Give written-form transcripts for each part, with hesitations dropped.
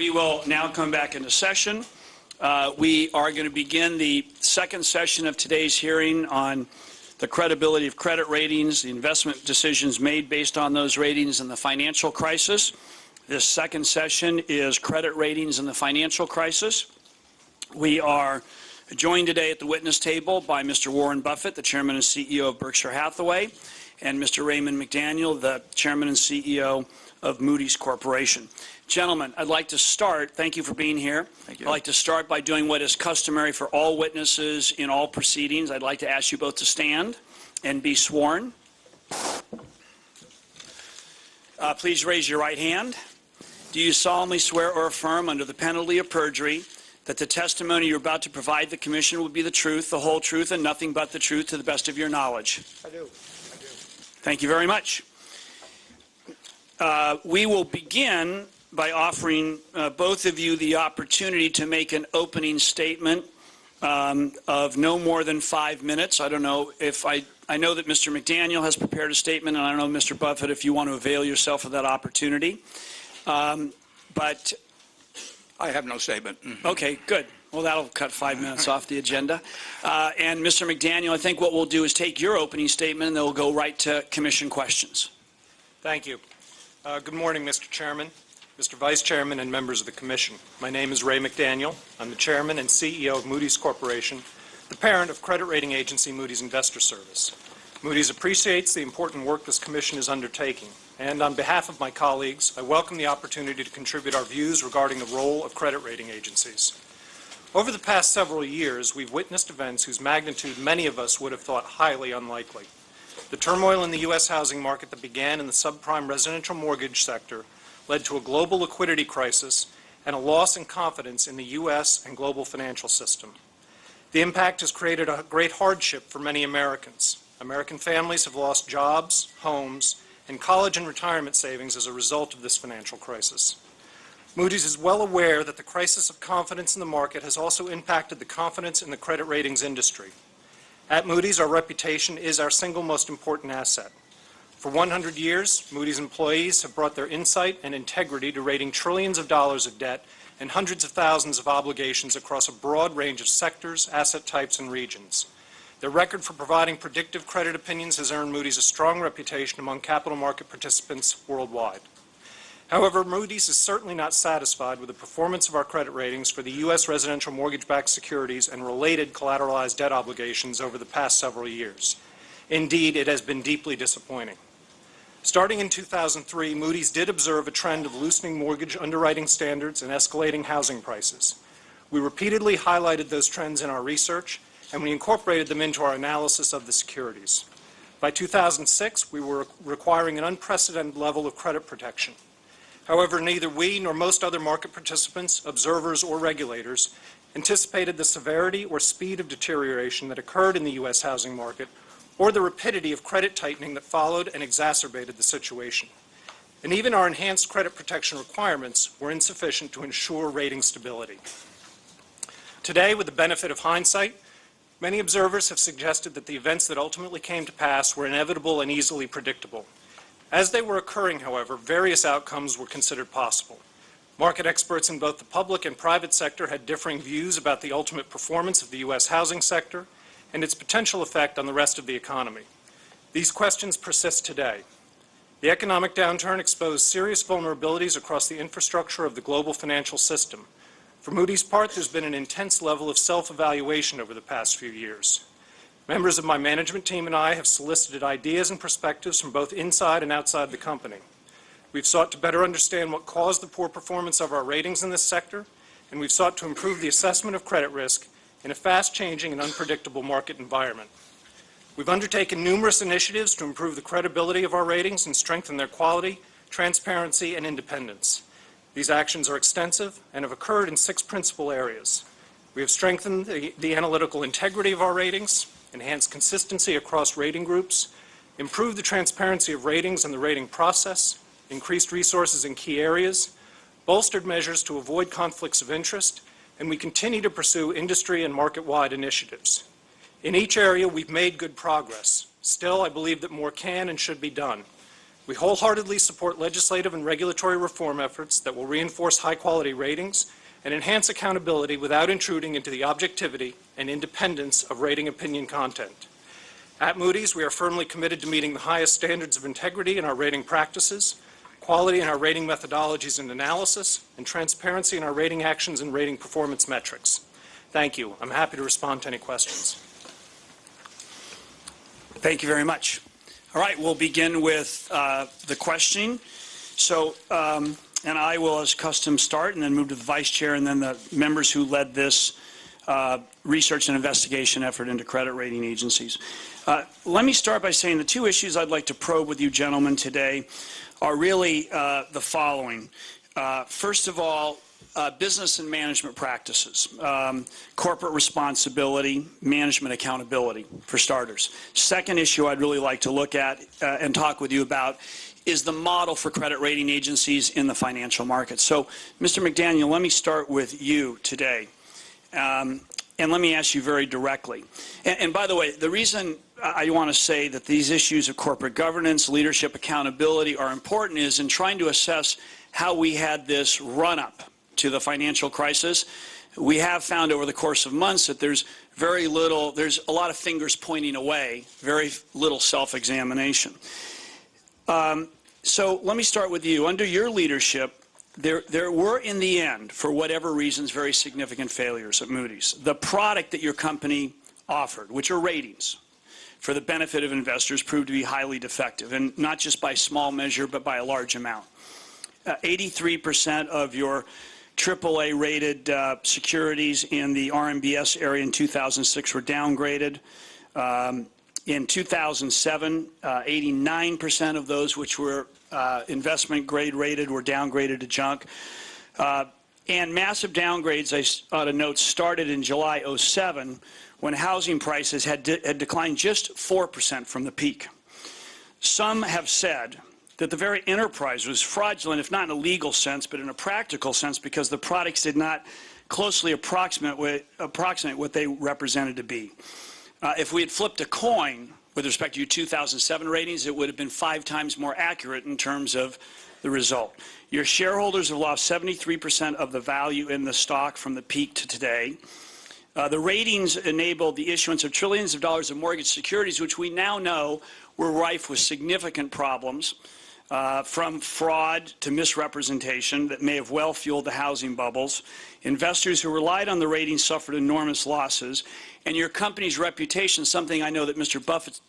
We will now come back into session. We are going to begin the second session of today's hearing on the credibility of credit ratings, the investment decisions made based on those ratings, and the financial crisis. This second session is credit ratings and the financial crisis. We are joined today at the witness table by Mr. Warren Buffett, the Chairman and CEO of Berkshire Hathaway, and Mr. Raymond McDaniel, the Chairman and CEO of Moody's Corporation. Gentlemen, I'd like to start, thank you for being here. Thank you. I'd like to start by doing what is customary for all witnesses in all proceedings. I'd like to ask you both to stand and be sworn. Please raise your right hand. Do you solemnly swear or affirm under the penalty of perjury that the testimony you're about to provide the Commission will be the truth, the whole truth, and nothing but the truth to the best of your knowledge? I do. Thank you very much. We will begin by offering both of you the opportunity to make an opening statement of no more than 5 minutes. I don't know if I know that Mr. McDaniel has prepared a statement, and I don't know, Mr. Buffett, if you want to avail yourself of that opportunity. But I have no statement. Okay, good. Well, that'll cut 5 minutes off the agenda. And Mr. McDaniel, I think what we'll do is take your opening statement, and then we'll go right to Commission questions. Thank you. Good morning, Mr. Chairman, Mr. Vice Chairman, and members of the Commission. My name is Ray McDaniel. I'm the Chairman and CEO of Moody's Corporation, the parent of credit rating agency Moody's Investor Service. Moody's appreciates the important work this Commission is undertaking, and on behalf of my colleagues, I welcome the opportunity to contribute our views regarding the role of credit rating agencies. Over the past several years, we've witnessed events whose magnitude many of us would have thought highly unlikely. The turmoil in the U.S. housing market that began in the subprime residential mortgage sector led to a global liquidity crisis and a loss in confidence in the U.S. and global financial system. The impact has created a great hardship for many Americans. American families have lost jobs, homes, and college and retirement savings as a result of this financial crisis. Moody's is well aware that the crisis of confidence in the market has also impacted the confidence in the credit ratings industry. At Moody's, our reputation is our single most important asset. For 100 years, Moody's employees have brought their insight and integrity to rating trillions of dollars of debt and hundreds of thousands of obligations across a broad range of sectors, asset types, and regions. Their record for providing predictive credit opinions has earned Moody's a strong reputation among capital market participants worldwide. However, Moody's is certainly not satisfied with the performance of our credit ratings for the U.S. residential mortgage-backed securities and related collateralized debt obligations over the past several years. Indeed, it has been deeply disappointing. Starting in 2003, Moody's did observe a trend of loosening mortgage underwriting standards and escalating housing prices. We repeatedly highlighted those trends in our research, and we incorporated them into our analysis of the securities. By 2006, we were requiring an unprecedented level of credit protection. However, neither we nor most other market participants, observers, or regulators anticipated the severity or speed of deterioration that occurred in the U.S. housing market or the rapidity of credit tightening that followed and exacerbated the situation. And even our enhanced credit protection requirements were insufficient to ensure rating stability. Today, with the benefit of hindsight, many observers have suggested that the events that ultimately came to pass were inevitable and easily predictable. As they were occurring, however, various outcomes were considered possible. Market experts in both the public and private sector had differing views about the ultimate performance of the U.S. housing sector and its potential effect on the rest of the economy. These questions persist today. The economic downturn exposed serious vulnerabilities across the infrastructure of the global financial system. For Moody's part, there's been an intense level of self-evaluation over the past few years. Members of my management team and I have solicited ideas and perspectives from both inside and outside the company. We've sought to better understand what caused the poor performance of our ratings in this sector, and we've sought to improve the assessment of credit risk in a fast-changing and unpredictable market environment. We've undertaken numerous initiatives to improve the credibility of our ratings and strengthen their quality, transparency, and independence. These actions are extensive and have occurred in 6 principal areas. We have strengthened the analytical integrity of our ratings, enhanced consistency across rating groups, improved the transparency of ratings and the rating process, increased resources in key areas, bolstered measures to avoid conflicts of interest, and we continue to pursue industry and market-wide initiatives. In each area, we've made good progress. Still, I believe that more can and should be done. We wholeheartedly support legislative and regulatory reform efforts that will reinforce high-quality ratings and enhance accountability without intruding into the objectivity and independence of rating opinion content. At Moody's, we are firmly committed to meeting the highest standards of integrity in our rating practices, quality in our rating methodologies and analysis, and transparency in our rating actions and rating performance metrics. Thank you. I'm happy to respond to any questions. Thank you very much. All right, we'll begin with the questioning. So, and I will, as custom, start and then move to the Vice Chair and then the members who led this research and investigation effort into credit rating agencies. Let me start by saying the two issues I'd like to probe with you gentlemen today are really the following. First of all, business and management practices, corporate responsibility, management accountability, for starters. Second issue I'd really like to look at and talk with you about is the model for credit rating agencies in the financial markets. So, Mr. McDaniel, let me start with you today. And let me ask you very directly. And by the way, the reason I want to say that these issues of corporate governance, leadership, accountability are important is in trying to assess how we had this run-up to the financial crisis. We have found over the course of months that there's very little, there's a lot of fingers pointing away, very little self-examination. So let me start with you. Under your leadership, there were, in the end, for whatever reasons, very significant failures at Moody's. The product that your company offered, which are ratings, for the benefit of investors, proved to be highly defective, and not just by small measure, but by a large amount. 83% of your AAA-rated securities in the RMBS area in 2006 were downgraded. In 2007, 89% of those which were investment grade rated were downgraded to junk. And massive downgrades, I ought to note, started in July 07 when housing prices had declined just 4% from the peak. Some have said that the very enterprise was fraudulent, if not in a legal sense, but in a practical sense, because the products did not closely approximate what they represented to be. If we had flipped a coin with respect to your 2007 ratings, it would have been 5 times more accurate in terms of the result. Your shareholders have lost 73% of the value in the stock from the peak to today. The ratings enabled the issuance of trillions of dollars of mortgage securities, which we now know were rife with significant problems, from fraud to misrepresentation that may have well fueled the housing bubbles. Investors who relied on the ratings suffered enormous losses. And your company's reputation, something I know that Mr. Buffett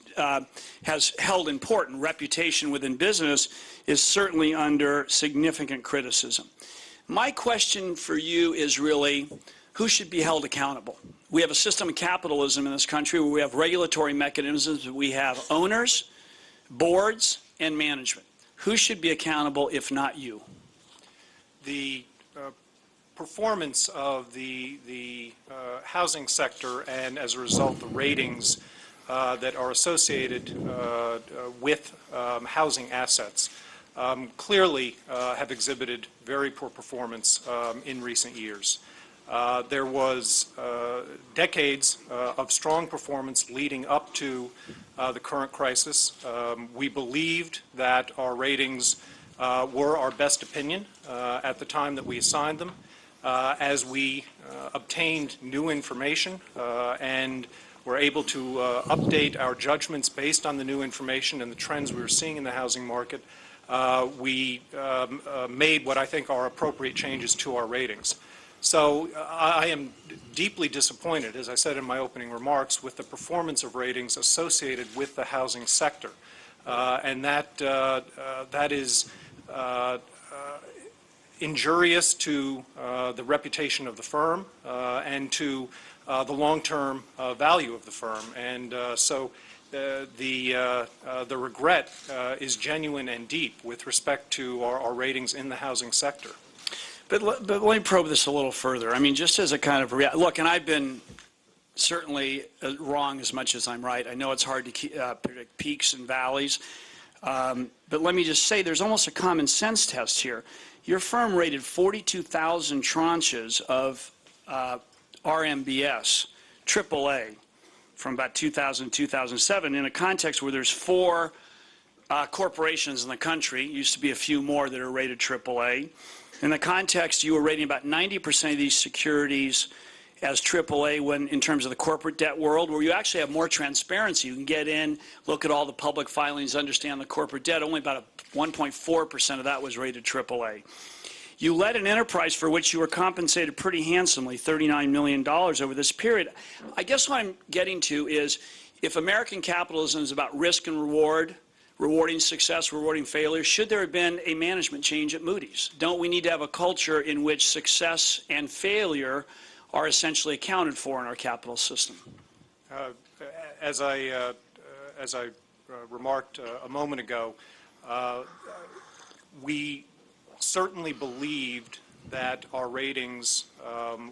has held important, reputation within business, is certainly under significant criticism. My question for you is really, who should be held accountable? We have a system of capitalism in this country where we have regulatory mechanisms, we have owners, boards, and management. Who should be accountable if not you? The performance of the housing sector and, as a result, the ratings that are associated with housing assets clearly have exhibited very poor performance in recent years. There was decades of strong performance leading up to the current crisis. We believed that our ratings were our best opinion at the time that we assigned them. As we obtained new information and were able to update our judgments based on the new information and the trends we were seeing in the housing market, we made what I think are appropriate changes to our ratings. So I am deeply disappointed, as I said in my opening remarks, with the performance of ratings associated with the housing sector. And that is injurious to the reputation of the firm and to the long-term value of the firm. And so the regret is genuine and deep with respect to our ratings in the housing sector. But let me probe this a little further. I mean, just as a kind of look, and I've been certainly wrong as much as I'm right. I know it's hard to predict peaks and valleys. But let me just say there's almost a common sense test here. Your firm rated 42,000 tranches of RMBS, AAA, from about 2000 to 2007 in a context where there's 4 corporations in the country. Used to be a few more that are rated AAA. In the context, you were rating about 90% of these securities as AAA when, in terms of the corporate debt world, where you actually have more transparency. You can get in, look at all the public filings, understand the corporate debt. Only about 1.4% of that was rated AAA. You led an enterprise for which you were compensated pretty handsomely, $39 million over this period. I guess what I'm getting to is, if American capitalism is about risk and reward, rewarding success, rewarding failure, should there have been a management change at Moody's? Don't we need to have a culture in which success and failure are essentially accounted for in our capital system? As I remarked a moment ago, we certainly believed that our ratings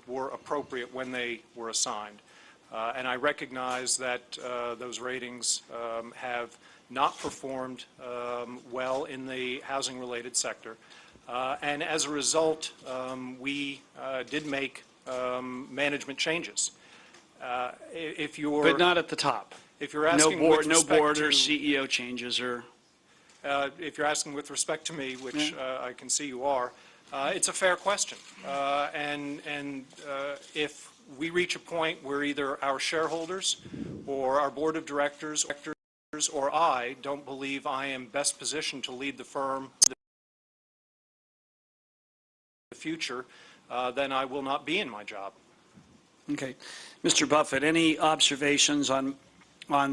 were appropriate when they were assigned. And I recognize that those ratings have not performed well in the housing-related sector. And as a result, we did make management changes. If you're, but not at the top. If you're asking no board to, or CEO changes, or if you're asking with respect to me, which I can see you are, it's a fair question. And if we reach a point where either our shareholders or our board of directors or I don't believe I am best positioned to lead the firm in the future, then I will not be in my job. Okay. Mr. Buffett, any observations on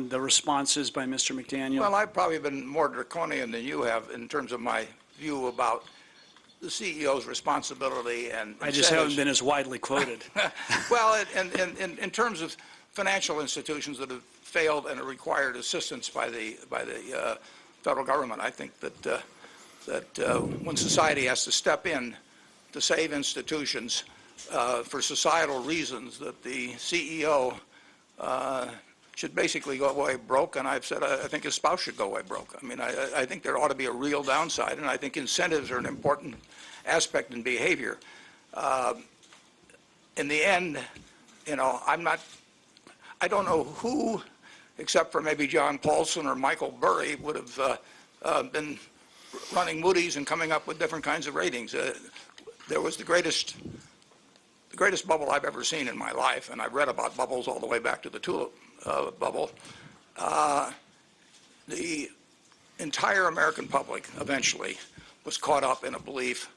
the responses by Mr. McDaniel? Well, I've probably been more draconian than you have in terms of my view about the CEO's responsibility and I just haven't been as widely quoted. Well, in terms of financial institutions that have failed and have required assistance by the federal government, I think that when society has to step in to save institutions for societal reasons, that the CEO should basically go away broke, and I've said I think his spouse should go away broke. I mean, I think there ought to be a real downside, and I think incentives are an important aspect in behavior. In the end, you know, I don't know who, except for maybe John Paulson or Michael Burry, would have been running Moody's and coming up with different kinds of ratings. There was the greatest bubble I've ever seen in my life, and I've read about bubbles all the way back to the tulip bubble. The entire American public eventually was caught up in a belief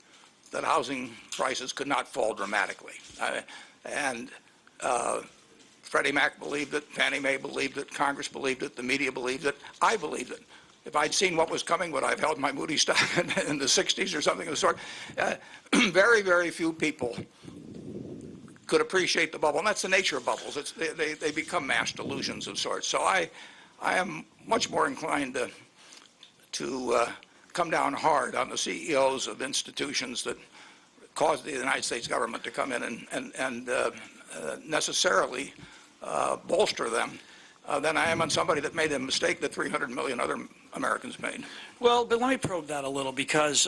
that housing prices could not fall dramatically. And Freddie Mac believed it, Fannie Mae believed it, Congress believed it, the media believed it, I believed it. If I'd seen what was coming, would I have held my Moody stock in the 60s or something of the sort? Very, very few people could appreciate the bubble, and that's the nature of bubbles. They become mass delusions of sorts. So I am much more inclined to come down hard on the CEOs of institutions that caused the United States government to come in and necessarily bolster them than I am on somebody that made a mistake that 300 million other Americans made. Well, but let me probe that a little, because,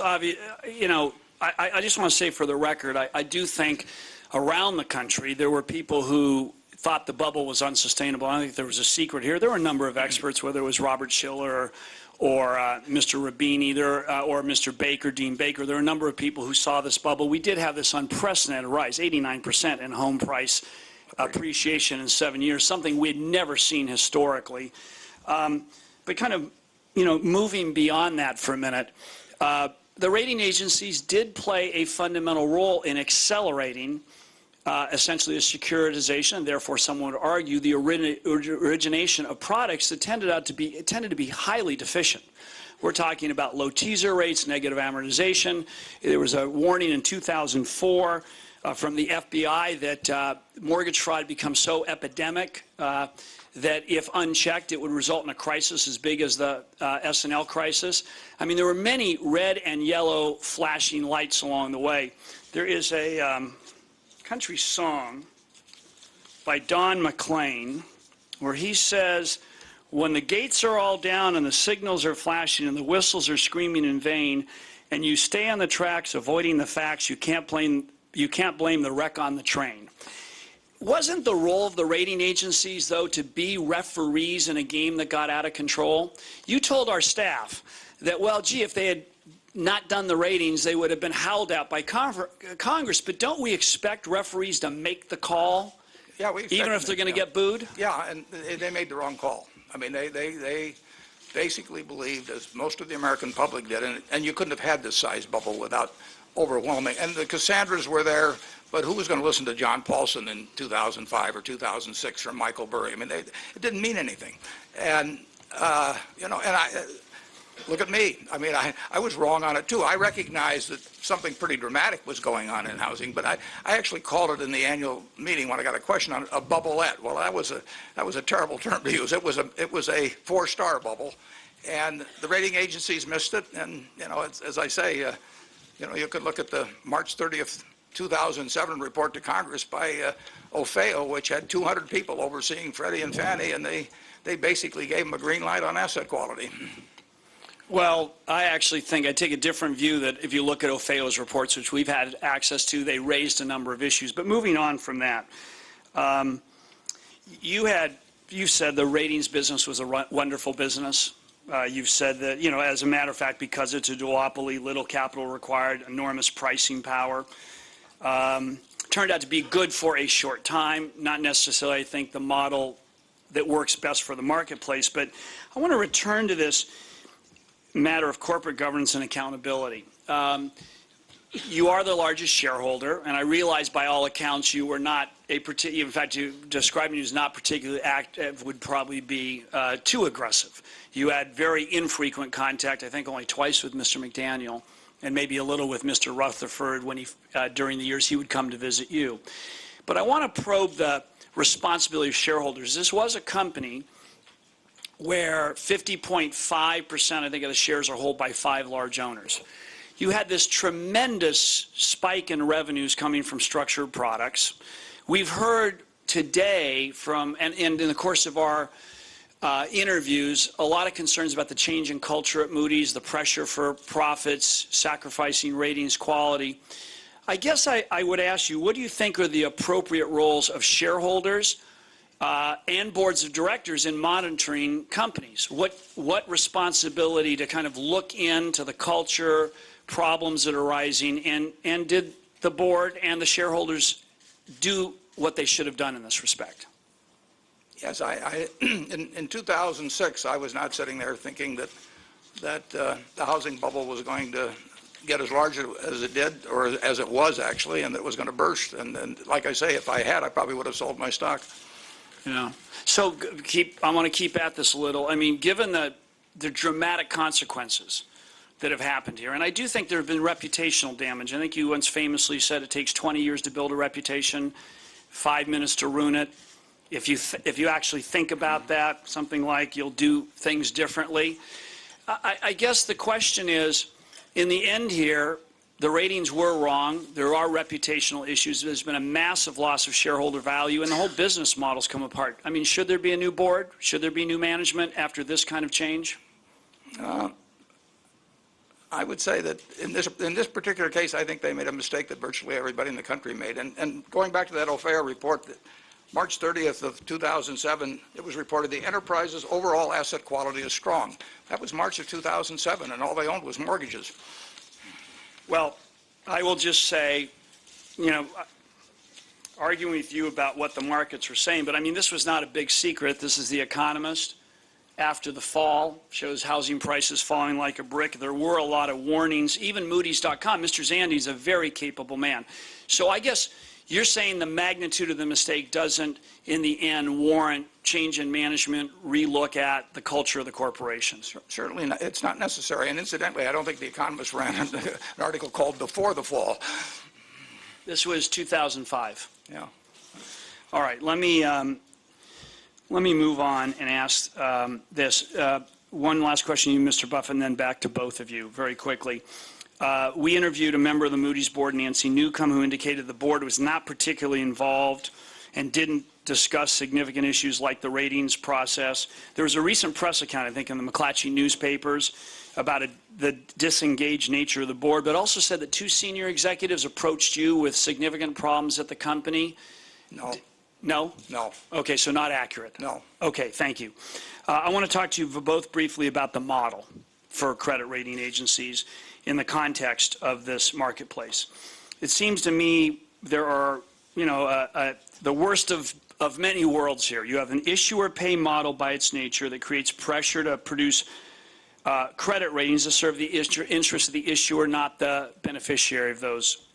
you know, I just want to say for the record, I do think around the country there were people who thought the bubble was unsustainable. I don't think there was a secret here. There were a number of experts, whether it was Robert Schiller or Mr. Rabini or Mr. Baker, Dean Baker. There were a number of people who saw this bubble. We did have this unprecedented rise, 89% in home price appreciation in 7 years, something we had never seen historically. But kind of, you know, moving beyond that for a minute, the rating agencies did play a fundamental role in accelerating essentially the securitization, and therefore someone would argue the origination of products that tended to be highly deficient. We're talking about low teaser rates, negative amortization. There was a warning in 2004 from the FBI that mortgage fraud had become so epidemic that if unchecked, it would result in a crisis as big as the S&L crisis. I mean, there were many red and yellow flashing lights along the way. There is a country song by Don McLean where he says, when the gates are all down and the signals are flashing and the whistles are screaming in vain, and you stay on the tracks avoiding the facts, you can't blame the wreck on the train. Wasn't the role of the rating agencies, though, to be referees in a game that got out of control? You told our staff that, well, gee, if they had not done the ratings, they would have been howled at by Congress. But don't we expect referees to make the call, Yeah, we expect even if them they're going to yeah. get booed? Yeah, and they made the wrong call. I mean, they basically believed, as most of the American public did, and you couldn't have had this size bubble without overwhelming. And the Cassandras were there, but who was going to listen to John Paulson in 2005 or 2006 or Michael Burry? I mean, it didn't mean anything. And, you know, and look at me. I mean, I was wrong on it, too. I recognized that something pretty dramatic was going on in housing, but I actually called it in the annual meeting when I got a question on it, a bubbleette. Well, that was a terrible term to use. It was a four-star bubble, and the rating agencies missed it. And, you know, as I say, you know, you could look at the March 30th, 2007 report to Congress by OFEO, which had 200 people overseeing Freddie and Fannie, and they basically gave them a green light on asset quality. Well, I actually think I take a different view that if you look at OFEO's reports, which we've had access to, they raised a number of issues. But moving on from that, you said the ratings business was a wonderful business. You've said that, you know, as a matter of fact, because it's a duopoly, little capital required, enormous pricing power. Turned out to be good for a short time, not necessarily, I think, the model that works best for the marketplace. But I want to return to this matter of corporate governance and accountability. You are the largest shareholder, and I realize by all accounts you were not in fact, describing you as not particularly active would probably be too aggressive. You had very infrequent contact, I think only twice with Mr. McDaniel, and maybe a little with Mr. Rutherford when during the years he would come to visit you. But I want to probe the responsibility of shareholders. This was a company where 50.5%, I think, of the shares are held by 5 large owners. You had this tremendous spike in revenues coming from structured products. We've heard today from, and in the course of our interviews, a lot of concerns about the change in culture at Moody's, the pressure for profits, sacrificing ratings quality. I guess I would ask you, what do you think are the appropriate roles of shareholders and boards of directors in monitoring companies? What responsibility to kind of look into the culture, problems that are arising, and did the board and the shareholders do what they should have done in this respect? Yes, in 2006, I was not sitting there thinking that the housing bubble was going to get as large as it did, or as it was actually, and that it was going to burst. And like I say, if I had, I probably would have sold my stock. Yeah. So I want to keep at this a little. I mean, given the dramatic consequences that have happened here, and I do think there have been reputational damage. I think you once famously said it takes 20 years to build a reputation, 5 minutes to ruin it. If you actually think about that, something like you'll do things differently. I guess the question is, in the end here, the ratings were wrong. There are reputational issues. There's been a massive loss of shareholder value, and the whole business model's come apart. I mean, should there be a new board? Should there be new management after this kind of change? I would say that in this particular case, I think they made a mistake that virtually everybody in the country made. And going back to that OFEO report, that March 30th of 2007, it was reported the enterprise's overall asset quality is strong. That was March of 2007, and all they owned was mortgages. Well, I will just say, you know, arguing with you about what the markets were saying, but I mean, this was not a big secret. This is The Economist. After the fall, shows housing prices falling like a brick. There were a lot of warnings. Even Moody's.com, Mr. Zandi's a very capable man. So I guess you're saying the magnitude of the mistake doesn't, in the end, warrant change in management, relook at the culture of the corporation? Certainly not. It's not necessary. And incidentally, I don't think The Economist ran an article called Before the Fall. This was 2005. Yeah. All right. Let me move on and ask this. One last question to you, Mr. Buffett, and then back to both of you very quickly. We interviewed a member of the Moody's board, Nancy Newcomb, who indicated the board was not particularly involved and didn't discuss significant issues like the ratings process. There was a recent press account, I think, in the McClatchy newspapers about the disengaged nature of the board, but also said that 2 senior executives approached you with significant problems at the company. No. No? No, Okay, so not accurate. no. Okay, thank you. I want to talk to you both briefly about the model for credit rating agencies in the context of this marketplace. It seems to me there are, the worst of many worlds here. You have an issuer pay model by its nature that creates pressure to produce credit ratings to serve the interest of the issuer, not the beneficiary of those.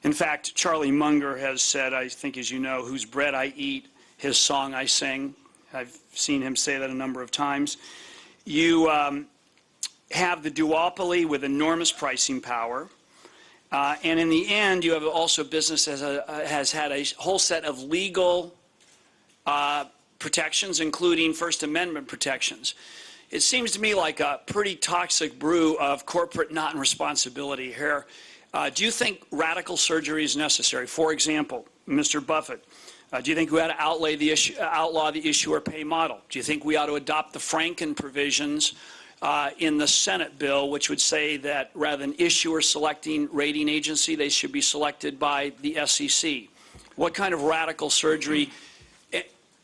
In fact, Charlie Munger has said, I think as you know, whose bread I eat, his song I sing. I've seen him say that a number of times. You have the duopoly with enormous pricing power. And in the end, you have also business has had a whole set of legal protections, including First Amendment protections. It seems to me like a pretty toxic brew of corporate non-responsibility here. Do you think radical surgery is necessary? For example, Mr. Buffett, do you think we ought to outlaw the issuer pay model? Do you think we ought to adopt the Franken provisions in the Senate bill, which would say that rather than issuer selecting rating agency, they should be selected by the SEC? What kind of radical surgery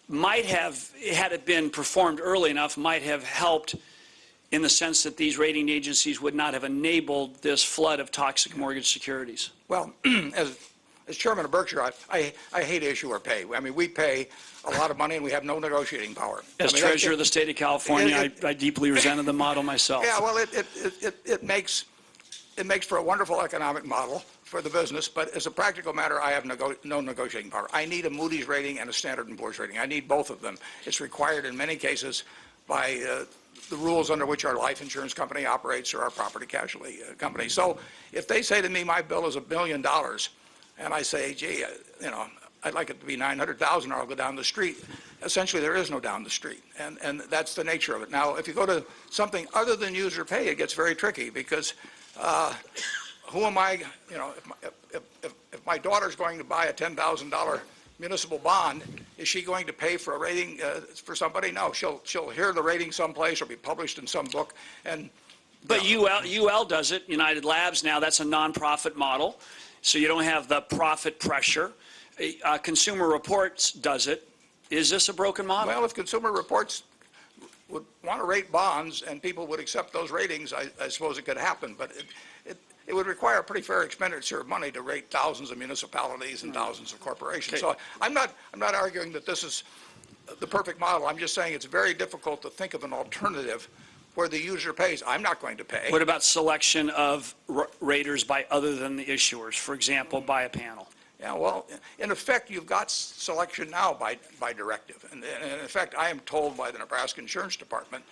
might have, had it been performed early enough, might have helped in the sense that these rating agencies would not have enabled this flood of toxic mortgage securities? Well, as chairman of Berkshire, I hate issuer pay. I mean, we pay a lot of money and we have no negotiating power. As treasurer of the state of California, I deeply resented the model myself. Yeah, well, it makes for a wonderful economic model for the business, but as a practical matter, I have no negotiating power. I need a Moody's rating and a Standard & Poor's rating. I need both of them. It's required in many cases by the rules under which our life insurance company operates or our property casualty company. So if they say to me my bill is $1 billion, and I say, gee, I'd like it to be 900,000 or I'll go down the street. Essentially, there is no down the street, and that's the nature of it. Now, if you go to something other than user pay, it gets very tricky because who am I, if my daughter's going to buy a $10,000 municipal bond, is she going to pay for a rating for somebody? No, she'll hear the rating someplace or be published in some book. But UL does it, United Labs now, that's a nonprofit model, so you don't have the profit pressure. Consumer Reports does it. Is this a broken model? Well, if Consumer Reports would want to rate bonds and people would accept those ratings, I suppose it could happen. But it would require a pretty fair expenditure of money to rate thousands of municipalities and thousands of corporations. Okay. So I'm not arguing that this is the perfect model. I'm just saying it's very difficult to think of an alternative where the user pays. I'm not going to pay. What about selection of raters by other than the issuers, for example, by a panel? Yeah, well, in effect, you've got selection now by directive. And in effect, I am told by the Nebraska Insurance Department,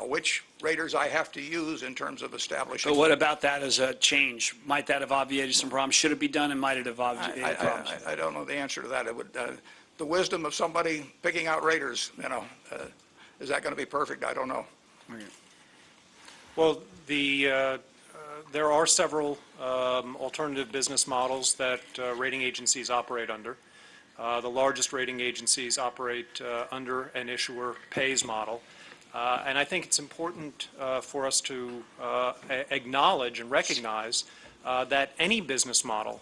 which raters I have to use in terms of establishing. But what about that as a change? Might that have obviated some problems? Should it be done, and might it have obviated problems? I don't know the answer to that. It would, the wisdom of somebody picking out raters, is that going to be perfect? I don't know. Okay. Well, there are several alternative business models that rating agencies operate under. The largest rating agencies operate under an issuer pays model. And I think it's important for us to acknowledge and recognize that any business model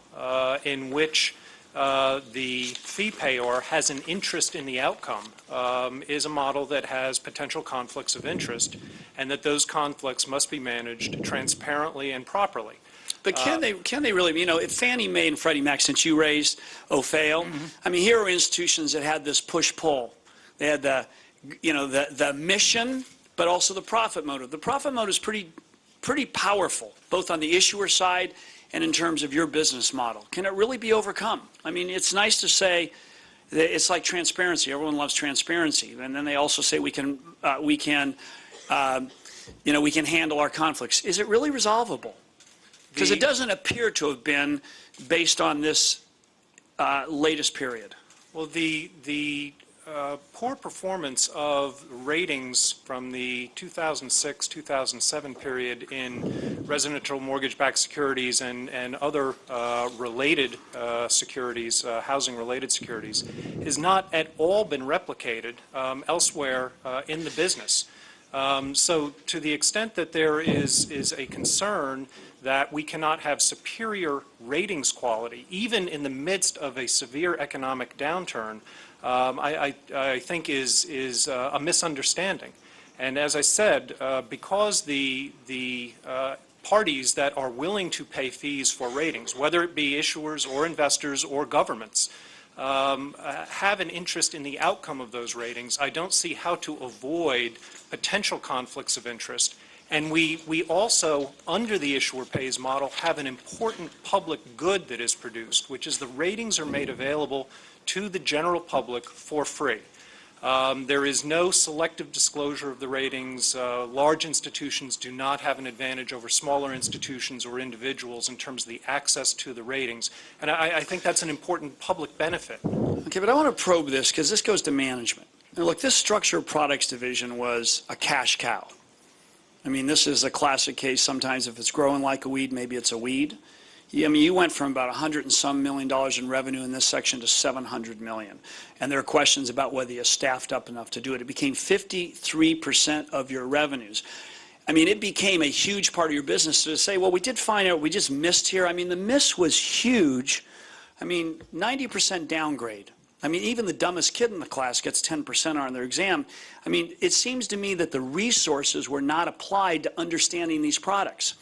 in which the fee payor has an interest in the outcome is a model that has potential conflicts of interest, and that those conflicts must be managed transparently and properly. But can they really, if Fannie Mae and Freddie Mac, since you raised OFAO, I mean, here are institutions that had this push-pull. They had the mission, but also the profit motive. The profit motive is pretty powerful, both on the issuer side and in terms of your business model. Can it really be overcome? I mean, it's nice to say that it's like transparency. Everyone loves transparency, and then they also say we can handle our conflicts. Is it really resolvable? Because it doesn't appear to have been based on this latest period. Well, the poor performance of ratings from the 2006-2007 period in residential mortgage-backed securities and other related securities, housing-related securities, has not at all been replicated elsewhere in the business. So to the extent that there is a concern that we cannot have superior ratings quality, even in the midst of a severe economic downturn, I think is a misunderstanding. And as I said, because the parties that are willing to pay fees for ratings, whether it be issuers or investors or governments, have an interest in the outcome of those ratings, I don't see how to avoid potential conflicts of interest. And we also, under the issuer pays model, have an important public good that is produced, which is the ratings are made available to the general public for free. There is no selective disclosure of the ratings. Large institutions do not have an advantage over smaller institutions or individuals in terms of the access to the ratings. And I think that's an important public benefit. Okay, but I want to probe this because this goes to management. Now, look, this structured products division was a cash cow. I mean, this is a classic case. Sometimes if it's growing like a weed, maybe it's a weed. I mean, you went from about $100 and some million in revenue in this section to $700 million. And there are questions about whether you staffed up enough to do it. It became 53% of your revenues. I mean, it became a huge part of your business to say, well, we did find out we just missed here. I mean, the miss was huge. I mean, 90% downgrade. I mean, even the dumbest kid in the class gets 10% on their exam. I mean, it seems to me that the resources were not applied to understanding these products.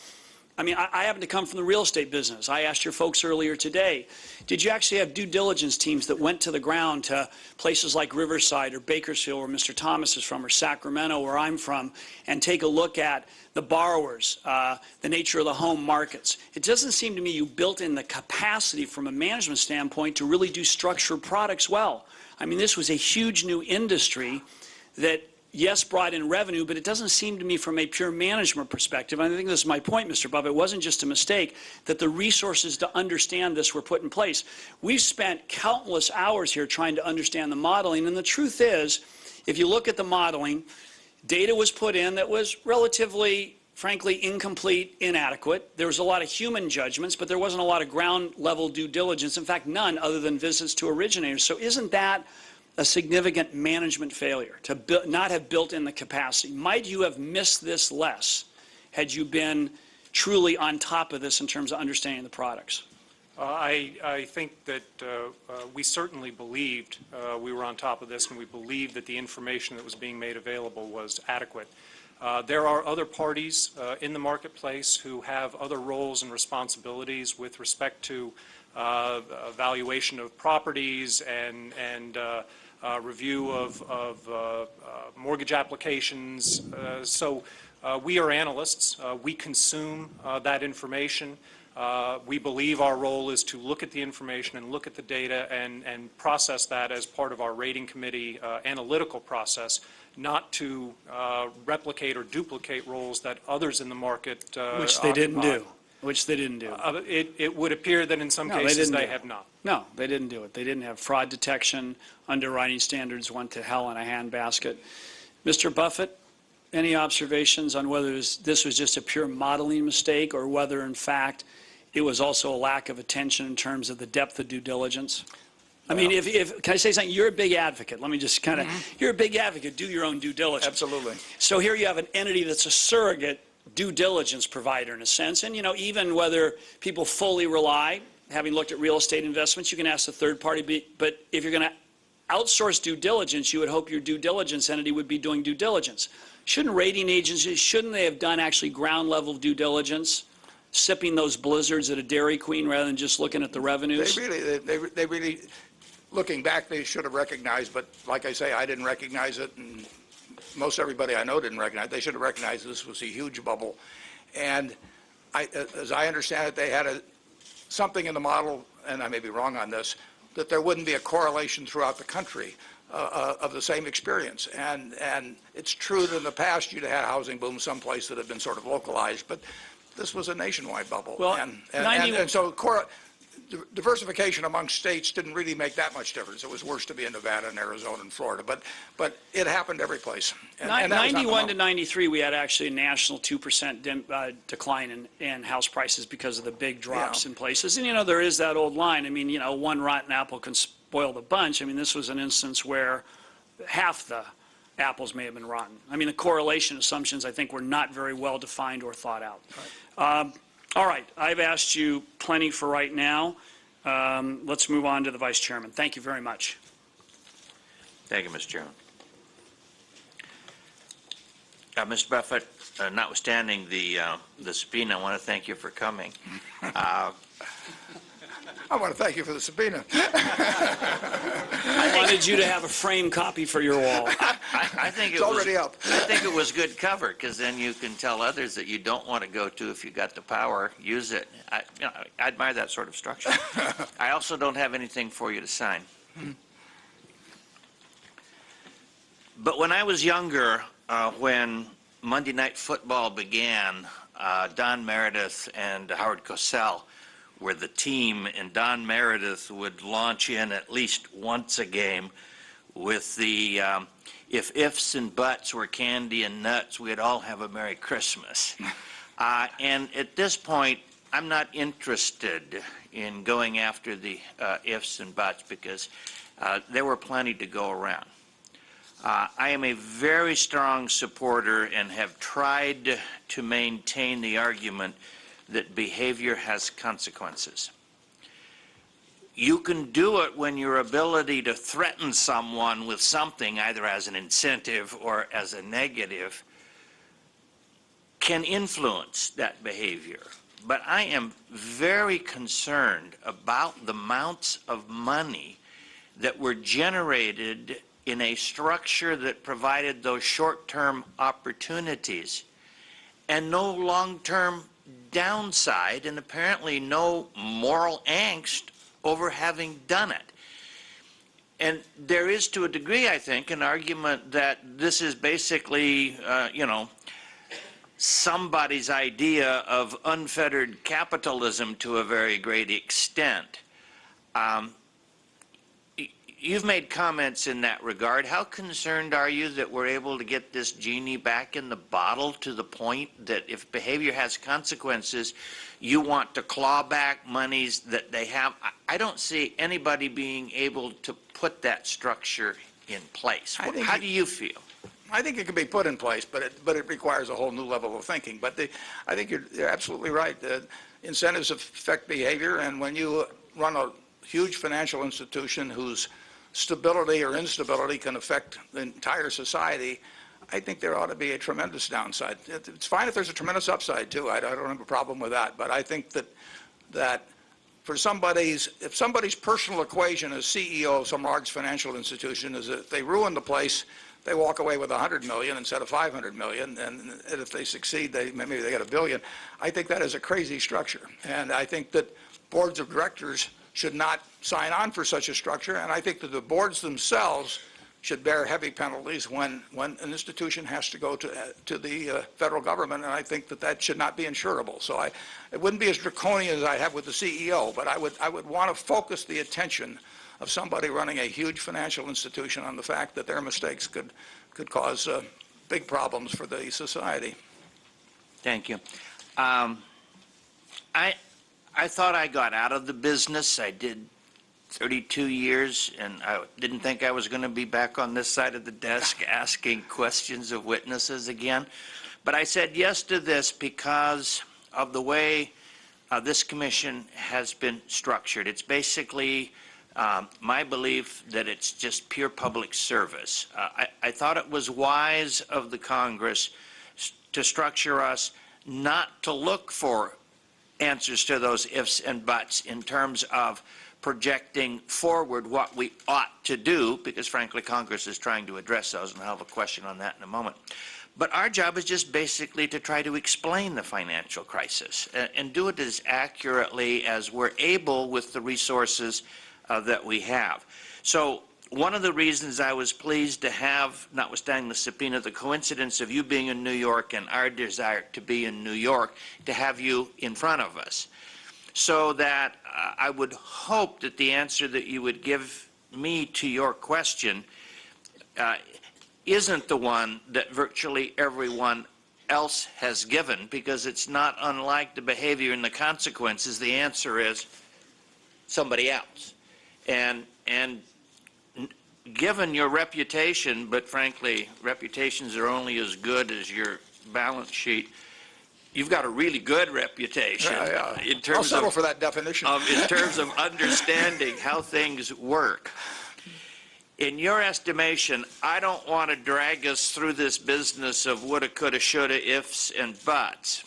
I mean, I happen to come from the real estate business. I asked your folks earlier today, did you actually have due diligence teams that went to the ground to places like Riverside or Bakersfield, where Mr. Thomas is from, or Sacramento, where I'm from, and take a look at the borrowers, the nature of the home markets? It doesn't seem to me you built in the capacity from a management standpoint to really do structured products well. I mean, this was a huge new industry that, yes, brought in revenue, but it doesn't seem to me from a pure management perspective, and I think this is my point, Mr. Buffett, it wasn't just a mistake, that the resources to understand this were put in place. We've spent countless hours here trying to understand the modeling, and the truth is, if you look at the modeling, data was put in that was relatively, frankly, incomplete, inadequate. There was a lot of human judgments, but there wasn't a lot of ground-level due diligence. In fact, none other than visits to originators. So isn't that a significant management failure to not have built in the capacity? Might you have missed this less had you been truly on top of this in terms of understanding the products? I think that we certainly believed we were on top of this, and we believed that the information that was being made available was adequate. There are other parties in the marketplace who have other roles and responsibilities with respect to valuation of properties and review of mortgage applications. So we are analysts. We consume that information. We believe our role is to look at the information and look at the data and process that as part of our rating committee analytical process, not to replicate or duplicate roles that others in the market Which they didn't do. Which they didn't do. It would appear that in some cases they have not. No, they didn't do it. They didn't have fraud detection. Underwriting standards went to hell in a handbasket. Mr. Buffett, any observations on whether this was just a pure modeling mistake or whether, in fact, it was also a lack of attention in terms of the depth of due diligence? I mean, can I say something? You're a big advocate. Let me just kind of, you're a big advocate. Do your own due diligence. Absolutely. So here you have an entity that's a surrogate due diligence provider in a sense. And, you know, even whether people fully rely, having looked at real estate investments, you can ask the third party, but if you're going to outsource due diligence, you would hope your due diligence entity would be doing due diligence. Shouldn't rating agencies, shouldn't they have done actually ground level due diligence, sipping those blizzards at a Dairy Queen rather than just looking at the revenues? They really, looking back, they should have recognized, but like I say, I didn't recognize it, and most everybody I know didn't recognize it. They should have recognized this was a huge bubble. And as I understand it, they had something in the model, and I may be wrong on this, that there wouldn't be a correlation throughout the country of the same experience. And it's true that in the past you'd had housing boom someplace that had been sort of localized, but this was a nationwide bubble. Well, and so diversification among states didn't really make that much difference. It was worse to be in Nevada and Arizona and Florida, but it happened every place. And 91 to 93, we had actually a national 2% decline in house prices because of the big drops in places. And, you know, there is that old line. I mean, you know, one rotten apple can spoil the bunch. I mean, this was an instance where half the apples may have been rotten. I mean, the correlation assumptions, I think, were not very well defined or thought out. All right, I've asked you plenty for right now. Let's move on to the Vice Chairman. Thank you very much. Thank you, Mr. Chairman. Mr. Buffett, notwithstanding the subpoena, I want to thank you for coming. I want to thank you for the subpoena. I wanted you to have a framed copy for your wall. I think It's already up. I think it was good cover, because then you can tell others that you don't want to go to if you got the power, use it. I admire that sort of structure. I also don't have anything for you to sign. But when I was younger, when Monday Night Football began, Don Meredith and Howard Cosell were the team, and Don Meredith would launch in at least once a game with the if ifs and buts were candy and nuts, we'd all have a Merry Christmas. And at this point, I'm not interested in going after the ifs and buts, because there were plenty to go around. I am a very strong supporter and have tried to maintain the argument that behavior has consequences. You can do it when your ability to threaten someone with something, either as an incentive or as a negative, can influence that behavior. But I am very concerned about the amounts of money that were generated in a structure that provided those short-term opportunities and no long-term downside, and apparently no moral angst over having done it. And there is, to a degree, I think, an argument that this is basically, somebody's idea of unfettered capitalism to a very great extent. You've made comments in that regard. How concerned are you that we're able to get this genie back in the bottle, to the point that if behavior has consequences, you want to claw back monies that they have? I don't see anybody being able to put that structure in place. How do you feel? I think it can be put in place, but it requires a whole new level of thinking. But I think you're absolutely right. The incentives affect behavior, and when you run a huge financial institution whose stability or instability can affect the entire society, I think there ought to be a tremendous downside. It's fine if there's a tremendous upside too. I don't have a problem with that. But I think that for if somebody's personal equation as CEO of some large financial institution is that if they ruin the place, they walk away with $100 million instead of $500 million, and if they succeed, maybe they get $1 billion. I think that is a crazy structure, and I think that boards of directors should not sign on for such a structure, and I think that the boards themselves should bear heavy penalties when an institution has to go to the federal government, and I think that should not be insurable. So it wouldn't be as draconian as I have with the CEO, but I would want to focus the attention of somebody running a huge financial institution on the fact that their mistakes could cause big problems for the society. Thank you. I thought I got out of the business. I did 32 years, and I didn't think I was going to be back on this side of the desk asking questions of witnesses again. But I said yes to this because of the way this commission has been structured. It's basically my belief that it's just pure public service. I thought it was wise of the Congress to structure us not to look for answers to those ifs and buts in terms of projecting forward what we ought to do, because frankly Congress is trying to address those, and I'll have a question on that in a moment. But our job is just basically to try to explain the financial crisis and do it as accurately as we're able with the resources that we have. So one of the reasons I was pleased to have, notwithstanding the subpoena, the coincidence of you being in New York and our desire to be in New York, to have you in front of us, so that I would hope that the answer that you would give me to your question isn't the one that virtually everyone else has given, because it's not unlike the behavior and the consequences. The answer is somebody else. And given your reputation, but frankly, reputations are only as good as your balance sheet, you've got a really good reputation in I'll terms settle of, for that definition. in terms of understanding how things work. In your estimation, I don't want to drag us through this business of woulda, coulda, shoulda, ifs, and buts.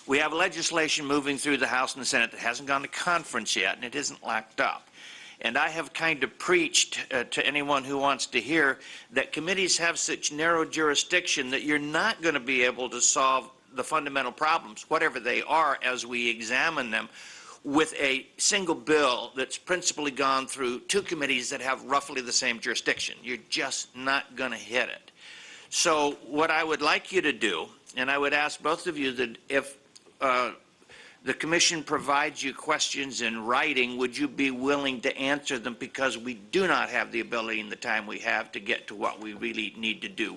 We have legislation moving through the House and the Senate that hasn't gone to conference yet, and it isn't locked up. And I have kind of preached to anyone who wants to hear that committees have such narrow jurisdiction that you're not going to be able to solve the fundamental problems, whatever they are, as we examine them, with a single bill that's principally gone through two committees that have roughly the same jurisdiction. You're just not going to hit it. So what I would like you to do, and I would ask both of you that if the commission provides you questions in writing, would you be willing to answer them, because we do not have the ability in the time we have to get to what we really need to do.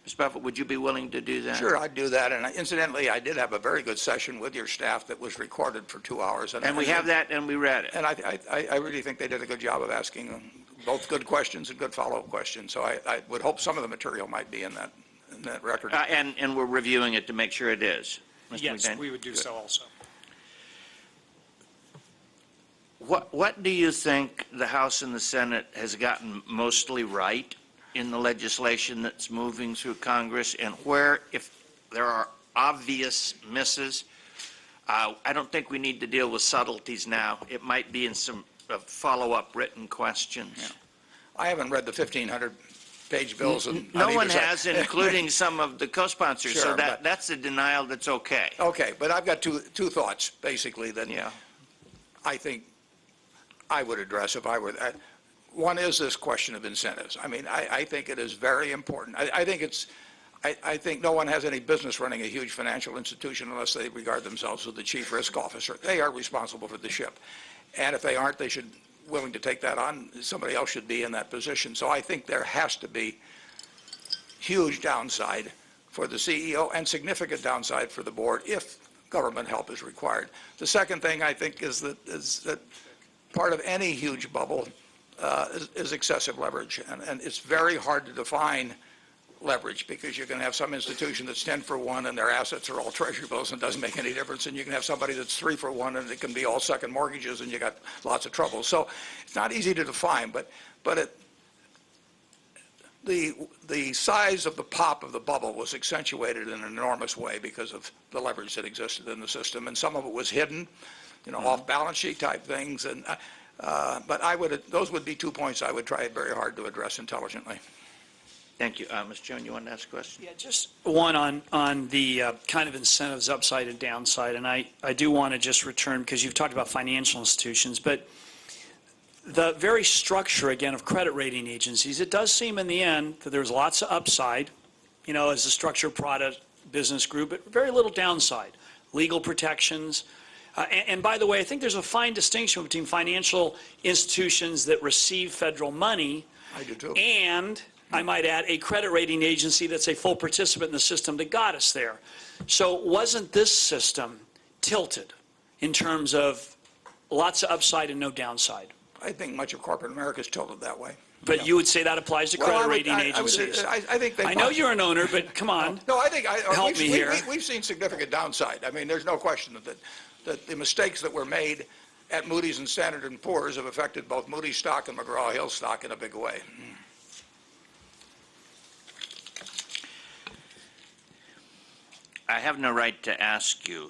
Ms. Buffett, would you be willing to do that? Sure, I'd do that. And incidentally, I did have a very good session with your staff that was recorded for 2 hours. And we have that, and we read it. And I really think they did a good job of asking both good questions and good follow-up questions. So I would hope some of the material might be in that record. And we're reviewing it to make sure it is. Mr. Yes, McDaniel? we would do so also. What do you think the House and the Senate has gotten mostly right in the legislation that's moving through Congress, and where, if there are obvious misses, I don't think we need to deal with subtleties now. It might be in some follow-up written questions. Yeah. I haven't read the 1,500-page bills. No one has, including some of the co-sponsors, Sure, so that's a denial that's okay. Okay, but I've got two thoughts, basically, that Yeah. I think I would address if I were that. One is this question of incentives. I mean, I think it is very important. I think no one has any business running a huge financial institution unless they regard themselves as the chief risk officer. They are responsible for the ship. And if they aren't, they should willing to take that on. Somebody else should be in that position. So I think there has to be huge downside for the CEO and significant downside for the board if government help is required. The second thing I think is that part of any huge bubble is excessive leverage. And it's very hard to define leverage, because you can have some institution that's 10 for 1 and their assets are all treasury bills and it doesn't make any difference, and you can have somebody that's 3 for 1 and it can be all second mortgages and you got lots of trouble. So it's not easy to define, but the size of the pop of the bubble was accentuated in an enormous way because of the leverage that existed in the system, and some of it was hidden, off balance sheet type things. And but those would be 2 points I would try very hard to address intelligently. Thank you. Mr. Jones, you want to ask a question? Yeah, just one on the kind of incentives upside and downside. And I do want to just return, because you've talked about financial institutions, but the very structure, again, of credit rating agencies, it does seem in the end that there's lots of upside, as a structured product business group, but very little downside. Legal protections. And by the way, I think there's a fine distinction between financial institutions that receive federal money I do too. and, I might add, a credit rating agency that's a full participant in the system that got us there. So wasn't this system tilted in terms of lots of upside and no downside? I think much of corporate America is tilted that way. But you would say that applies to credit rating agencies. I think they I know you're an owner, but come on. No, I think Help me here. We've seen significant downside. I mean, there's no question that the mistakes that were made at Moody's and Standard & Poor's have affected both Moody's stock and McGraw-Hill stock in a big way. I have no right to ask you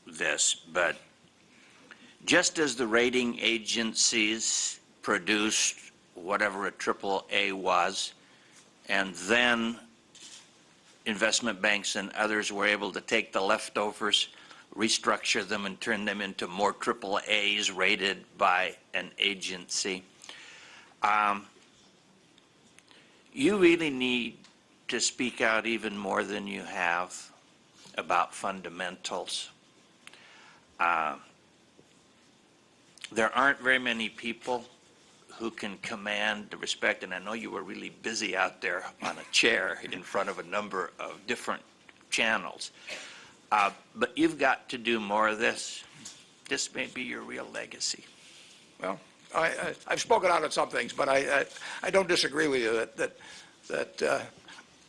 this, but just as the rating agencies produced whatever a AAA was, and then investment banks and others were able to take the leftovers, restructure them, and turn them into more AAAs rated by an agency, you really need to speak out even more than you have about fundamentals. There aren't very many people who can command the respect, and I know you were really busy out there on a chair in front of a number of different channels, but you've got to do more of this. This may be your real legacy. Well, I've spoken out on some things, but I don't disagree with you that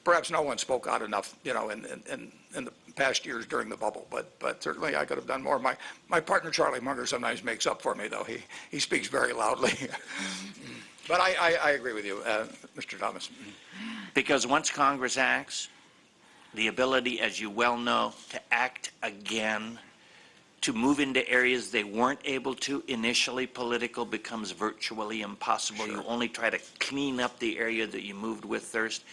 perhaps no one spoke out enough, in the past years during the bubble. But certainly I could have done more. My partner Charlie Munger sometimes makes up for me, though. He speaks very loudly. But I agree with you, Mr. Thomas. Because once Congress acts, the ability, as you well know, to act again, to move into areas they weren't able to initially, political, becomes virtually impossible. Sure. You only try to clean up the area that you moved with first.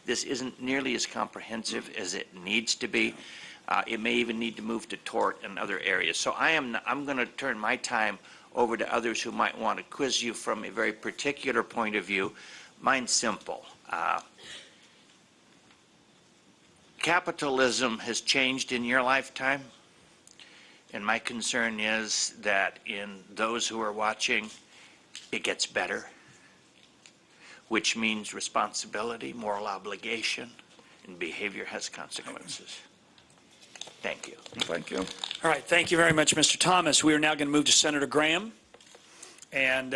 This isn't nearly as comprehensive as it needs to be. It may even need to move to tort and other areas. So I'm going to turn my time over to others who might want to quiz you from a very particular point of view. Mine's simple. Capitalism has changed in your lifetime, and my concern is that in those who are watching, it gets better, which means responsibility, moral obligation, and behavior has consequences. Thank you. Thank you. All right, thank you very much, Mr. Thomas. We are now going to move to Senator Graham. And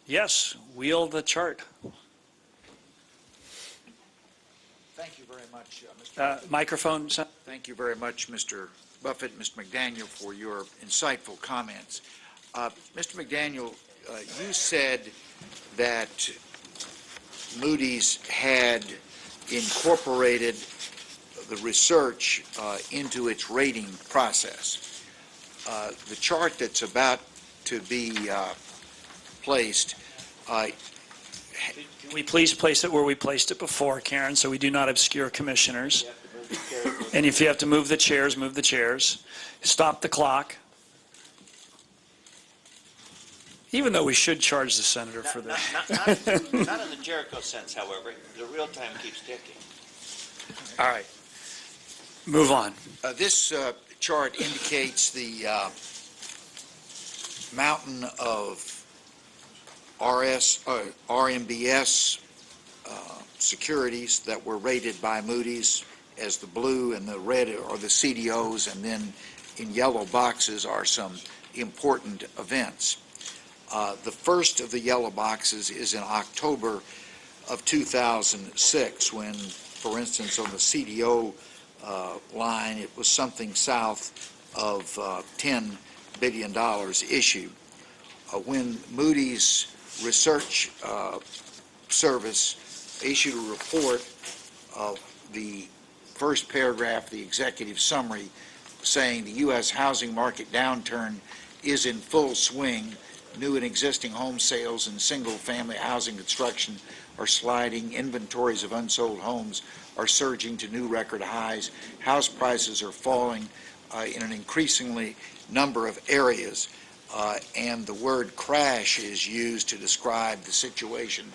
yes, wheel the chart. Thank you very much, Mr. Microphone. Thank you very much, Mr. Buffett, Mr. McDaniel, for your insightful comments. Mr. McDaniel, you said that Moody's had incorporated the research into its rating process. The chart that's about to be placed, Can we please place it where we placed it before, Karen, so we do not obscure commissioners? And if you have to move the chairs, move the chairs. Stop the clock. Even though we should charge the senator for this. Not in the Jericho sense, however. The real time keeps ticking. All right. Move on. this chart indicates the mountain of RMBS securities that were rated by Moody's as the blue, and the red are the CDOs, and then in yellow boxes are some important events. The first of the yellow boxes is in October of 2006 when, for instance, on the CDO line, it was something south of $10 billion issued. When Moody's Research Service issued a report of the first paragraph, the executive summary, saying the U.S. housing market downturn is in full swing. New and existing home sales and single-family housing construction are sliding. Inventories of unsold homes are surging to new record highs. House prices are falling in an increasingly number of areas. And the word crash is used to describe the situation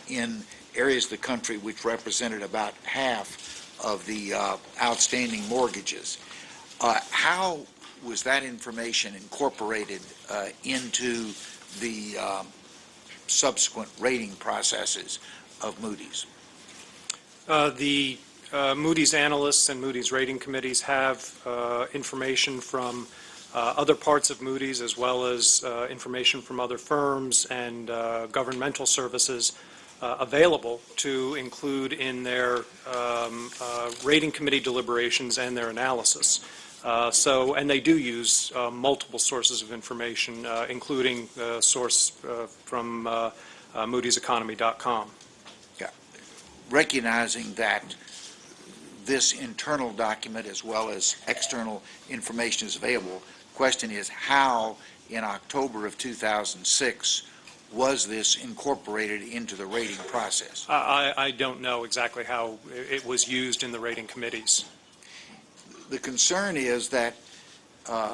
in areas of the country which represented about half of the outstanding mortgages. How was that information incorporated into the subsequent rating processes of Moody's? The Moody's analysts and Moody's rating committees have information from other parts of Moody's, as well as information from other firms and governmental services available to include in their rating committee deliberations and their analysis. And they do use multiple sources of information, including the source from moody'seconomy.com. Yeah. Recognizing that this internal document as well as external information is available, question is how in October of 2006 was this incorporated into the rating process? I don't know exactly how it was used in the rating committees. The concern is that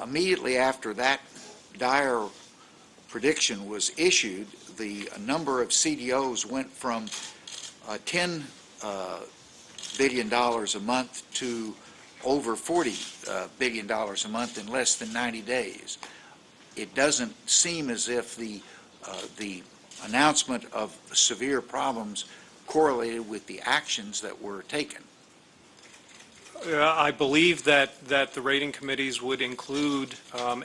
immediately after that dire prediction was issued, the number of CDOs went from $10 billion a month to over $40 billion a month in less than 90 days. It doesn't seem as if the announcement of severe problems correlated with the actions that were taken. I believe that the rating committees would include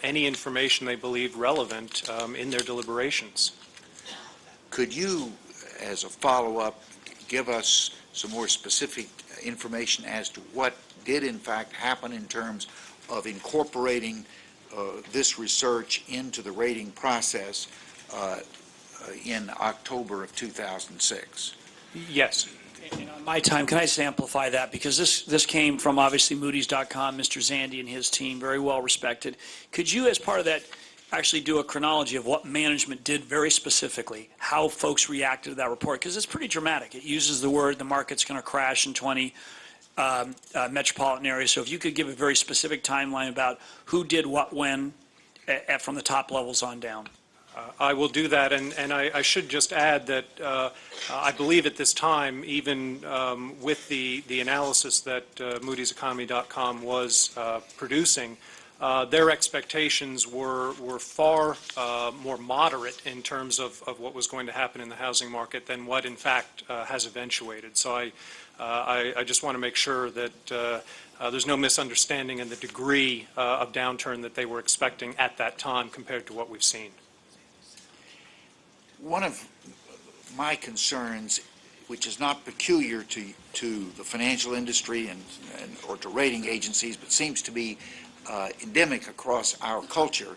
any information they believe relevant in their deliberations. Could you, as a follow-up, give us some more specific information as to what did in fact happen in terms of incorporating this research into the rating process in October of 2006? Yes. On my time, can I just amplify that? Because this came from obviously Moody's.com, Mr. Zandi and his team, very well respected. Could you, as part of that, actually do a chronology of what management did very specifically, how folks reacted to that report? Because it's pretty dramatic. It uses the word the market's going to crash in 20 metropolitan areas. So if you could give a very specific timeline about who did what when from the top levels on down. I will do that, and I should just add that I believe at this time, even with the analysis that MoodysEconomy.com was producing, their expectations were far more moderate in terms of what was going to happen in the housing market than what in fact has eventuated. So I just want to make sure that there's no misunderstanding in the degree of downturn that they were expecting at that time compared to what we've seen. One of my concerns, which is not peculiar to the financial industry or to rating agencies, but seems to be endemic across our culture,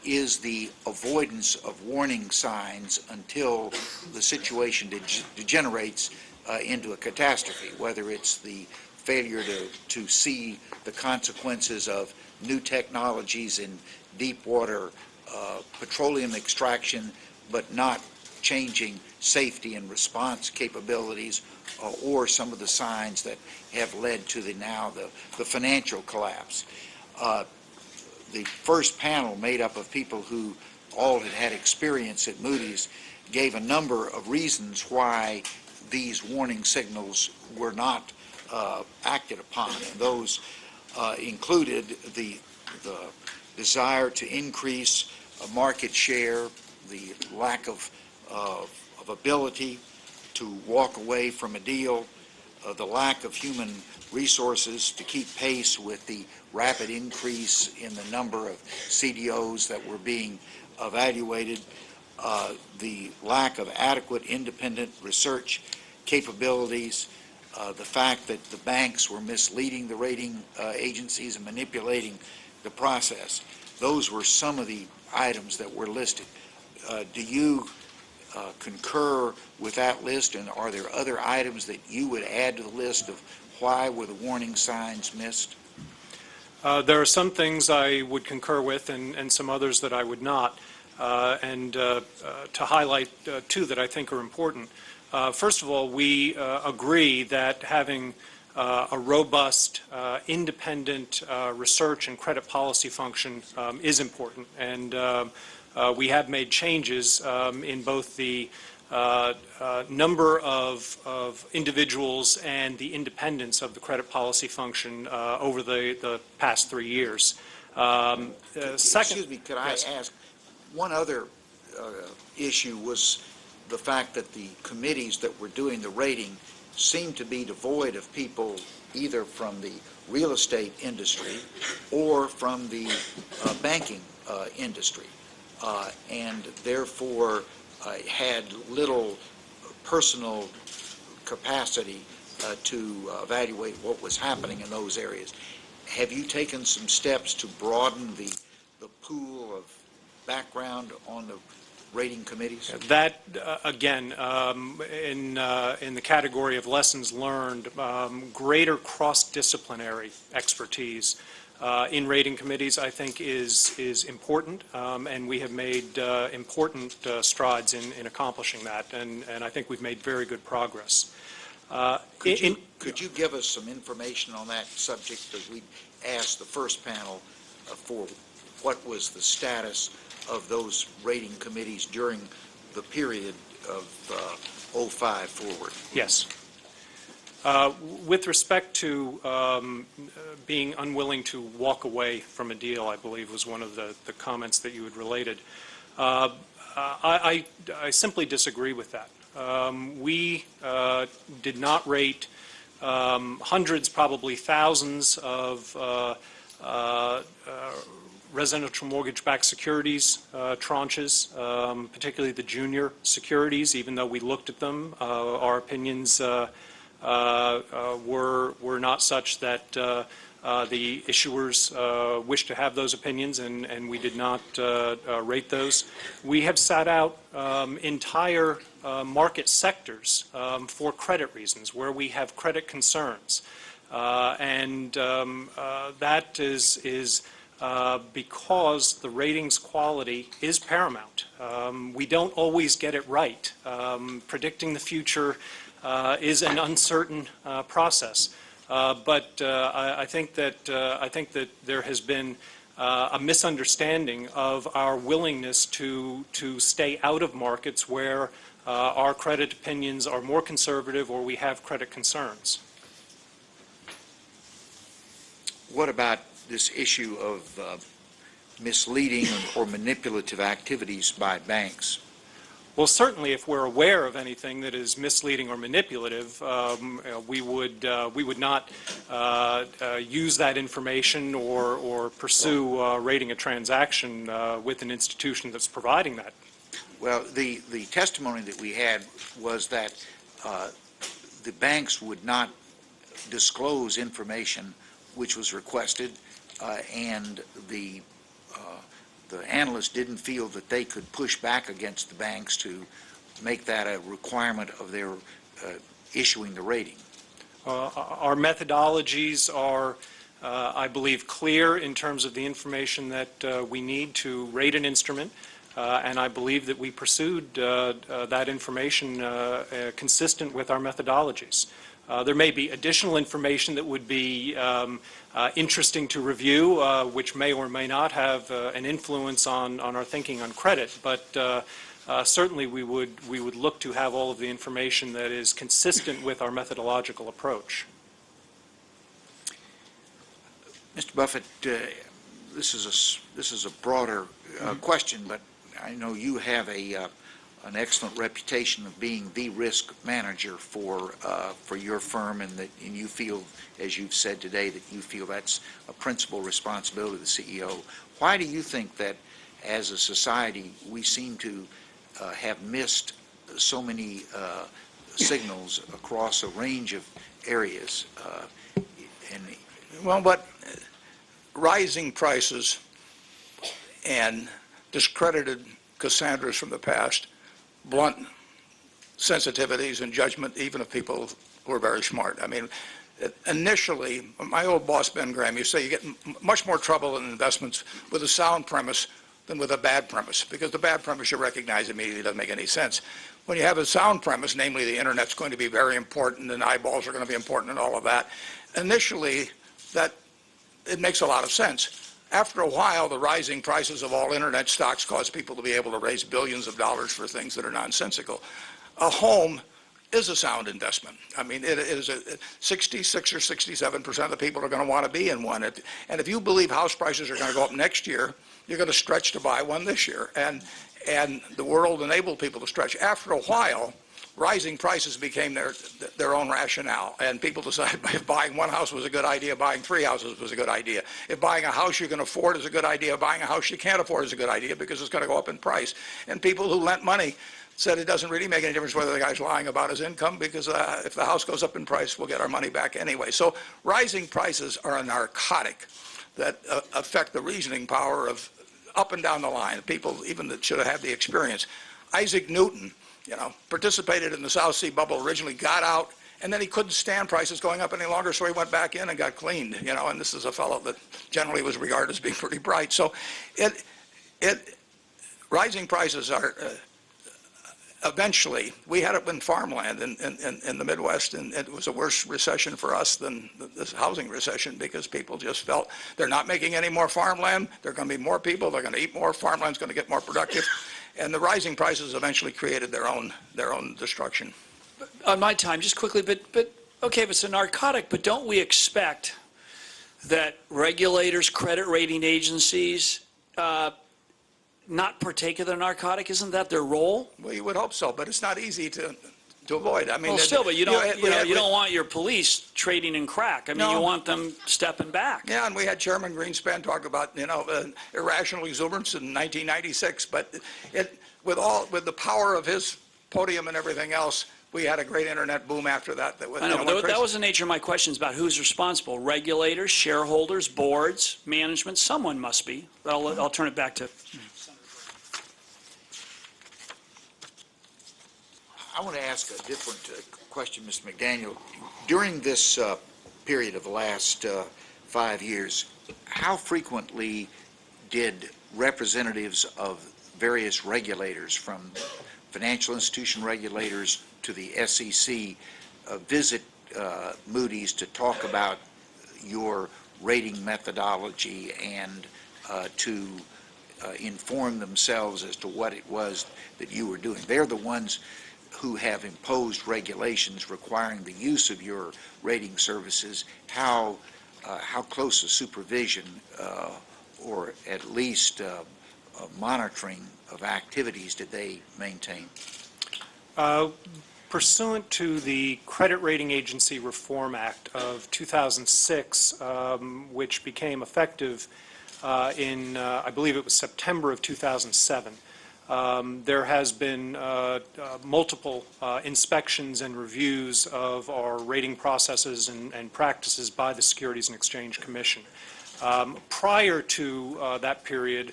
is the avoidance of warning signs until the situation degenerates into a catastrophe, whether it's the failure to see the consequences of new technologies in deep water petroleum extraction, but not changing safety and response capabilities, or some of the signs that have led to the financial collapse. The first panel, made up of people who all had experience at Moody's, gave a number of reasons why these warning signals were not acted upon, and those included the desire to increase market share, the lack of ability to walk away from a deal, the lack of human resources to keep pace with the rapid increase in the number of CDOs that were being evaluated, the lack of adequate independent research capabilities, the fact that the banks were misleading the rating agencies and manipulating the process. Those were some of the items that were listed. Do you concur with that list, and are there other items that you would add to the list of why were the warning signs missed? There are some things I would concur with and some others that I would not. To highlight two that I think are important. First of all, we agree that having a robust, independent research and credit policy function is important. And we have made changes in both the number of individuals and the independence of the credit policy function over the past 3 years. Excuse me, could I Yes. ask, one other issue was the fact that the committees that were doing the rating seemed to be devoid of people either from the real estate industry or from the banking industry, and therefore had little personal capacity to evaluate what was happening in those areas. Have you taken some steps to broaden the pool of background on the rating committees? That, again, in the category of lessons learned, greater cross-disciplinary expertise in rating committees, I think, is important, and we have made important strides in accomplishing that, and I think we've made very good progress. Could you give us some information on that subject, because we asked the first panel for what was the status of those rating committees during the period of 05 forward? Yes. With respect to being unwilling to walk away from a deal, I believe was one of the comments that you had related. I simply disagree with that. We did not rate hundreds, probably thousands of residential mortgage-backed securities tranches, particularly the junior securities. Even though we looked at them, our opinions were not such that the issuers wished to have those opinions, and we did not rate those. We have sat out entire market sectors for credit reasons, where we have credit concerns. That is because the ratings quality is paramount. We don't always get it right. Predicting the future is an uncertain process. But I think that there has been a misunderstanding of our willingness to stay out of markets where our credit opinions are more conservative or we have credit concerns. What about this issue of misleading or manipulative activities by banks? Well, certainly, if we're aware of anything that is misleading or manipulative, we would not use that information or pursue rating a transaction with an institution that's providing that. Well, the testimony that we had was that the banks would not disclose information which was requested, and the analysts didn't feel that they could push back against the banks to make that a requirement of their issuing the rating. Our methodologies are, I believe, clear in terms of the information that we need to rate an instrument, and I believe that we pursued that information consistent with our methodologies. There may be additional information that would be interesting to review, which may or may not have an influence on our thinking on credit, but certainly we would look to have all of the information that is consistent with our methodological approach. Mr. Buffett, this is a broader question, but I know you have an excellent reputation of being the risk manager for your firm, and you feel, as you've said today, that you feel that's a principal responsibility of the CEO. Why do you think that as a society we seem to have missed so many signals across a range of areas? Well, but rising prices and discredited Cassandras from the past blunt sensitivities and judgment, even of people who are very smart. I mean, initially, my old boss, Ben Graham, used to say you get much more trouble in investments with a sound premise than with a bad premise, because the bad premise you recognize immediately doesn't make any sense. When you have a sound premise, namely the Internet's going to be very important and eyeballs are going to be important and all of that, initially, it makes a lot of sense. After a while, the rising prices of all Internet stocks cause people to be able to raise billions of dollars for things that are nonsensical. A home is a sound investment. I mean, it is 66 or 67% of the people are going to want to be in one. And if you believe house prices are going to go up next year, you're going to stretch to buy one this year. And the world enabled people to stretch. After a while, rising prices became their own rationale, and people decided if buying one house was a good idea, buying three houses was a good idea. If buying a house you can afford is a good idea, buying a house you can't afford is a good idea because it's going to go up in price. And people who lent money said it doesn't really make any difference whether the guy's lying about his income, because if the house goes up in price, we'll get our money back anyway. So rising prices are a narcotic that affect the reasoning power of up and down the line, people even that should have had the experience. Isaac Newton, participated in the South Sea bubble originally, got out, and then he couldn't stand prices going up any longer, so he went back in and got cleaned, and this is a fellow that generally was regarded as being pretty bright. So rising prices are, eventually, we had it in farmland in the Midwest, and it was a worse recession for us than this housing recession, because people just felt they're not making any more farmland, there are going to be more people, they're going to eat more, farmland's going to get more productive. And the rising prices eventually created their own destruction. On my time, just quickly, but okay, if it's a narcotic, but don't we expect that regulators, credit rating agencies, not partake of the narcotic? Isn't that their role? Well, you would hope so, but it's not easy to avoid. I mean, Well, still, but you don't, we had- you don't want your police trading in crack. I mean, No. you want them stepping back. Yeah, and we had Chairman Greenspan talk about, irrational exuberance in 1996, but with the power of his podium and everything else, we had a great internet boom after that. I know, but that was the nature of my questions about who's responsible. Regulators, shareholders, boards, management, someone must be. But I'll turn it back to I want to ask a different question, Mr. McDaniel. During this period of the last 5 years, how frequently did representatives of various regulators, from financial institution regulators to the SEC, visit Moody's to talk about your rating methodology and to inform themselves as to what it was that you were doing? They're the ones who have imposed regulations requiring the use of your rating services. How close a supervision or at least monitoring of activities did they maintain? Pursuant to the Credit Rating Agency Reform Act of 2006, which became effective in, I believe it was September of 2007, there has been multiple inspections and reviews of our rating processes and practices by the Securities and Exchange Commission. Prior to that period,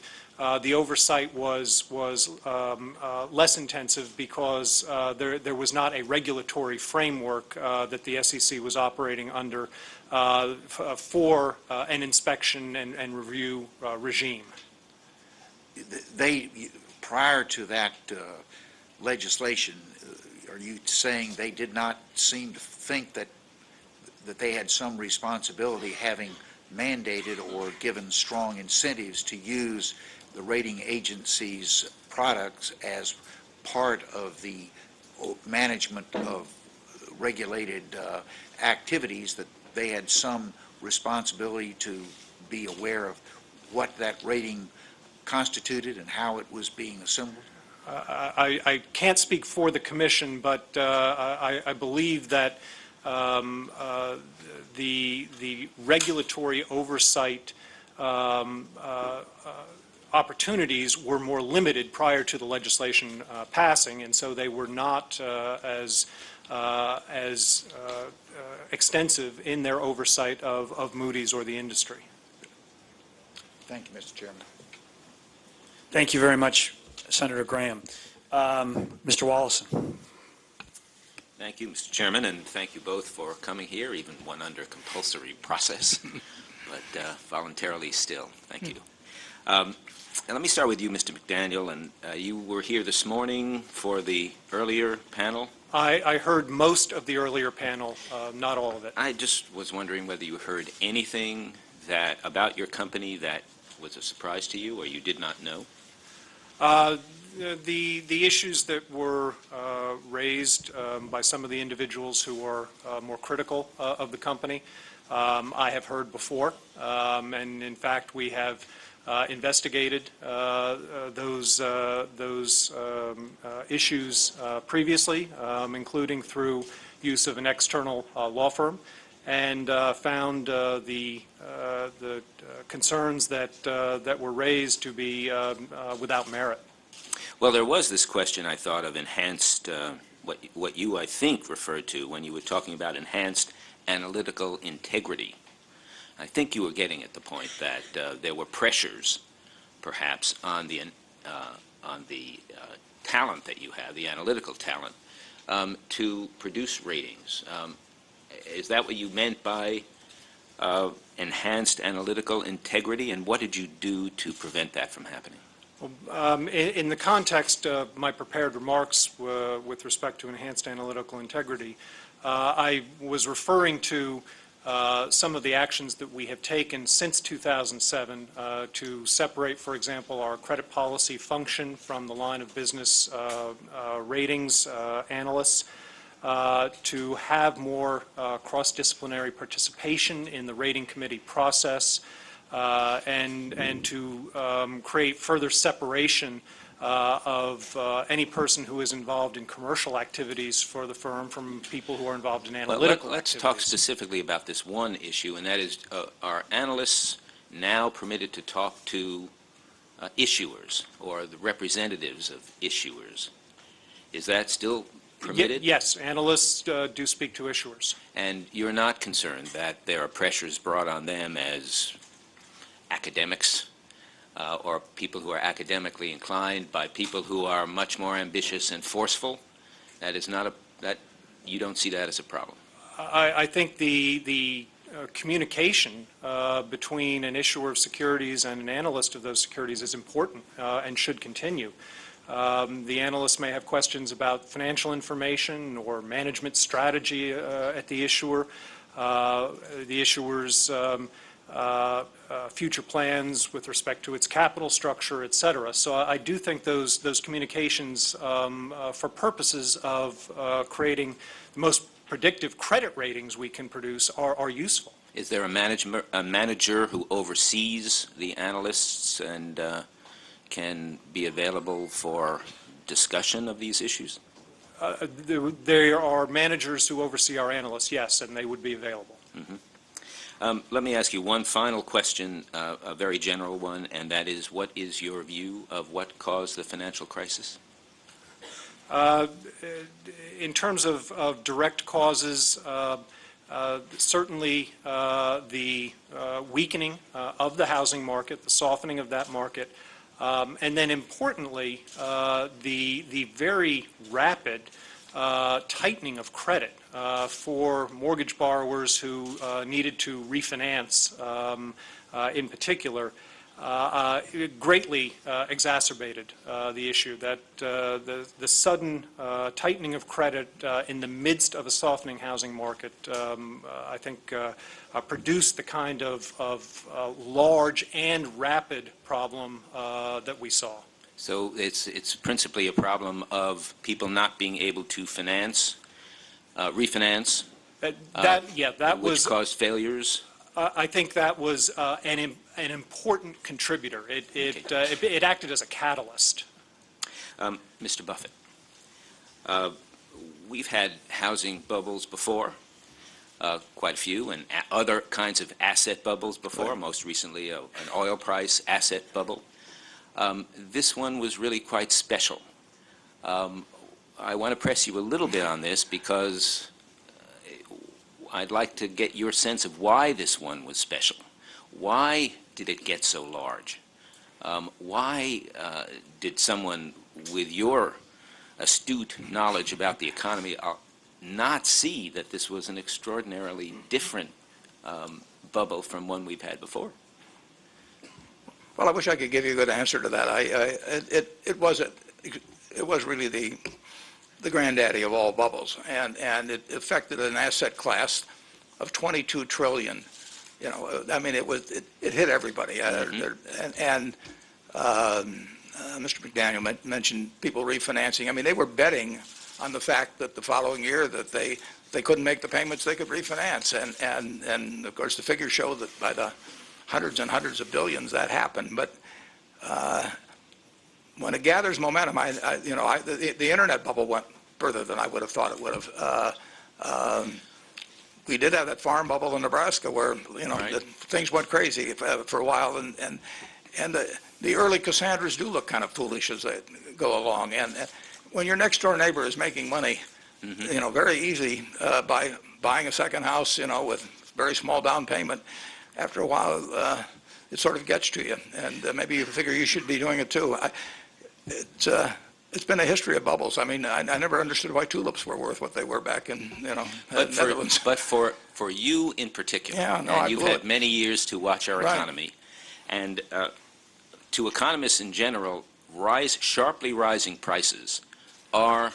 the oversight was less intensive because there was not a regulatory framework that the SEC was operating under for an inspection and review regime. Prior to that legislation, are you saying they did not seem to think that they had some responsibility, having mandated or given strong incentives to use the rating agency's products as part of the management of regulated activities, that they had some responsibility to be aware of what that rating constituted and how it was being assembled? I can't speak for the Commission, but I believe that the regulatory oversight opportunities were more limited prior to the legislation passing, and so they were not as extensive in their oversight of Moody's or the industry. Thank you, Mr. Chairman. Thank you very much, Senator Graham. Mr. Wallison. Thank you, Mr. Chairman, and thank you both for coming here, even one under compulsory process, but voluntarily still. Thank you. And let me start with you, Mr. McDaniel, and you were here this morning for the earlier panel. I heard most of the earlier panel, not all of it. I just was wondering whether you heard anything about your company that was a surprise to you or you did not know. The issues that were raised by some of the individuals who are more critical of the company, I have heard before, and in fact we have investigated those issues previously, including through use of an external law firm, and found the concerns that were raised to be without merit. Well, there was this question, I thought, of enhanced, what you, I think, referred to when you were talking about enhanced analytical integrity. I think you were getting at the point that there were pressures, perhaps, on the talent that you have, the analytical talent, to produce ratings. Is that what you meant by enhanced analytical integrity, and what did you do to prevent that from happening? In the context of my prepared remarks with respect to enhanced analytical integrity, I was referring to some of the actions that we have taken since 2007 to separate, for example, our credit policy function from the line of business ratings analysts, to have more cross-disciplinary participation in the rating committee process, and to create further separation of any person who is involved in commercial activities for the firm from people who are involved in analytical Let's activities. talk specifically about this one issue, and that is, are analysts now permitted to talk to issuers or the representatives of issuers? Is that still permitted? Yes, analysts do speak to issuers. And you're not concerned that there are pressures brought on them as academics or people who are academically inclined by people who are much more ambitious and forceful? That is not that you don't see that as a problem? I think the communication between an issuer of securities and an analyst of those securities is important and should continue. The analyst may have questions about financial information or management strategy at the issuer, the issuer's future plans with respect to its capital structure, et cetera. So I do think those communications for purposes of creating the most predictive credit ratings we can produce are useful. Is there a manager who oversees the analysts and can be available for discussion of these issues? There are managers who oversee our analysts, yes, and they would be available. Mm-hmm. Let me ask you one final question, a very general one, and that is, what is your view of what caused the financial crisis? In terms of direct causes, certainly the weakening of the housing market, the softening of that market, and then importantly, the very rapid tightening of credit for mortgage borrowers who needed to refinance in particular, greatly exacerbated the issue that the sudden tightening of credit in the midst of a softening housing market, I think, produced the kind of large and rapid problem that we saw. So it's principally a problem of people not being able to refinance, which caused failures. I think that was an important contributor. It acted as a catalyst. Mr. Buffett, we've had housing bubbles before, quite a few, and other kinds of asset bubbles before, right. Most recently an oil price asset bubble. This one was really quite special. I want to press you a little bit on this because I'd like to get your sense of why this one was special. Why did it get so large? Why did someone with your astute knowledge about the economy not see that this was an extraordinarily different bubble from one we've had before? Well, I wish I could give you a good answer to that. It was really the granddaddy of all bubbles, and it affected an asset class of 22 trillion. You know, I mean, it hit everybody. Mm-hmm. Mr. McDaniel mentioned people refinancing. I mean, they were betting on the fact that the following year that they couldn't make the payments, they could refinance, and of course the figures show that by the hundreds and hundreds of billions that happened. But when it gathers momentum, the internet bubble went further than I would have thought it would have. We did have that farm bubble in Nebraska where right. Things went crazy for a while, and the early Cassandras do look kind of foolish as they go along. And when your next door neighbor is making money, mm-hmm. Very easy by buying a second house, with very small down payment, after a while it sort of gets to you, and maybe you figure you should be doing it too. It's been a history of bubbles. I mean, I never understood why tulips were worth what they were back in, Netherlands. But for you in particular, and you've had many years to watch our economy, and to economists in general, sharply rising prices are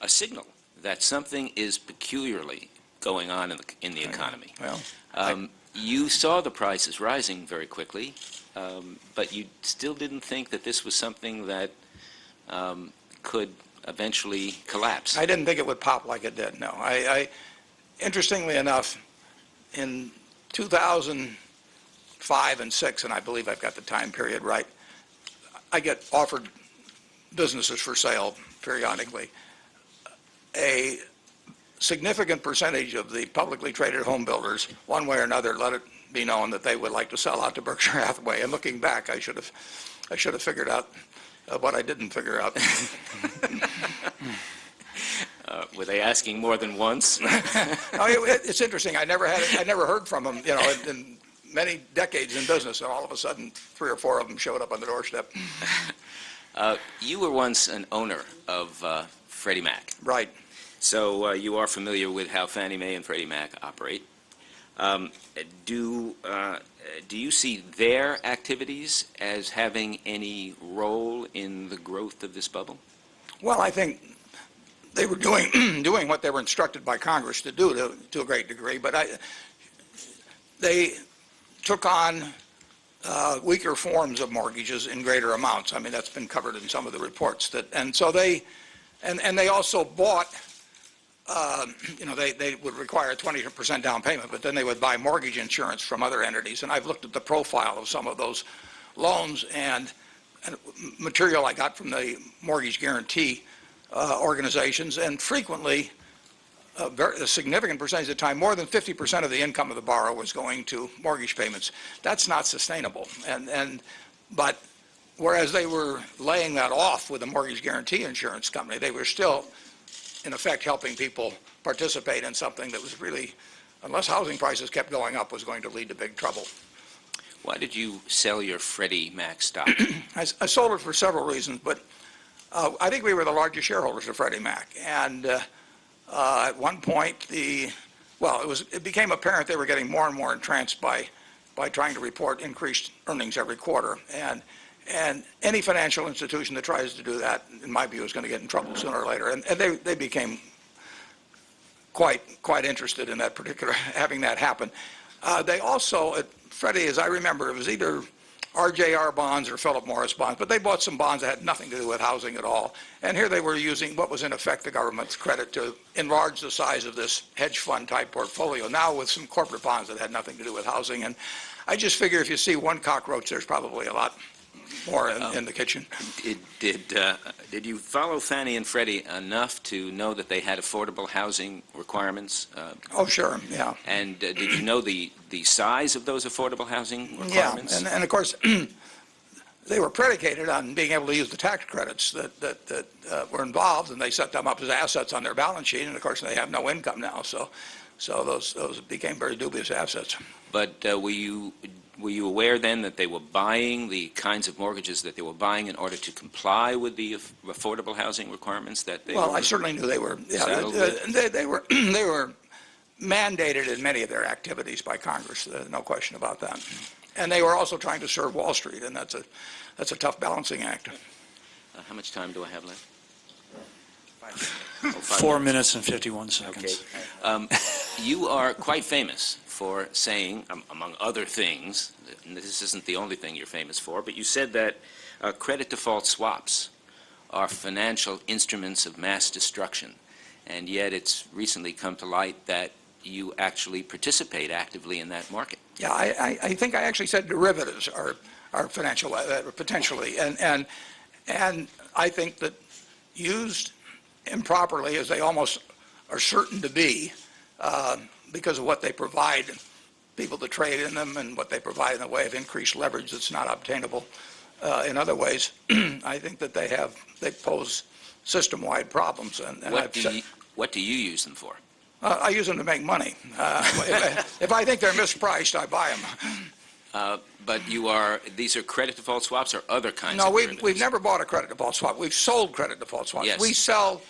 a signal that something is peculiarly going on in the economy. Well, you saw the prices rising very quickly, but you still didn't think that this was something that could eventually collapse. I didn't think it would pop like it did, no. Interestingly enough, in 2005 and 6, and I believe I've got the time period right, I get offered businesses for sale periodically. A significant percentage of the publicly traded home builders, one way or another, let it be known that they would like to sell out to Berkshire Hathaway. And looking back, I should have figured out what I didn't figure out. Were they asking more than once? It's interesting. I never heard from them, in many decades in business, and all of a sudden, 3 or 4 of them showed up on the doorstep. You were once an owner of Freddie Mac. Right. So you are familiar with how Fannie Mae and Freddie Mac operate. Do you see their activities as having any role in the growth of this bubble? Well, I think they were doing what they were instructed by Congress to do to a great degree, but they took on weaker forms of mortgages in greater amounts. I mean, that's been covered in some of the reports. And so they also bought. They would require a 20% down payment, but then they would buy mortgage insurance from other entities. And I've looked at the profile of some of those loans and material I got from the mortgage guarantee organizations, and frequently, a significant percentage of the time, more than 50% of the income of the borrower was going to mortgage payments. That's not sustainable. But whereas they were laying that off with the mortgage guarantee insurance company, they were still, in effect, helping people participate in something that was really, unless housing prices kept going up, was going to lead to big trouble. Why did you sell your Freddie Mac stock? I sold it for several reasons, but I think we were the largest shareholders of Freddie Mac. And at one point, it became apparent they were getting more and more entranced by trying to report increased earnings every quarter. And any financial institution that tries to do that, in my view, is going to get in trouble sooner or later. And they became quite interested in that particular, having that happen. They also, at Freddie, as I remember, it was either RJR bonds or Philip Morris bonds, but they bought some bonds that had nothing to do with housing at all. And here they were using what was in effect the government's credit to enlarge the size of this hedge fund type portfolio, now with some corporate bonds that had nothing to do with housing. And I just figure if you see one cockroach, there's probably a lot more in the kitchen. Did you follow Fannie and Freddie enough to know that they had affordable housing requirements? Oh, sure, yeah. And did you know the size of those affordable housing requirements? Yeah, and of course, they were predicated on being able to use the tax credits that were involved, and they set them up as assets on their balance sheet, and of course they have no income now, so those became very dubious assets. But were you aware then that they were buying the kinds of mortgages that they were buying in order to comply with the affordable housing requirements that they were? Well, I certainly knew they were. Yeah, they were mandated in many of their activities by Congress. No question about that. And they were also trying to serve Wall Street, and that's a tough balancing act. How much time do I have left? 4 minutes and 51 seconds. Okay. You are quite famous for saying, among other things, and this isn't the only thing you're famous for, but you said that credit default swaps are financial instruments of mass destruction, and yet it's recently come to light that you actually participate actively in that market. Yeah, I think I actually said derivatives are financial, potentially, and I think that used improperly, as they almost are certain to be, because of what they provide people to trade in them and what they provide in the way of increased leverage that's not obtainable in other ways, I think that they pose system-wide problems. And what do you use them for? I use them to make money. If I think they're mispriced, I buy them. But these are credit default swaps or other kinds No, of derivatives? we've never bought a credit default swap. We've sold credit default swaps. Yes. We sell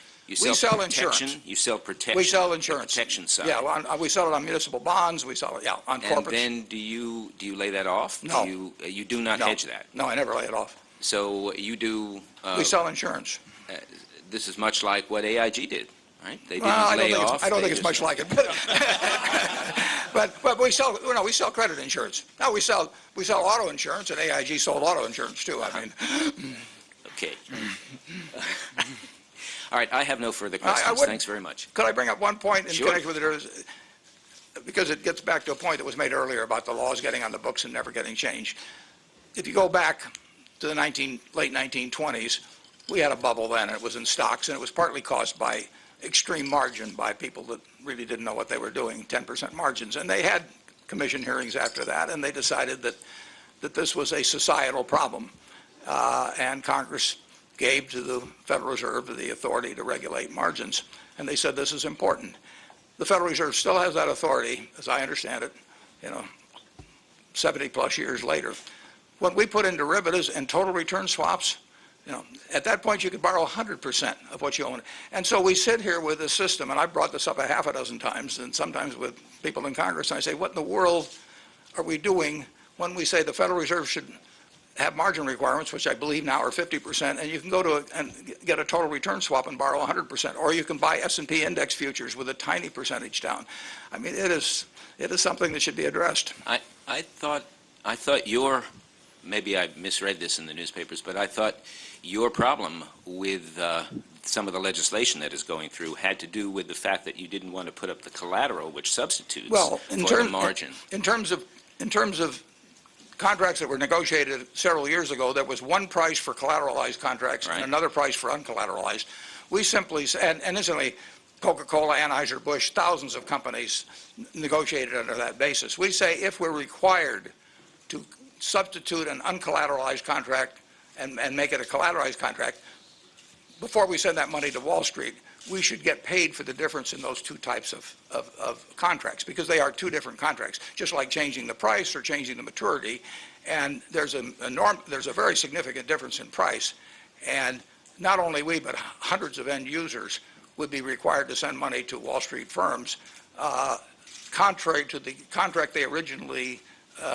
insurance. You sell protection. We sell insurance. The protection side. Yeah, we sell it on municipal bonds. We sell it, on corporates. And then do you lay that off? No. You do not hedge that? No, I never lay it off. So you do... we sell insurance. This is much like what AIG did, right? They didn't lay off. I don't think it's much like it. But we sell credit insurance. No, we sell auto insurance, and AIG sold auto insurance too. I mean. Okay. All right, I have no further questions. Thanks very much. Could I bring up one point in Sure. connection with it? Because it gets back to a point that was made earlier about the laws getting on the books and never getting changed. If you go back to the late 1920s, we had a bubble then. It was in stocks, and it was partly caused by extreme margin by people that really didn't know what they were doing, 10% margins. And they had commission hearings after that, and they decided that this was a societal problem. And Congress gave to the Federal Reserve the authority to regulate margins. And they said this is important. The Federal Reserve still has that authority, as I understand it, 70 plus years later. When we put in derivatives and total return swaps, at that point you could borrow 100% of what you own. And so we sit here with a system, and I've brought this up a half a dozen times, and sometimes with people in Congress, and I say, what in the world are we doing when we say the Federal Reserve should have margin requirements, which I believe now are 50%, and you can go and get a total return swap and borrow 100%, or you can buy S&P index futures with a tiny percentage down. I mean, it is something that should be addressed. I thought maybe I misread this in the newspapers, but I thought your problem with some of the legislation that is going through had to do with the fact that you didn't want to put up the collateral, which substitutes for the margin. In terms of contracts that were negotiated several years ago, there was one price for collateralized contracts and another price for uncollateralized. We simply, and incidentally, Coca-Cola, Anheuser-Busch, thousands of companies negotiated under that basis. We say if we're required to substitute an uncollateralized contract and make it a collateralized contract, before we send that money to Wall Street, we should get paid for the difference in those two types of contracts, because they are two different contracts, just like changing the price or changing the maturity. And there's a very significant difference in price. And not only we, but hundreds of end users would be required to send money to Wall Street firms, contrary to the contract they originally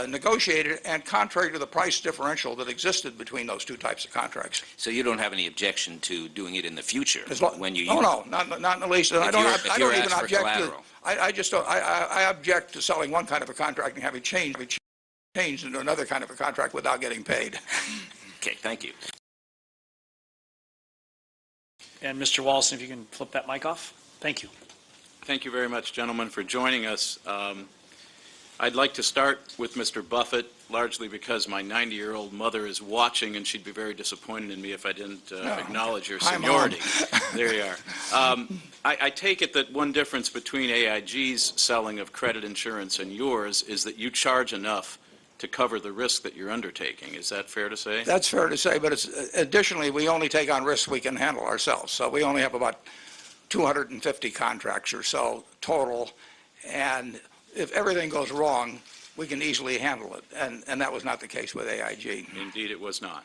negotiated, and contrary to the price differential that existed between those two types of contracts. So you don't have any objection to doing it in the future when you use no, not in the least. I don't even object to. I just don't. I object to selling one kind of a contract and having changed into another kind of a contract without getting paid. Okay, thank you. And Mr. Walson, if you can flip that mic off. Thank you. Thank you very much, gentlemen, for joining us. I'd like to start with Mr. Buffett, largely because my 90-year-old mother is watching, and she'd be very disappointed in me if I didn't acknowledge your seniority. There you are. I take it that one difference between AIG's selling of credit insurance and yours is that you charge enough to cover the risk that you're undertaking. Is that fair to say? That's fair to say, but additionally, we only take on risks we can handle ourselves. So we only have about 250 contracts or so total, and if everything goes wrong, we can easily handle it, and that was not the case with AIG. Indeed, it was not.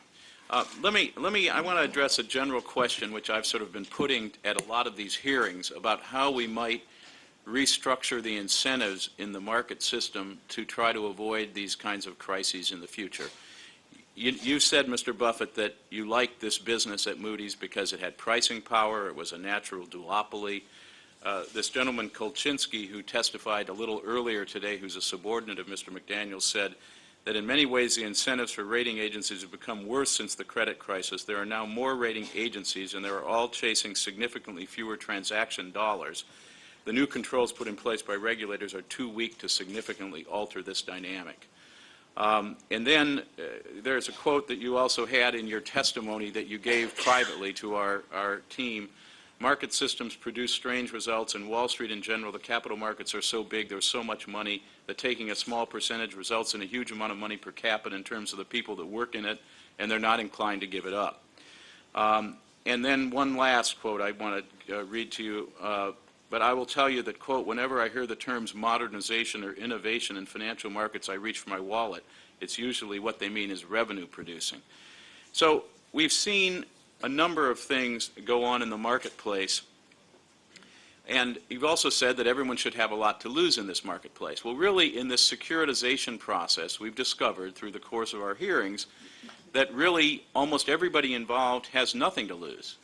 I want to address a general question which I've sort of been putting at a lot of these hearings about how we might restructure the incentives in the market system to try to avoid these kinds of crises in the future. You said, Mr. Buffett, that you liked this business at Moody's because it had pricing power, it was a natural duopoly. This gentleman, Kolchinsky, who testified a little earlier today, who's a subordinate of Mr. McDaniel, said that in many ways the incentives for rating agencies have become worse since the credit crisis. There are now more rating agencies, and they are all chasing significantly fewer transaction dollars. The new controls put in place by regulators are too weak to significantly alter this dynamic. And then there's a quote that you also had in your testimony that you gave privately to our team. Market systems produce strange results, and Wall Street in general, the capital markets are so big, there's so much money that taking a small percentage results in a huge amount of money per capita in terms of the people that work in it, and they're not inclined to give it up. And then one last quote I want to read to you. But I will tell you that, quote, whenever I hear the terms modernization or innovation in financial markets, I reach for my wallet. It's usually what they mean is revenue producing. So we've seen a number of things go on in the marketplace. And you've also said that everyone should have a lot to lose in this marketplace. Well, really, in this securitization process, we've discovered through the course of our hearings that really almost everybody involved has nothing to lose.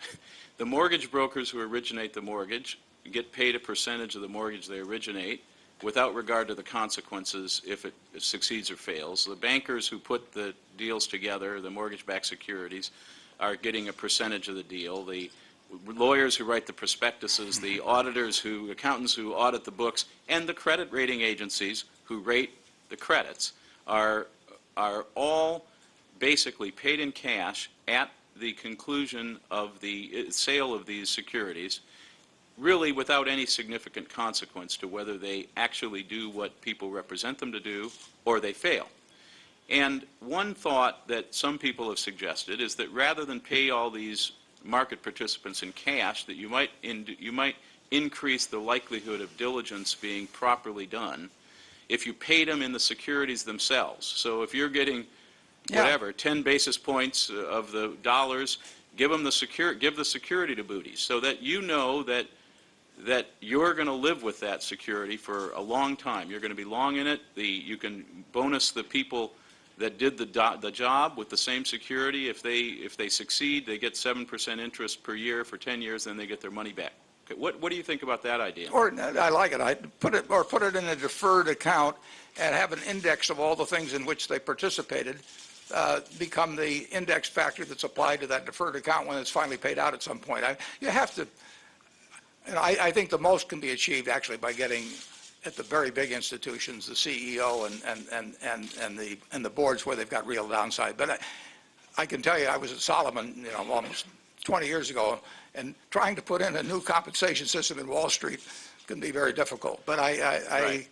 The mortgage brokers who originate the mortgage get paid a percentage of the mortgage they originate without regard to the consequences if it succeeds or fails. The bankers who put the deals together, the mortgage-backed securities, are getting a percentage of the deal. The lawyers who write the prospectuses, the accountants who audit the books, and the credit rating agencies who rate the credits are all basically paid in cash at the conclusion of the sale of these securities, really without any significant consequence to whether they actually do what people represent them to do or they fail. And one thought that some people have suggested is that rather than pay all these market participants in cash, that you might increase the likelihood of diligence being properly done if you paid them in the securities themselves. So if you're getting whatever, 10 basis points of the dollars, give the security to Moody's so that you know that you're going to live with that security for a long time. You're going to be long in it. You can bonus the people that did the job with the same security. If they succeed, they get 7% interest per year for 10 years, then they get their money back. Okay, what do you think about that idea? Or I like it. I put it in a deferred account and have an index of all the things in which they participated become the index factor that's applied to that deferred account when it's finally paid out at some point. You have to. And I think the most can be achieved actually by getting at the very big institutions, the CEO and the boards where they've got real downside. But I can tell you, I was at Solomon, almost 20 years ago, and trying to put in a new compensation system in Wall Street can be very difficult. But I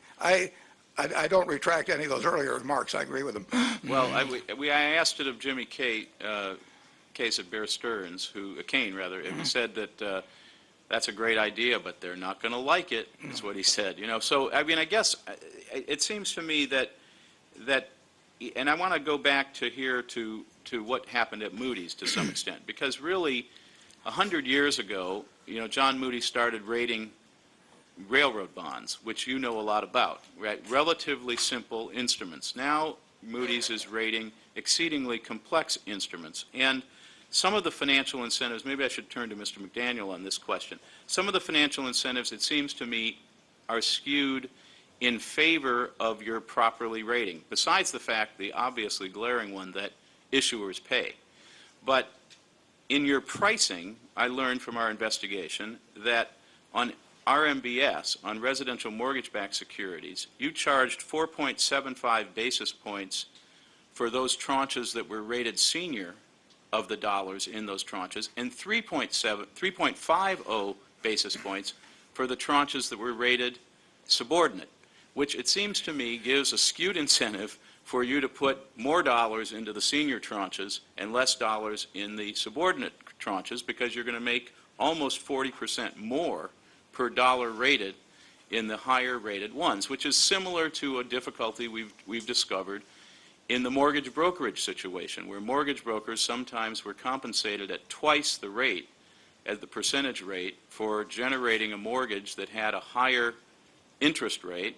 don't retract any of those earlier remarks. I agree with them. Well, I asked it of Jimmy Case at Bear Stearns, Kane rather, and he said that that's a great idea, but they're not going to like it, is what he said. So I mean, I guess it seems to me that, and I want to go back to what happened at Moody's to some extent, because really, 100 years ago, John Moody started rating railroad bonds, which you know a lot about, right? Relatively simple instruments. Now Moody's is rating exceedingly complex instruments, and some of the financial incentives, maybe I should turn to Mr. McDaniel on this question. Some of the financial incentives, it seems to me, are skewed in favor of your properly rating, besides the fact, the obviously glaring one, that issuers pay. But in your pricing, I learned from our investigation that on RMBS, on residential mortgage-backed securities, you charged 4.75 basis points for those tranches that were rated senior of the dollars in those tranches, and 3.50 basis points for the tranches that were rated subordinate, which it seems to me gives a skewed incentive for you to put more dollars into the senior tranches and less dollars in the subordinate tranches, because you're going to make almost 40% more per dollar rated in the higher rated ones, which is similar to a difficulty we've discovered in the mortgage brokerage situation, where mortgage brokers sometimes were compensated at twice the rate, at the percentage rate, for generating a mortgage that had a higher interest rate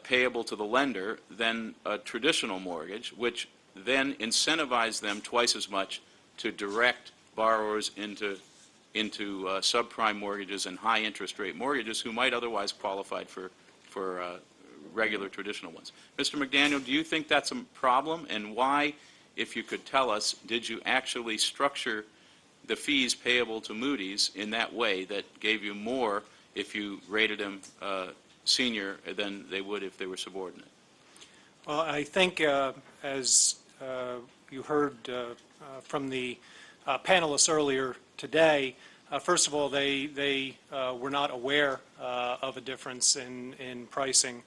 payable to the lender than a traditional mortgage, which then incentivized them twice as much to direct borrowers into subprime mortgages and high interest rate mortgages who might otherwise qualify for regular traditional ones. Mr. McDaniel, do you think that's a problem? And why, if you could tell us, did you actually structure the fees payable to Moody's in that way that gave you more if you rated them senior than they would if they were subordinate? Well, I think as you heard from the panelists earlier today, first of all, they were not aware of a difference in pricing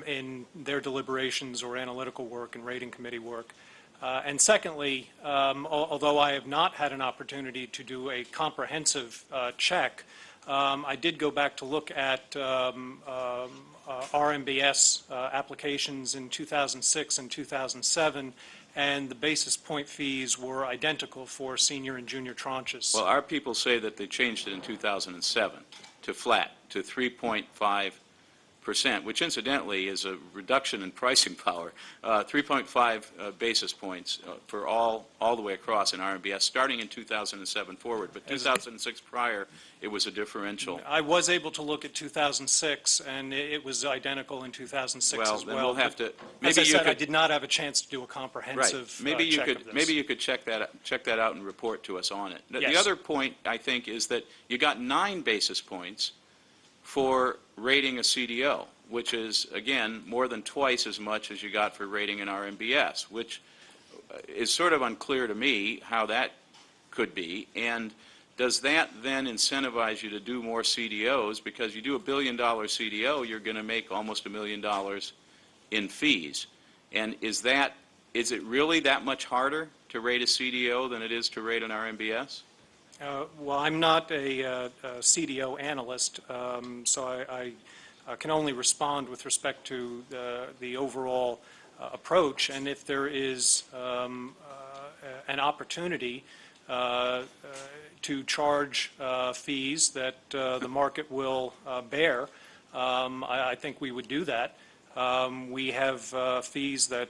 in their deliberations or analytical work and rating committee work. And secondly, although I have not had an opportunity to do a comprehensive check, I did go back to look at RMBS applications in 2006 and 2007, and the basis point fees were identical for senior and junior tranches. Well, our people say that they changed it in 2007 to flat, to 3.5%, which incidentally is a reduction in pricing power, 3.5 basis points for all the way across in RMBS, starting in 2007 forward. But 2006 prior, it was a differential. I was able to look at 2006, and it was identical in 2006 as well. Then we'll have to. As I said, I did not have a chance to do a comprehensive check of this. Maybe you could check that out and report to us on it. Yes. The other point, I think, is that you got 9 basis points for rating a CDO, which is, again, more than twice as much as you got for rating an RMBS, which is sort of unclear to me how that could be. And does that then incentivize you to do more CDOs? Because you do $1 billion CDO, you're going to make almost $1 million in fees. And is it really that much harder to rate a CDO than it is to rate an RMBS? Well, I'm not a CDO analyst, so I can only respond with respect to the overall approach. And if there is an opportunity to charge fees that the market will bear, I think we would do that. We have fees that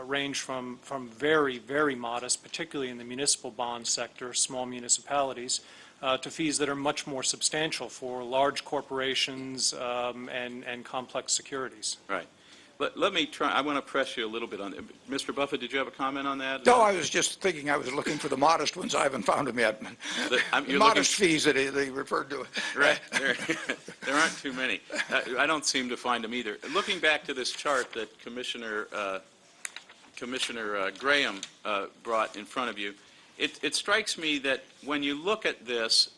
range from very, very modest, particularly in the municipal bond sector, small municipalities, to fees that are much more substantial for large corporations and complex securities. Right. Let me try. I want to press you a little bit on it. Mr. Buffett, did you have a comment on that? No, I was just thinking I was looking for the modest ones. I haven't found them yet. You're Modest fees that they referred to. Right. There aren't too many. I don't seem to find them either. Looking back to this chart that Commissioner Graham brought in front of you, it strikes me that when you look at this,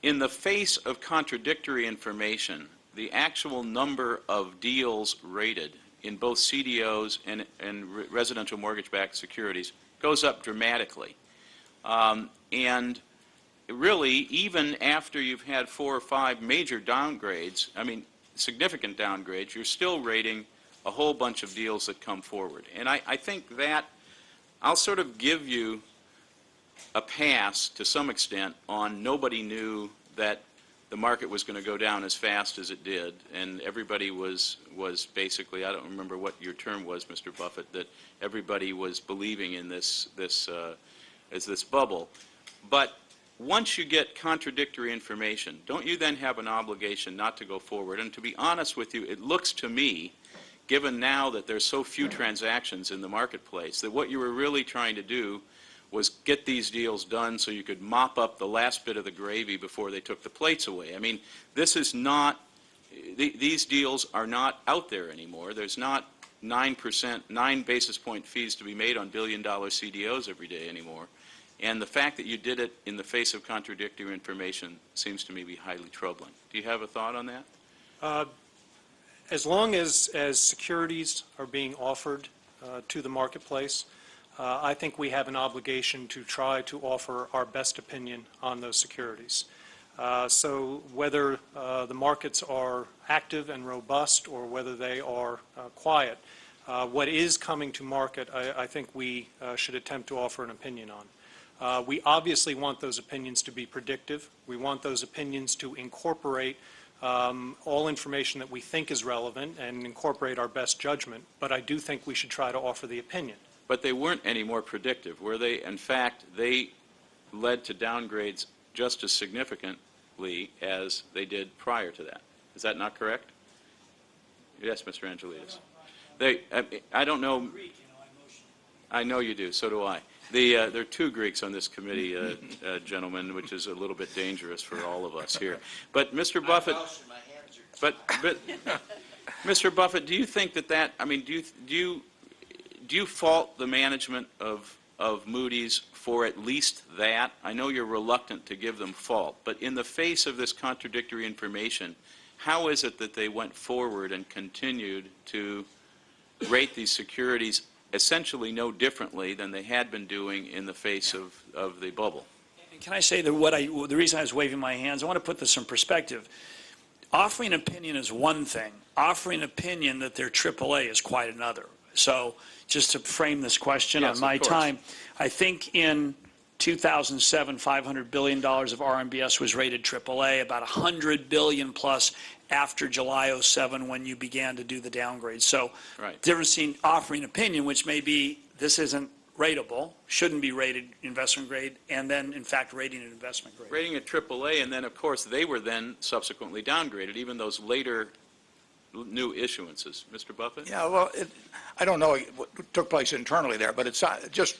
in the face of contradictory information, the actual number of deals rated in both CDOs and residential mortgage-backed securities goes up dramatically. And really, even after you've had 4 or 5 major downgrades, I mean, significant downgrades, you're still rating a whole bunch of deals that come forward. And I think that I'll sort of give you a pass to some extent on nobody knew that the market was going to go down as fast as it did, and everybody was basically, I don't remember what your term was, Mr. Buffett, that everybody was believing in this bubble. But once you get contradictory information, don't you then have an obligation not to go forward? And to be honest with you, it looks to me, given now that there's so few transactions in the marketplace, that what you were really trying to do was get these deals done so you could mop up the last bit of the gravy before they took the plates away. I mean, this is not, these deals are not out there anymore. There's not 9 basis point fees to be made on $1 billion CDOs every day anymore. And the fact that you did it in the face of contradictory information seems to me to be highly troubling. Do you have a thought on that? As long as securities are being offered to the marketplace, I think we have an obligation to try to offer our best opinion on those securities. So whether the markets are active and robust or whether they are quiet, what is coming to market, I think we should attempt to offer an opinion on. We obviously want those opinions to be predictive. We want those opinions to incorporate all information that we think is relevant and incorporate our best judgment, but I do think we should try to offer the opinion. But they weren't any more predictive, were they? In fact, they led to downgrades just as significantly as they did prior to that. Is that not correct? Yes, Mr. Angelides. I don't know. I know you do. So do I. There are 2 Greeks on this committee, gentlemen, which is a little bit dangerous for all of us here. But Mr. Buffett, but Mr. Buffett, do you think that I mean, do you fault the management of Moody's for at least that? I know you're reluctant to give them fault, but in the face of this contradictory information, how is it that they went forward and continued to rate these securities essentially no differently than they had been doing in the face of the bubble? Can I say that the reason I was waving my hands, I want to put this in perspective. Offering opinion is one thing. Offering opinion that they're AAA is quite another. So just to frame this question on my time, I think in 2007, $500 billion of RMBS was rated AAA, about $100 billion plus after July 07 when you began to do the downgrade. So difference in offering opinion, which may be this isn't rateable, shouldn't be rated investment grade, and then, in fact, rating it investment grade. Rating it AAA, and then, of course, they were then subsequently downgraded, even those later new issuances. Mr. Buffett? Yeah, well, I don't know what took place internally there, but it's just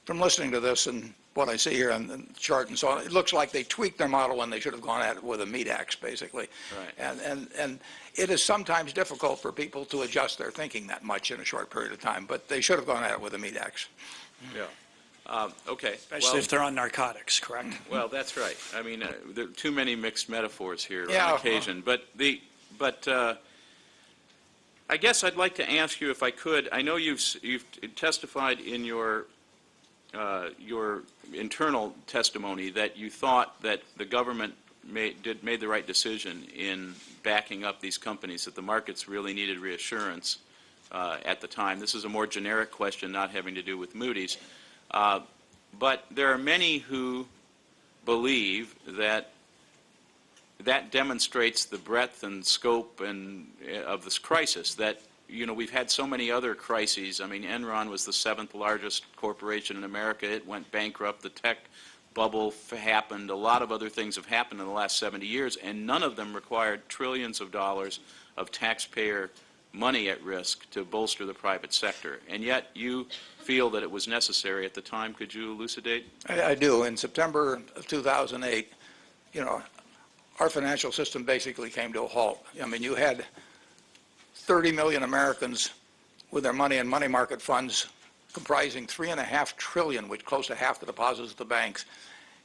from listening to this and what I see here on the chart and so on, it looks like they tweaked their model when they should have gone at it with a meat axe, basically. Right. And it is sometimes difficult for people to adjust their thinking that much in a short period of time, but they should have gone at it with a meat axe. Yeah. Okay. Especially if they're on narcotics, correct? Well, that's right. I mean, there are too many mixed metaphors here Yeah. on occasion. But I guess I'd like to ask you, if I could, I know you've testified in your internal testimony that you thought that the government made the right decision in backing up these companies, that the markets really needed reassurance at the time. This is a more generic question, not having to do with Moody's. But there are many who believe that that demonstrates the breadth and scope of this crisis, that, you know, we've had so many other crises. I mean, Enron was the 7th largest corporation in America. It went bankrupt. The tech bubble happened. A lot of other things have happened in the last 70 years, and none of them required trillions of dollars of taxpayer money at risk to bolster the private sector. And yet you feel that it was necessary at the time. Could you elucidate? I do. In September of 2008, you know, our financial system basically came to a halt. I mean, you had 30 million Americans with their money in money market funds comprising $3.5 trillion, which close to half the deposits of the banks.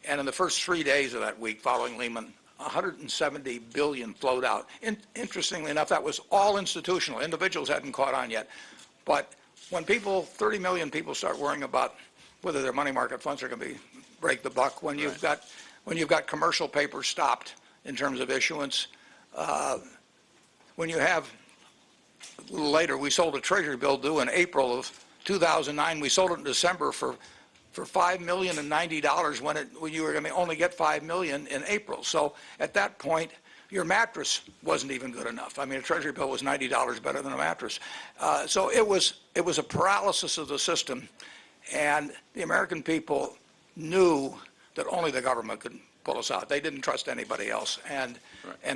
And in the first 3 days of that week following Lehman, 170 billion flowed out. Interestingly enough, that was all institutional. Individuals hadn't caught on yet. But when 30 million people start worrying about whether their money market funds are going to break the buck, when you've got commercial paper stopped in terms of issuance, when you have, a little later, we sold a treasury bill due in April of 2009. We sold it in December for $5,090 when you were going to only get $5 million in April. So at that point, your mattress wasn't even good enough. I mean, a treasury bill was $90 better than a mattress. So it was a paralysis of the system, and the American people knew that only the government could pull us out. They didn't trust anybody else, and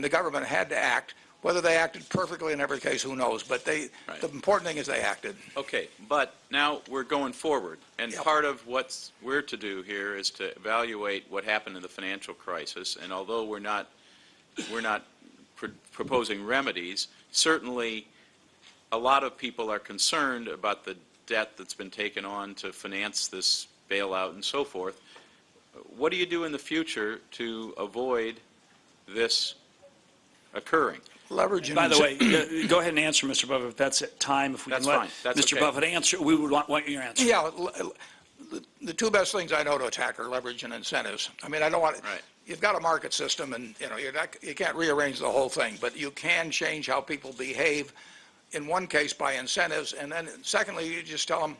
the government had to act. Whether they acted perfectly in every case, who knows? But the important thing is they acted. Okay, but now we're going forward, and part of what we're to do here is to evaluate what happened in the financial crisis. And although we're not proposing remedies, certainly a lot of people are concerned about the debt that's been taken on to finance this bailout and so forth. What do you do in the future to avoid this occurring? Leverage. By the way, go ahead and answer, Mr. Buffett, if that's at time. If we That's can let fine. That's Mr. okay. Buffett answer, we would want your answer. Yeah, the two best things I know to attack are leverage and incentives. I mean, I don't want. Right. You've got a market system, and you can't rearrange the whole thing, but you can change how people behave. In one case, by incentives, and then secondly, you just tell them,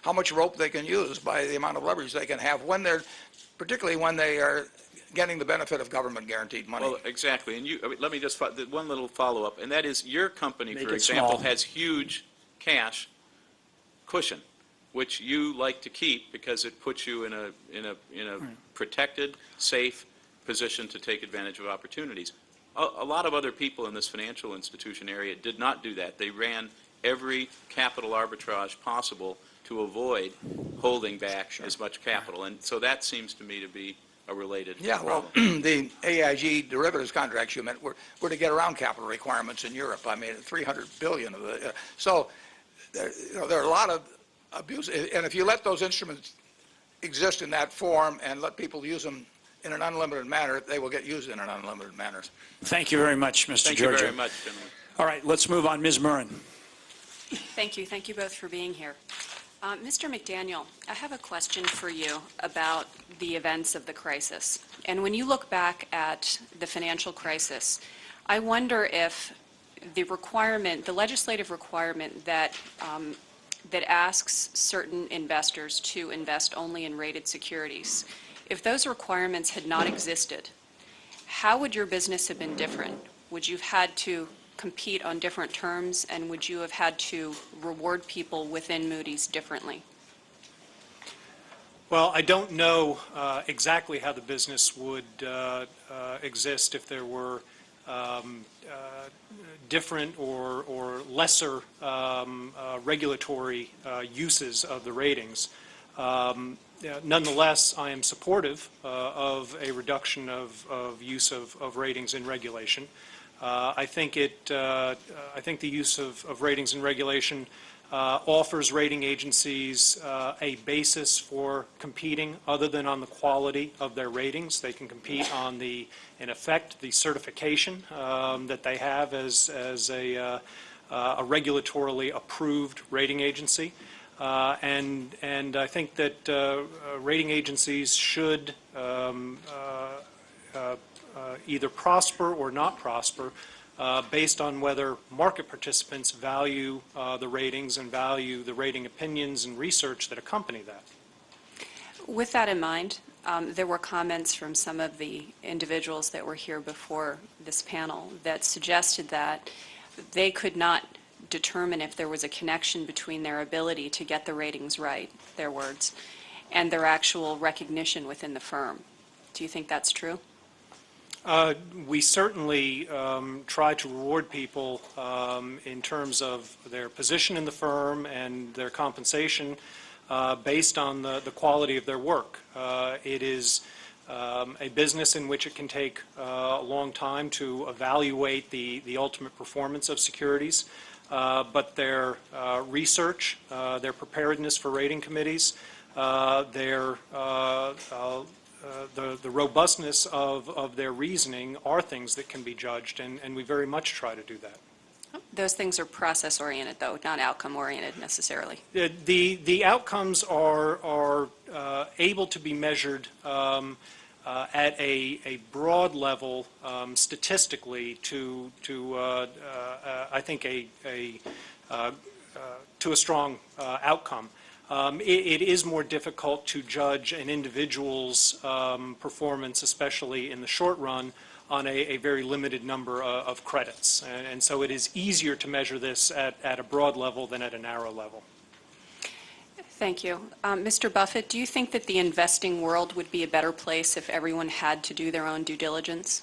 how much rope they can use by the amount of leverage they can have particularly when they are getting the benefit of government guaranteed money. Well, exactly. And let me just one little follow-up, and that is your company, Make for it example, small. has huge cash cushion, which you like to keep because it puts you in a protected, safe position to take advantage of opportunities. A lot of other people in this financial institution area did not do that. They ran every capital arbitrage possible to avoid holding back as much capital, and so that seems to me to be a related problem. Well, the AIG derivatives contracts you meant were to get around capital requirements in Europe. I mean, 300 billion of the. So there are a lot of abuse, and if you let those instruments exist in that form and let people use them in an unlimited manner, they will get used in an unlimited manner. Thank you very much, Mr. Thank Giorgio. you very much, gentlemen. All right, let's move on. Ms. Murrin. Thank you. Thank you both for being here. Mr. McDaniel, I have a question for you about the events of the crisis. And when you look back at the financial crisis, I wonder if the legislative requirement that asks certain investors to invest only in rated securities, if those requirements had not existed, how would your business have been different? Would you have had to compete on different terms, and would you have had to reward people within Moody's differently? Well, I don't know exactly how the business would exist if there were different or lesser regulatory uses of the ratings. Nonetheless, I am supportive of a reduction of use of ratings in regulation. I think the use of ratings in regulation offers rating agencies a basis for competing other than on the quality of their ratings. They can compete on in effect, the certification that they have as a regulatorily approved rating agency. And I think that rating agencies should either prosper or not prosper based on whether market participants value the ratings and value the rating opinions and research that accompany that. With that in mind, there were comments from some of the individuals that were here before this panel that suggested that they could not determine if there was a connection between their ability to get the ratings right, their words, and their actual recognition within the firm. Do you think that's true? We certainly try to reward people in terms of their position in the firm and their compensation based on the quality of their work. It is a business in which it can take a long time to evaluate the ultimate performance of securities, but their research, their preparedness for rating committees, the robustness of their reasoning are things that can be judged, and we very much try to do that. Those things are process-oriented, though, not outcome-oriented necessarily. The outcomes are able to be measured at a broad level statistically to I think to a strong outcome. It is more difficult to judge an individual's performance, especially in the short run, on a very limited number of credits. And so it is easier to measure this at a broad level than at a narrow level. Thank you. Mr. Buffett, do you think that the investing world would be a better place if everyone had to do their own due diligence?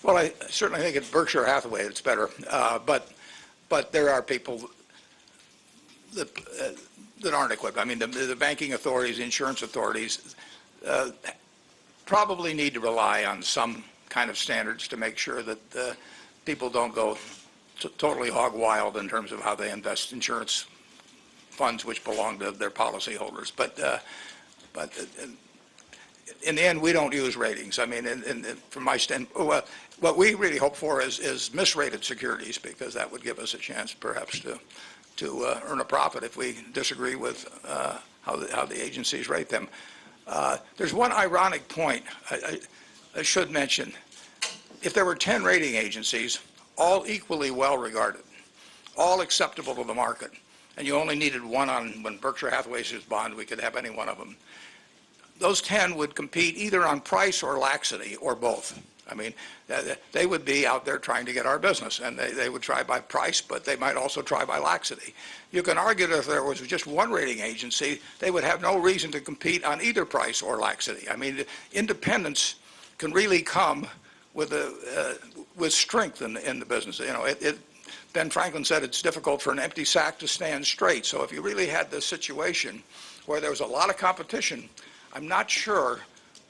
Well, I certainly think at Berkshire Hathaway it's better, but there are people that aren't equipped. I mean, the banking authorities, insurance authorities probably need to rely on some kind of standards to make sure that people don't go totally hog wild in terms of how they invest insurance funds which belong to their policyholders. But in the end, we don't use ratings. I mean, from my standpoint, what we really hope for is misrated securities, because that would give us a chance perhaps to earn a profit if we disagree with how the agencies rate them. There's one ironic point I should mention. If there were 10 rating agencies, all equally well regarded, all acceptable to the market, and you only needed one on when Berkshire Hathaway issues bond, we could have any one of them. Those 10 would compete either on price or laxity or both. I mean, they would be out there trying to get our business, and they would try by price, but they might also try by laxity. You can argue that if there was just one rating agency, they would have no reason to compete on either price or laxity. I mean, independence can really come with strength in the business. You know, Ben Franklin said it's difficult for an empty sack to stand straight. So if you really had this situation where there was a lot of competition, I'm not sure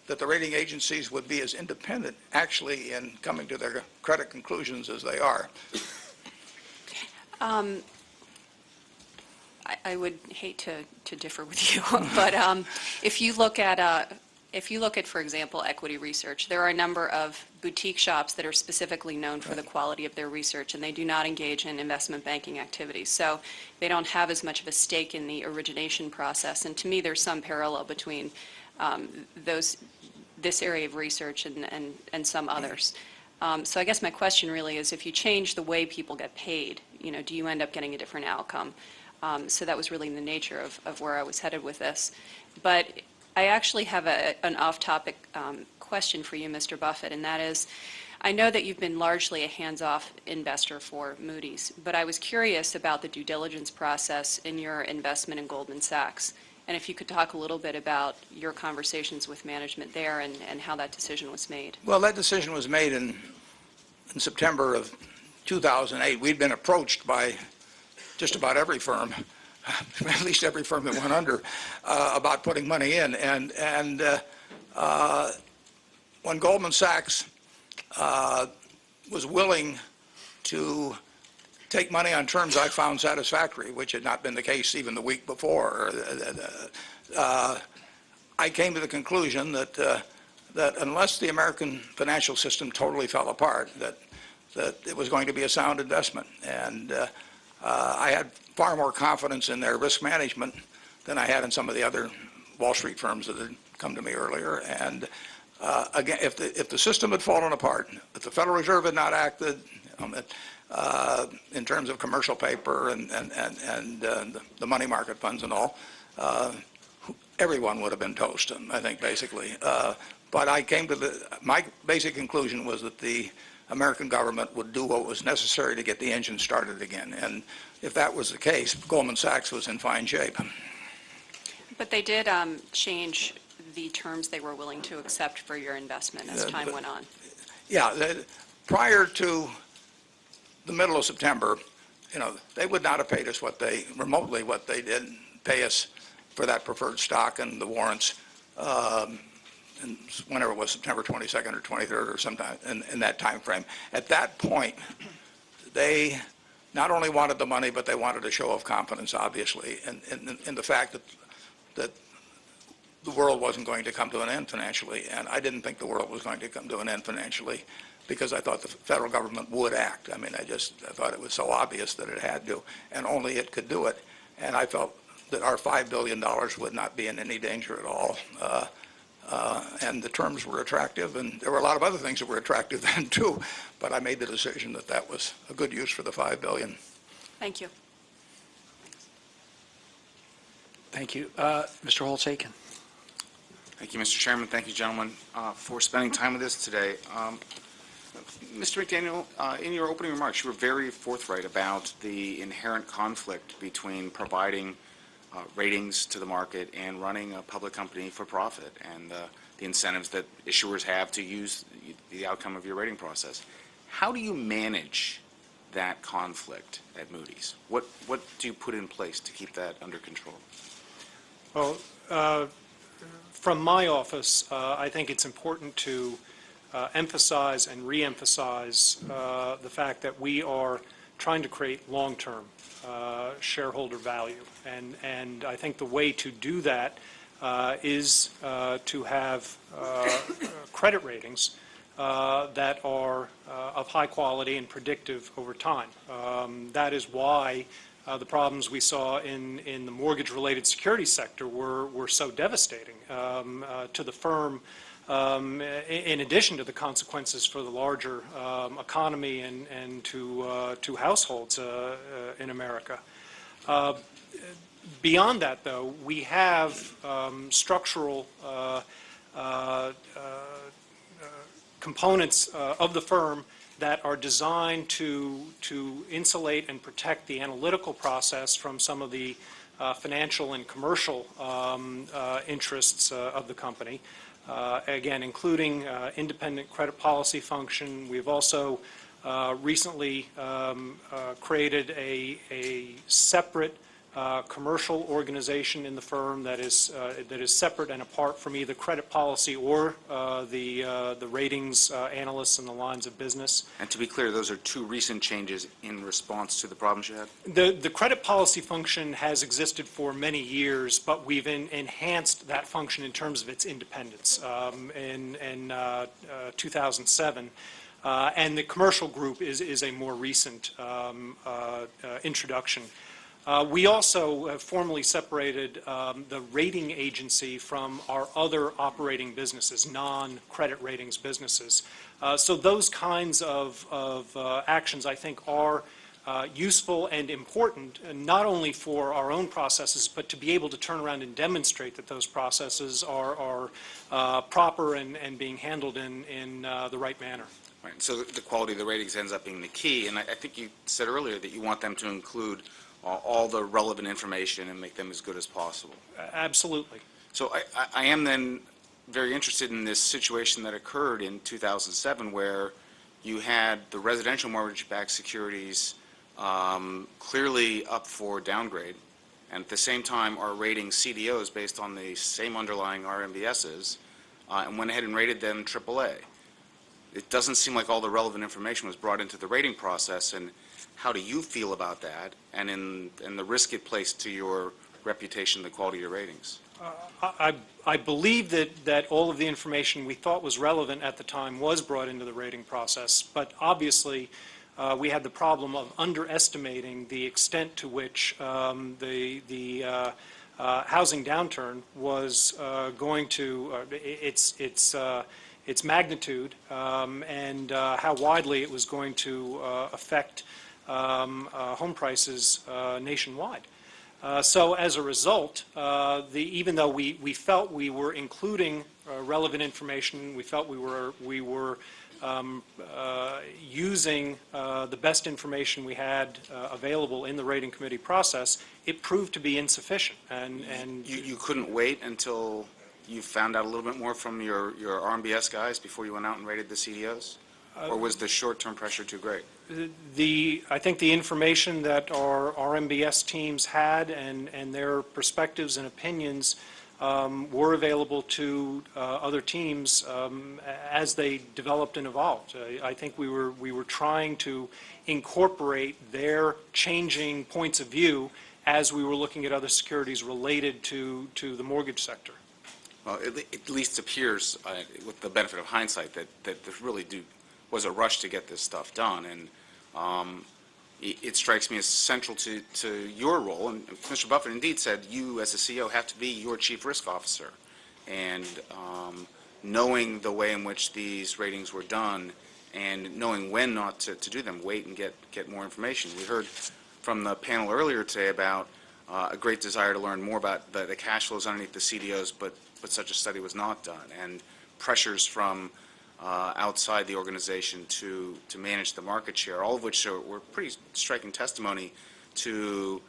that the rating agencies would be as independent actually in coming to their credit conclusions as they are. I would hate to differ with you, but if you look at, for example, equity research, there are a number of boutique shops that are specifically known for the quality of their research, and they do not engage in investment banking activities. So they don't have as much of a stake in the origination process. And to me, there's some parallel between this area of research and some others. So I guess my question really is, if you change the way people get paid, do you end up getting a different outcome? So that was really the nature of where I was headed with this. But I actually have an off-topic question for you, Mr. Buffett, and that is, I know that you've been largely a hands-off investor for Moody's, but I was curious about the due diligence process in your investment in Goldman Sachs, and if you could talk a little bit about your conversations with management there and how that decision was made. Well, that decision was made in September of 2008. We'd been approached by just about every firm at least every firm that went under, about putting money in. And when Goldman Sachs was willing to take money on terms I found satisfactory, which had not been the case even the week before, I came to the conclusion that unless the American financial system totally fell apart, that it was going to be a sound investment. And I had far more confidence in their risk management than I had in some of the other Wall Street firms that had come to me earlier. And again, if the system had fallen apart, if the Federal Reserve had not acted in terms of commercial paper and the money market funds and all, everyone would have been toast, I think, basically. But I came to my basic conclusion was that the American government would do what was necessary to get the engine started again. And if that was the case, Goldman Sachs was in fine shape. But they did change the terms they were willing to accept for your investment as time went on. Yeah, prior to the middle of September, they would not have paid us remotely what they did pay us for that preferred stock and the warrants, and whenever it was, September 22nd or 23rd or sometime in that time frame. At that point, they not only wanted the money, but they wanted a show of confidence, obviously, in the fact that the world wasn't going to come to an end financially. And I didn't think the world was going to come to an end financially because I thought the federal government would act. I mean, I thought it was so obvious that it had to, and only it could do it. And I felt that our $5 billion would not be in any danger at all. And the terms were attractive, and there were a lot of other things that were attractive then too, but I made the decision that that was a good use for the $5 billion. Thank you. Thank you. Mr. Holtz-Aiken. Thank you, Mr. Chairman. Thank you, gentlemen, for spending time with us today. Mr. McDaniel, in your opening remarks, you were very forthright about the inherent conflict between providing ratings to the market and running a public company for profit, and the incentives that issuers have to use the outcome of your rating process. How do you manage that conflict at Moody's? What do you put in place to keep that under control? Well, from my office, I think it's important to emphasize and re-emphasize the fact that we are trying to create long-term shareholder value. And I think the way to do that is to have credit ratings that are of high quality and predictive over time. That is why the problems we saw in the mortgage-related securities sector were so devastating to the firm, in addition to the consequences for the larger economy and to households in America. Beyond that, though, we have structural components of the firm that are designed to insulate and protect the analytical process from some of the financial and commercial interests of the company. Again, including independent credit policy function. We've also recently created a separate commercial organization in the firm that is separate and apart from either credit policy or the ratings analysts and the lines of business. And to be clear, those are two recent changes in response to the problems you had? The credit policy function has existed for many years, but we've enhanced that function in terms of its independence in 2007. And the commercial group is a more recent introduction. We also have formally separated the rating agency from our other operating businesses, non-credit ratings businesses. So those kinds of actions, I think, are useful and important, not only for our own processes, but to be able to turn around and demonstrate that those processes are proper and being handled in the right manner. Right. So the quality of the ratings ends up being the key, and I think you said earlier that you want them to include all the relevant information and make them as good as possible. Absolutely. So I am then very interested in this situation that occurred in 2007 where you had the residential mortgage-backed securities clearly up for downgrade, and at the same time are rating CDOs based on the same underlying RMBSs, and went ahead and rated them AAA. It doesn't seem like all the relevant information was brought into the rating process, and how do you feel about that, and in the risk it placed to your reputation, the quality of your ratings? I believe that all of the information we thought was relevant at the time was brought into the rating process, but obviously we had the problem of underestimating the extent to which the housing downturn was going to, its magnitude and how widely it was going to affect home prices nationwide. So as a result, even though we felt we were including relevant information, we felt we were using the best information we had available in the rating committee process, it proved to be insufficient. And You couldn't wait until you found out a little bit more from your RMBS guys before you went out and rated the CDOs? Or was the short-term pressure too great? I think the information that our RMBS teams had and their perspectives and opinions were available to other teams as they developed and evolved. I think we were trying to incorporate their changing points of view as we were looking at other securities related to the mortgage sector. Well, it at least appears, with the benefit of hindsight, that there really was a rush to get this stuff done, and it strikes me as central to your role. And Mr. Buffett indeed said you, as a CEO, have to be your chief risk officer, and knowing the way in which these ratings were done, and knowing when not to do them, wait and get more information. We heard from the panel earlier today about a great desire to learn more about the cash flows underneath the CDOs, but such a study was not done, and pressures from outside the organization to manage the market share, all of which were pretty striking testimony to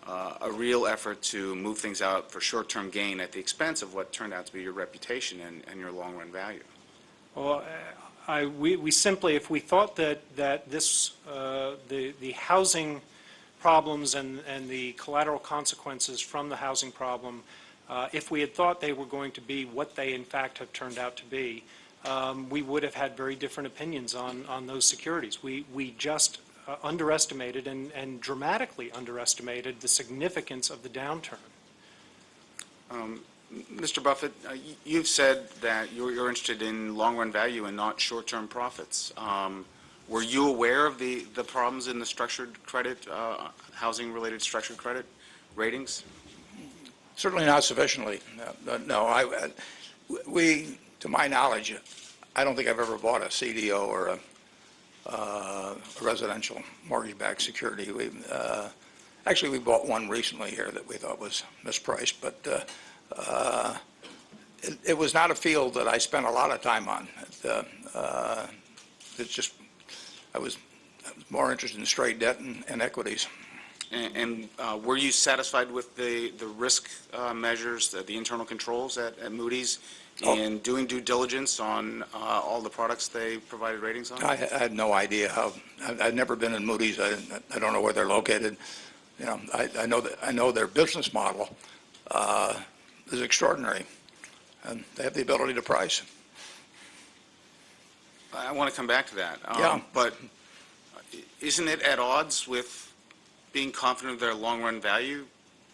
a real effort to move things out for short-term gain at the expense of what turned out to be your reputation and your long-run value. Well, we simply, if we thought that this the housing problems and the collateral consequences from the housing problem, if we had thought they were going to be what they in fact have turned out to be, we would have had very different opinions on those securities. We just underestimated and dramatically underestimated the significance of the downturn. Mr. Buffett, you've said that you're interested in long-run value and not short-term profits. Were you aware of the problems in the structured credit, housing-related structured credit ratings? Certainly not sufficiently. No, to my knowledge, I don't think I've ever bought a CDO or a residential mortgage-backed security. Actually, we bought one recently here that we thought was mispriced, but it was not a field that I spent a lot of time on. It's just I was more interested in straight debt and equities. And were you satisfied with the risk measures, the internal controls at Moody's in doing due diligence on all the products they provided ratings on? I had no idea how. I've never been in Moody's. I don't know where they're located. You know, I know their business model is extraordinary, and they have the ability to price. I want to come back to that. Yeah. But isn't it at odds with being confident of their long-run value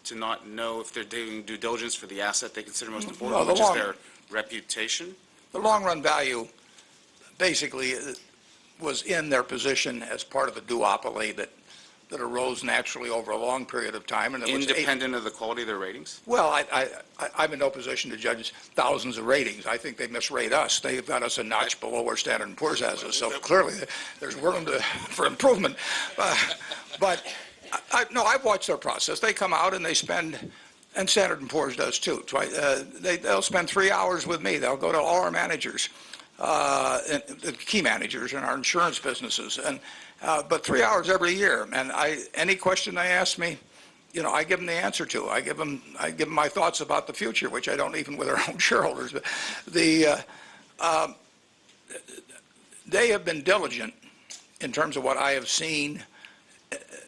to not know if they're doing due diligence for the asset they consider most important, which is their reputation? The long-run value basically was in their position as part of a duopoly that arose naturally over a long period of time. And Independent of the quality of their ratings? Well, I'm in no position to judge thousands of ratings. I think they misrate us. They've got us a notch below where Standard & Poor's has us. So clearly there's room for improvement. But no, I've watched their process. They come out and they spend, and Standard & Poor's does too. They'll spend 3 hours with me. They'll go to all our managers, the key managers in our insurance businesses, but 3 hours every year. And any question they ask me, you know, I give them the answer to. I give them my thoughts about the future, which I don't even with our own shareholders. But they have been diligent in terms of what I have seen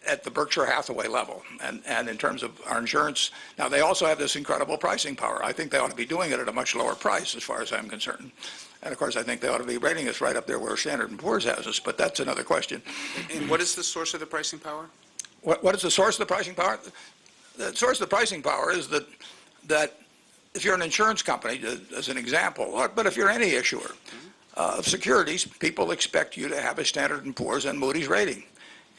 at the Berkshire Hathaway level. And in terms of our insurance, now they also have this incredible pricing power. I think they ought to be doing it at a much lower price as far as I'm concerned. And of course, I think they ought to be rating us right up there where Standard & Poor's has us, but that's another question. And what is the source of the pricing power? What is the source of the pricing power? The source of the pricing power is that if you're an insurance company, as an example, but if you're any issuer of securities, people expect you to have a Standard & Poor's and Moody's rating.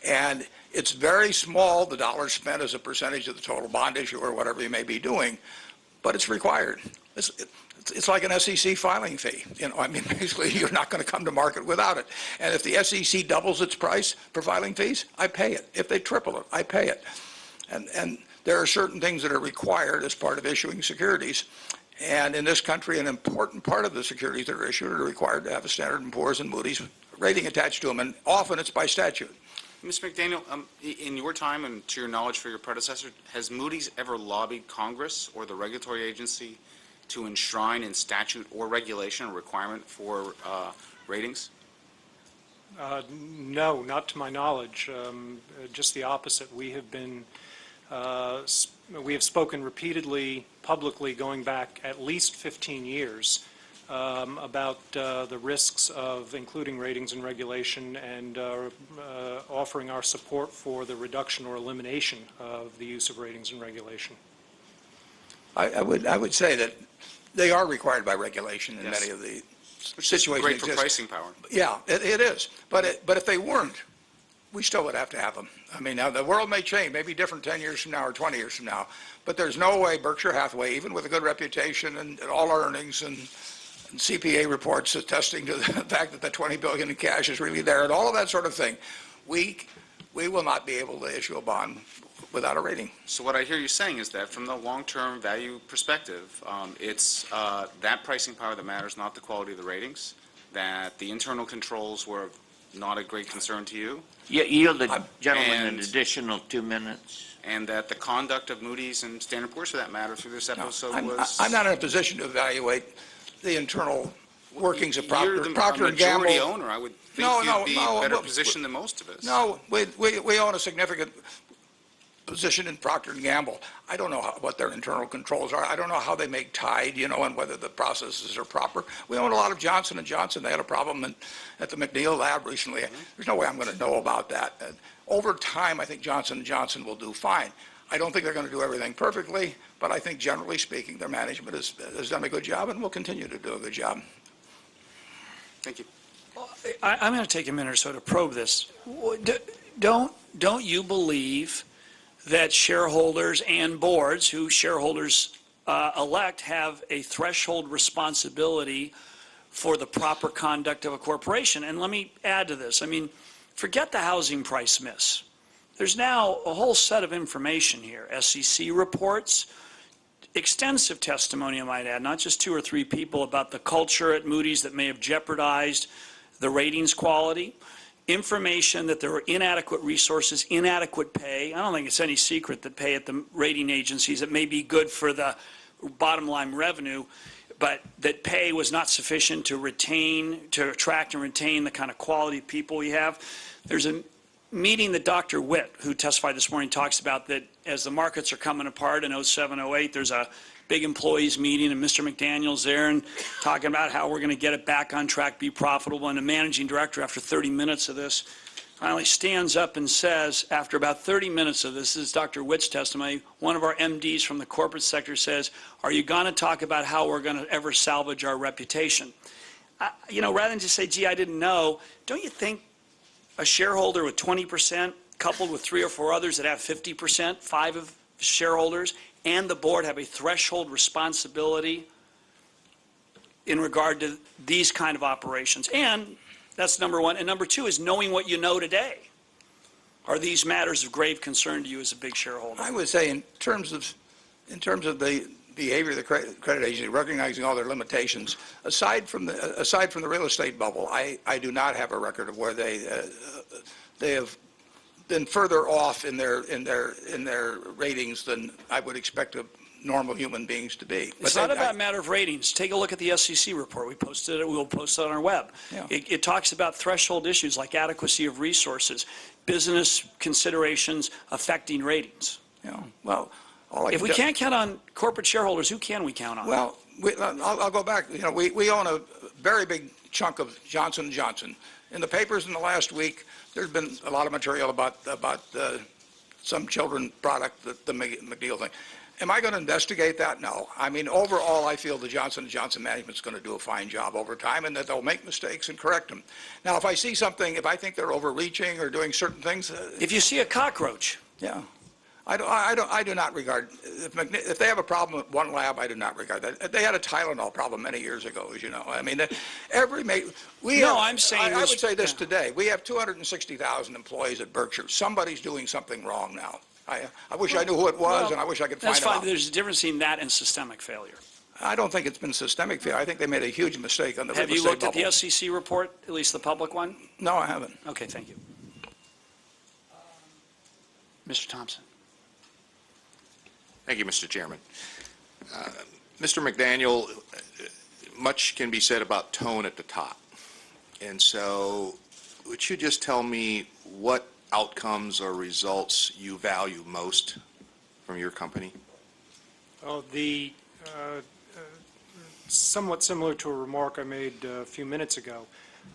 And it's very small, the dollars spent as a percentage of the total bond issue or whatever you may be doing, but it's required. It's like an SEC filing fee. I mean, basically, you're not going to come to market without it. And if the SEC doubles its price for filing fees, I pay it. If they triple it, I pay it. And there are certain things that are required as part of issuing securities. And in this country, an important part of the securities that are issued are required to have a Standard & Poor's and Moody's rating attached to them. And often it's by statute. Mr. McDaniel, in your time and to your knowledge for your predecessor, has Moody's ever lobbied Congress or the regulatory agency to enshrine in statute or regulation a requirement for ratings? No, not to my knowledge. Just the opposite. We have spoken repeatedly, publicly, going back at least 15 years about the risks of including ratings and regulation and offering our support for the reduction or elimination of the use of ratings and regulation. I would say that they are required by regulation in Yes. many of the Which is situations. great for exist. pricing power. Yeah, it is. But if they weren't, we still would have to have them. I mean, now the world may change, may be different 10 years from now or 20 years from now, but there's no way Berkshire Hathaway, even with a good reputation and all our earnings and CPA reports attesting to the fact that the $20 billion in cash is really there and all of that sort of thing, we will not be able to issue a bond without a rating. So what I hear you saying is that from the long-term value perspective, it's that pricing power that matters, not the quality of the ratings, that the internal controls were not a great concern to you, Yield the gentleman an and- additional 2 minutes. and that the conduct of Moody's and Standard & Poor's, for that matter, through this No, episode I'm was... not in a position to evaluate the internal workings of You're Procter the & Gamble. majority owner. I would think you'd be better but- positioned than most of us. No, we own a significant position in Procter & Gamble. I don't know what their internal controls are. I don't know how they make Tide, and whether the processes are proper. We own a lot of Johnson & Johnson. They had a problem at the McNeil lab recently. There's no way I'm going to know about that. Over time, I think Johnson & Johnson will do fine. I don't think they're going to do everything perfectly, but I think generally speaking, their management has done a good job and will continue to do a good job. Thank you. I'm going to take a minute or so to probe this. Don't you believe that shareholders and boards, who shareholders elect, have a threshold responsibility for the proper conduct of a corporation? And let me add to this. I mean, forget the housing price miss. There's now a whole set of information here. SEC reports, extensive testimony, I might add, not just 2 or 3 people, about the culture at Moody's that may have jeopardized the ratings quality. Information that there were inadequate resources, inadequate pay. I don't think it's any secret that pay at the rating agencies, it may be good for the bottom line revenue, but that pay was not sufficient to attract and retain the kind of quality of people we have. There's a meeting that Dr. Witt, who testified this morning, talks about, that as the markets are coming apart in 07, 08, there's a big employees meeting, and Mr. McDaniel's there and talking about how we're going to get it back on track, be profitable. And the managing director, after 30 minutes of this, finally stands up and says, after about 30 minutes of this is Dr. Witt's testimony, one of our MDs from the corporate sector says, "Are you going to talk about how we're going to ever salvage our reputation?" Rather than just say, "Gee, I didn't know," don't you think a shareholder with 20% coupled with 3 or 4 others that have 50%, 5 of shareholders, and the board have a threshold responsibility in regard to these kind of operations? And that's number one. And number 2 is knowing what you know today. Are these matters of grave concern to you as a big shareholder? I would say in terms of the behavior of the credit agency, recognizing all their limitations, aside from the real estate bubble, I do not have a record of where they have been further off in their ratings than I would expect normal human beings to be. It's not about a matter of ratings. Take a look at the SEC report. We posted it. We'll post it on our web. Yeah. It talks about threshold issues like adequacy of resources, business considerations affecting ratings. Well, all I If can we do- can't count on corporate shareholders, who can we count on? Well, I'll go back. We own a very big chunk of Johnson & Johnson. In the papers in the last week, there's been a lot of material about some children product, the McDaniel thing. Am I going to investigate that? No. I mean, overall, I feel the Johnson & Johnson management's going to do a fine job over time and that they'll make mistakes and correct them. Now, if I see something, if I think they're overreaching or doing certain things, If you see a cockroach, yeah. I do not regard, if they have a problem with one lab, I do not regard that. They had a Tylenol problem many years ago, as you know. I mean, I'm saying I there's- would say this yeah. today. We have 260,000 employees at Berkshire. Somebody's doing something wrong now. I wish I knew who it was, and I wish I could find that's them fine. out. There's a difference between that and systemic failure. I don't think it's been systemic failure. I think they made a huge mistake on the real Have you estate looked at bubble. the SEC report, at least the public one? No, I haven't. Okay, thank you. Mr. Thompson. Thank you, Mr. Chairman. Mr. McDaniel, much can be said about tone at the top. And so would you just tell me what outcomes or results you value most from your company? Somewhat similar to a remark I made a few minutes ago.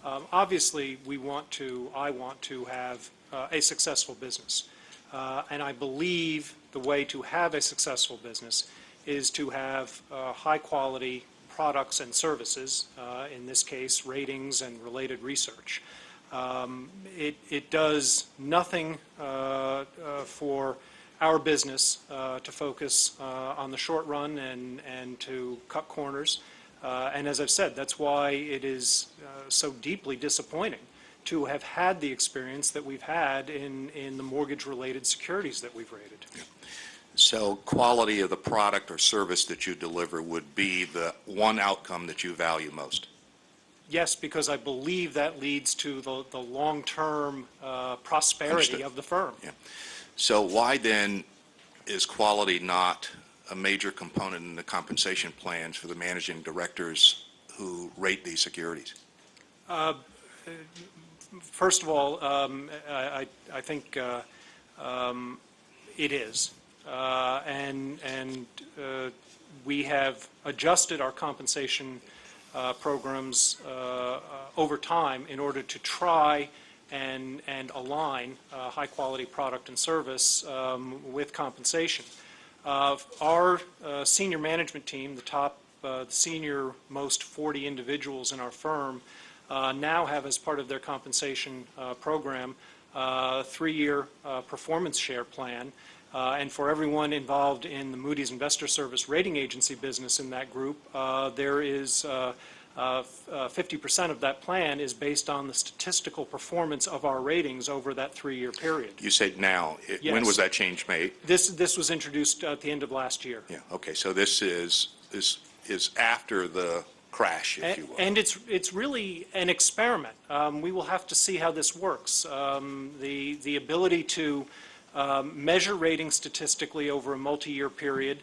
Obviously, I want to have a successful business. And I believe the way to have a successful business is to have high-quality products and services, in this case, ratings and related research. It does nothing for our business to focus on the short run and to cut corners. And as I've said, that's why it is so deeply disappointing to have had the experience that we've had in the mortgage-related securities that we've rated. So quality of the product or service that you deliver would be the one outcome that you value most? Yes, because I believe that leads to the long-term prosperity Understood. of the firm. Yeah. So why then is quality not a major component in the compensation plans for the managing directors who rate these securities? First of all, I think it is. And we have adjusted our compensation programs over time in order to try and align high-quality product and service with compensation. Our senior management team, the senior most 40 individuals in our firm, now have as part of their compensation program a 3-year performance share plan. And for everyone involved in the Moody's Investor Service rating agency business in that group, there is 50% of that plan is based on the statistical performance of our ratings over that 3-year period. You said now. When Yes. was that change made? This was introduced at the end of last year. Yeah, okay, so this is after the crash, if you will. And it's really an experiment. We will have to see how this works. The ability to measure ratings statistically over a multi-year period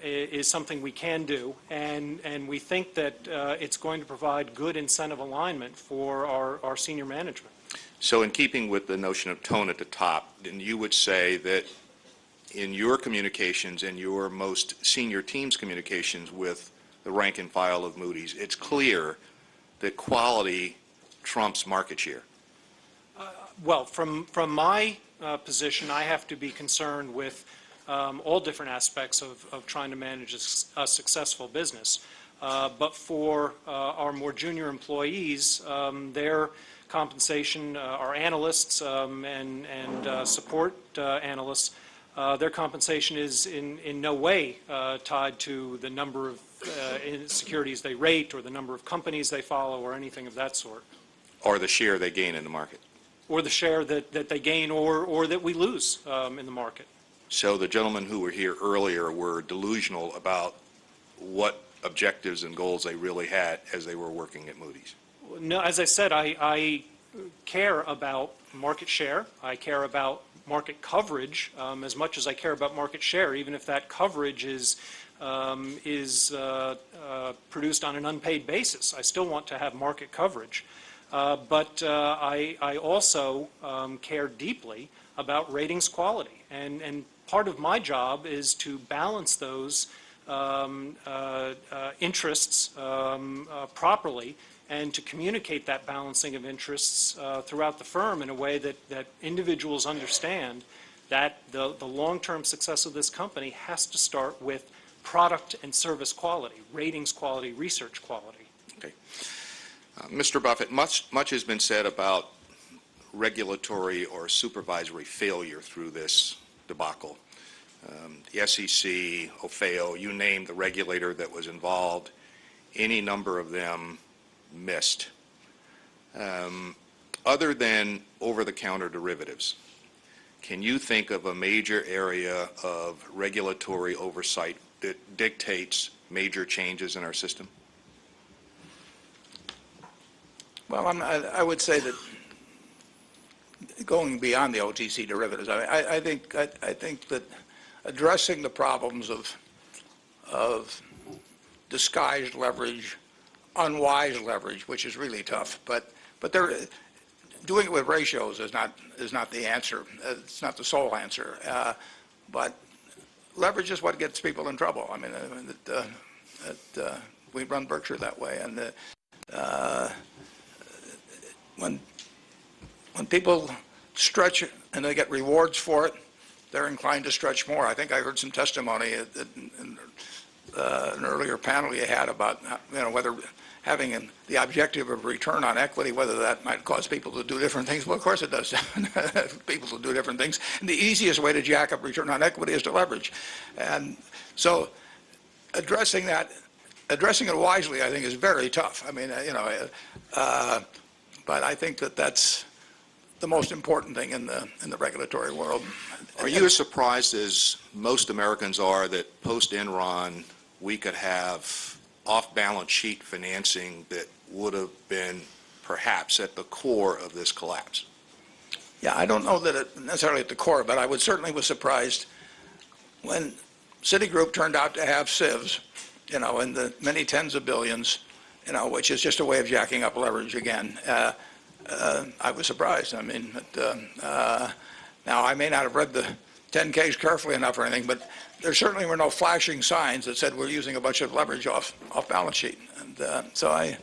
is something we can do, and we think that it's going to provide good incentive alignment for our senior management. So in keeping with the notion of tone at the top, then you would say that in your communications and your most senior team's communications with the rank and file of Moody's, it's clear that quality trumps market share. Well, from my position, I have to be concerned with all different aspects of trying to manage a successful business. But for our more junior employees, their compensation, our analysts and support analysts, their compensation is in no way tied to the number of securities they rate or the number of companies they follow or anything of that sort. Or the share they gain in the market. Or the share that they gain or that we lose in the market. So the gentlemen who were here earlier were delusional about what objectives and goals they really had as they were working at Moody's. No, as I said, I care about market share. I care about market coverage as much as I care about market share, even if that coverage is produced on an unpaid basis. I still want to have market coverage. But I also care deeply about ratings quality. And part of my job is to balance those interests properly and to communicate that balancing of interests throughout the firm in a way that individuals understand that the long-term success of this company has to start with product and service quality, ratings quality, research quality. Okay. Mr. Buffett, much has been said about regulatory or supervisory failure through this debacle. The SEC, OFEO, you name the regulator that was involved, any number of them missed. Other than over-the-counter derivatives, can you think of a major area of regulatory oversight that dictates major changes in our system? Well, I would say that going beyond the OTC derivatives, I think that addressing the problems of disguised leverage, unwise leverage, which is really tough, but doing it with ratios is not the answer. It's not the sole answer. But leverage is what gets people in trouble. I mean, we run Berkshire that way, and when people stretch and they get rewards for it, they're inclined to stretch more. I think I heard some testimony in an earlier panel you had about whether having the objective of return on equity, whether that might cause people to do different things. Well, of course it does. People to do different things. And the easiest way to jack up return on equity is to leverage. And so addressing it wisely, I think, is very tough. I mean, but I think that's the most important thing in the regulatory world. Are you as surprised as most Americans are that post-Enron we could have off-balance sheet financing that would have been perhaps at the core of this collapse? Yeah, I don't know that it necessarily at the core, but I was surprised when Citigroup turned out to have SIVs, in the many tens of billions, which is just a way of jacking up leverage again. I was surprised. I mean, now I may not have read the 10-Ks carefully enough or anything, but there certainly were no flashing signs that said we're using a bunch of leverage off balance sheet. And so I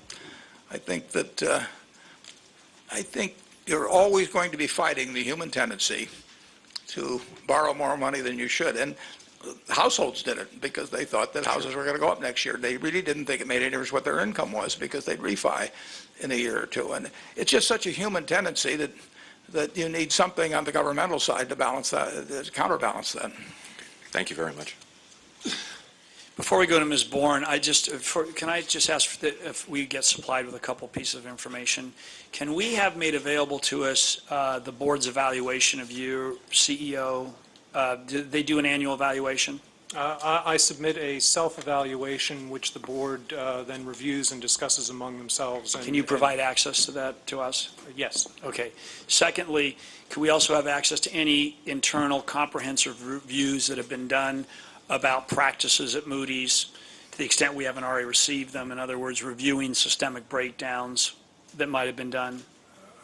think that you're always going to be fighting the human tendency to borrow more money than you should. And households did it because they thought that houses were going to go up next year. They really didn't think it made any difference what their income was because they'd refi in a year or two. And it's just such a human tendency that you need something on the governmental side to balance that, to counterbalance that. Thank you very much. Before we go to Ms. Bourne, can I just ask if we get supplied with a couple pieces of information? Can we have made available to us the board's evaluation of you, CEO? Do they do an annual evaluation? I submit a self-evaluation, which the board then reviews and discusses among themselves. Can you provide access to that to us? Yes. Okay. Secondly, can we also have access to any internal comprehensive reviews that have been done about practices at Moody's, to the extent we haven't already received them? In other words, reviewing systemic breakdowns that might have been done.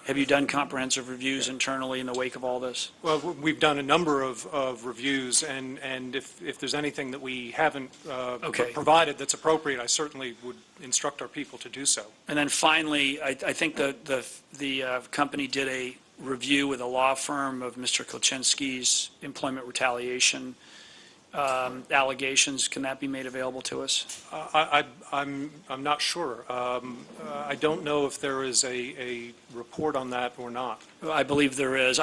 Have you done comprehensive reviews internally in the wake of all this? Well, we've done a number of reviews, and if there's anything that we haven't provided that's appropriate, I certainly would instruct our people to do so. And then finally, I think the company did a review with a law firm of Mr. Klaczynski's employment retaliation allegations. Can that be made available to us? I'm not sure. I don't know if there is a report on that or not. I believe there is.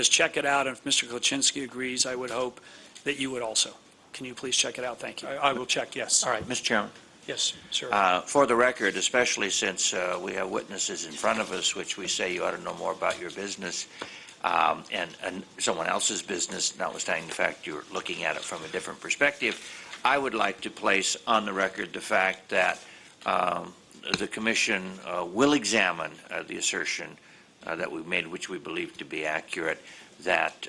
Check it out. And if Mr. Klaczynski agrees, I would hope that you would also. Can you please check it out? Thank you. I will check, yes. All right. Mr. Chairman. Yes, sir. For the record, especially since we have witnesses in front of us, which we say you ought to know more about your business and someone else's business, notwithstanding the fact you're looking at it from a different perspective, I would like to place on the record the fact that the Commission will examine the assertion that we've made, which we believe to be accurate, that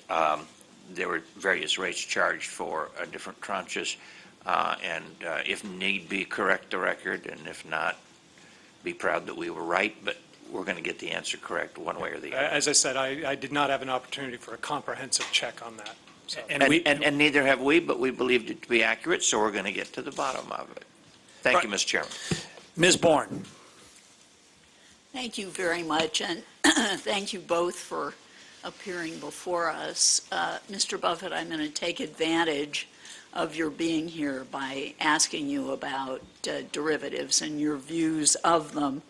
there were various rates charged for different tranches, and if need be, correct the record, and if not, be proud that we were right, but we're going to get the answer correct one way or the other. As I said, I did not have an opportunity for a comprehensive check on that. So. And neither have we, but we believed it to be accurate, so we're going to get to the bottom of it. Thank you, Mr. Chairman. Ms. Bourne. Thank you very much, and thank you both for appearing before us. Mr. Buffett, I'm going to take advantage of your being here by asking you about derivatives and your views of them.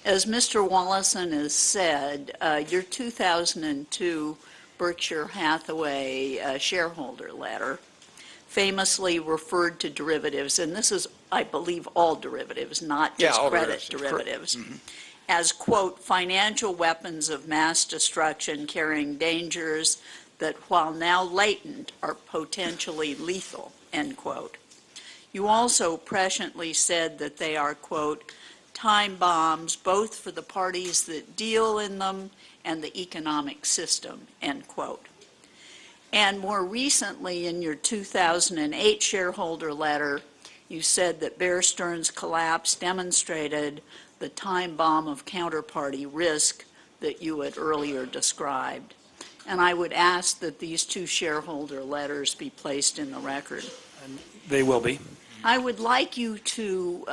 As Mr. Wallison has said, your 2002 Berkshire Hathaway shareholder letter famously referred to derivatives, and this is, I believe, all derivatives, not just credit derivatives, as, quote, financial weapons of mass destruction carrying dangers that, while now latent, are potentially lethal, end quote. You also presciently said that they are, quote, time bombs both for the parties that deal in them and the economic system, end quote. And more recently, in your 2008 shareholder letter, you said that Bear Stearns' collapse demonstrated the time bomb of counterparty risk that you had earlier described. And I would ask that these two shareholder letters be placed in the record. They will be. I would like you to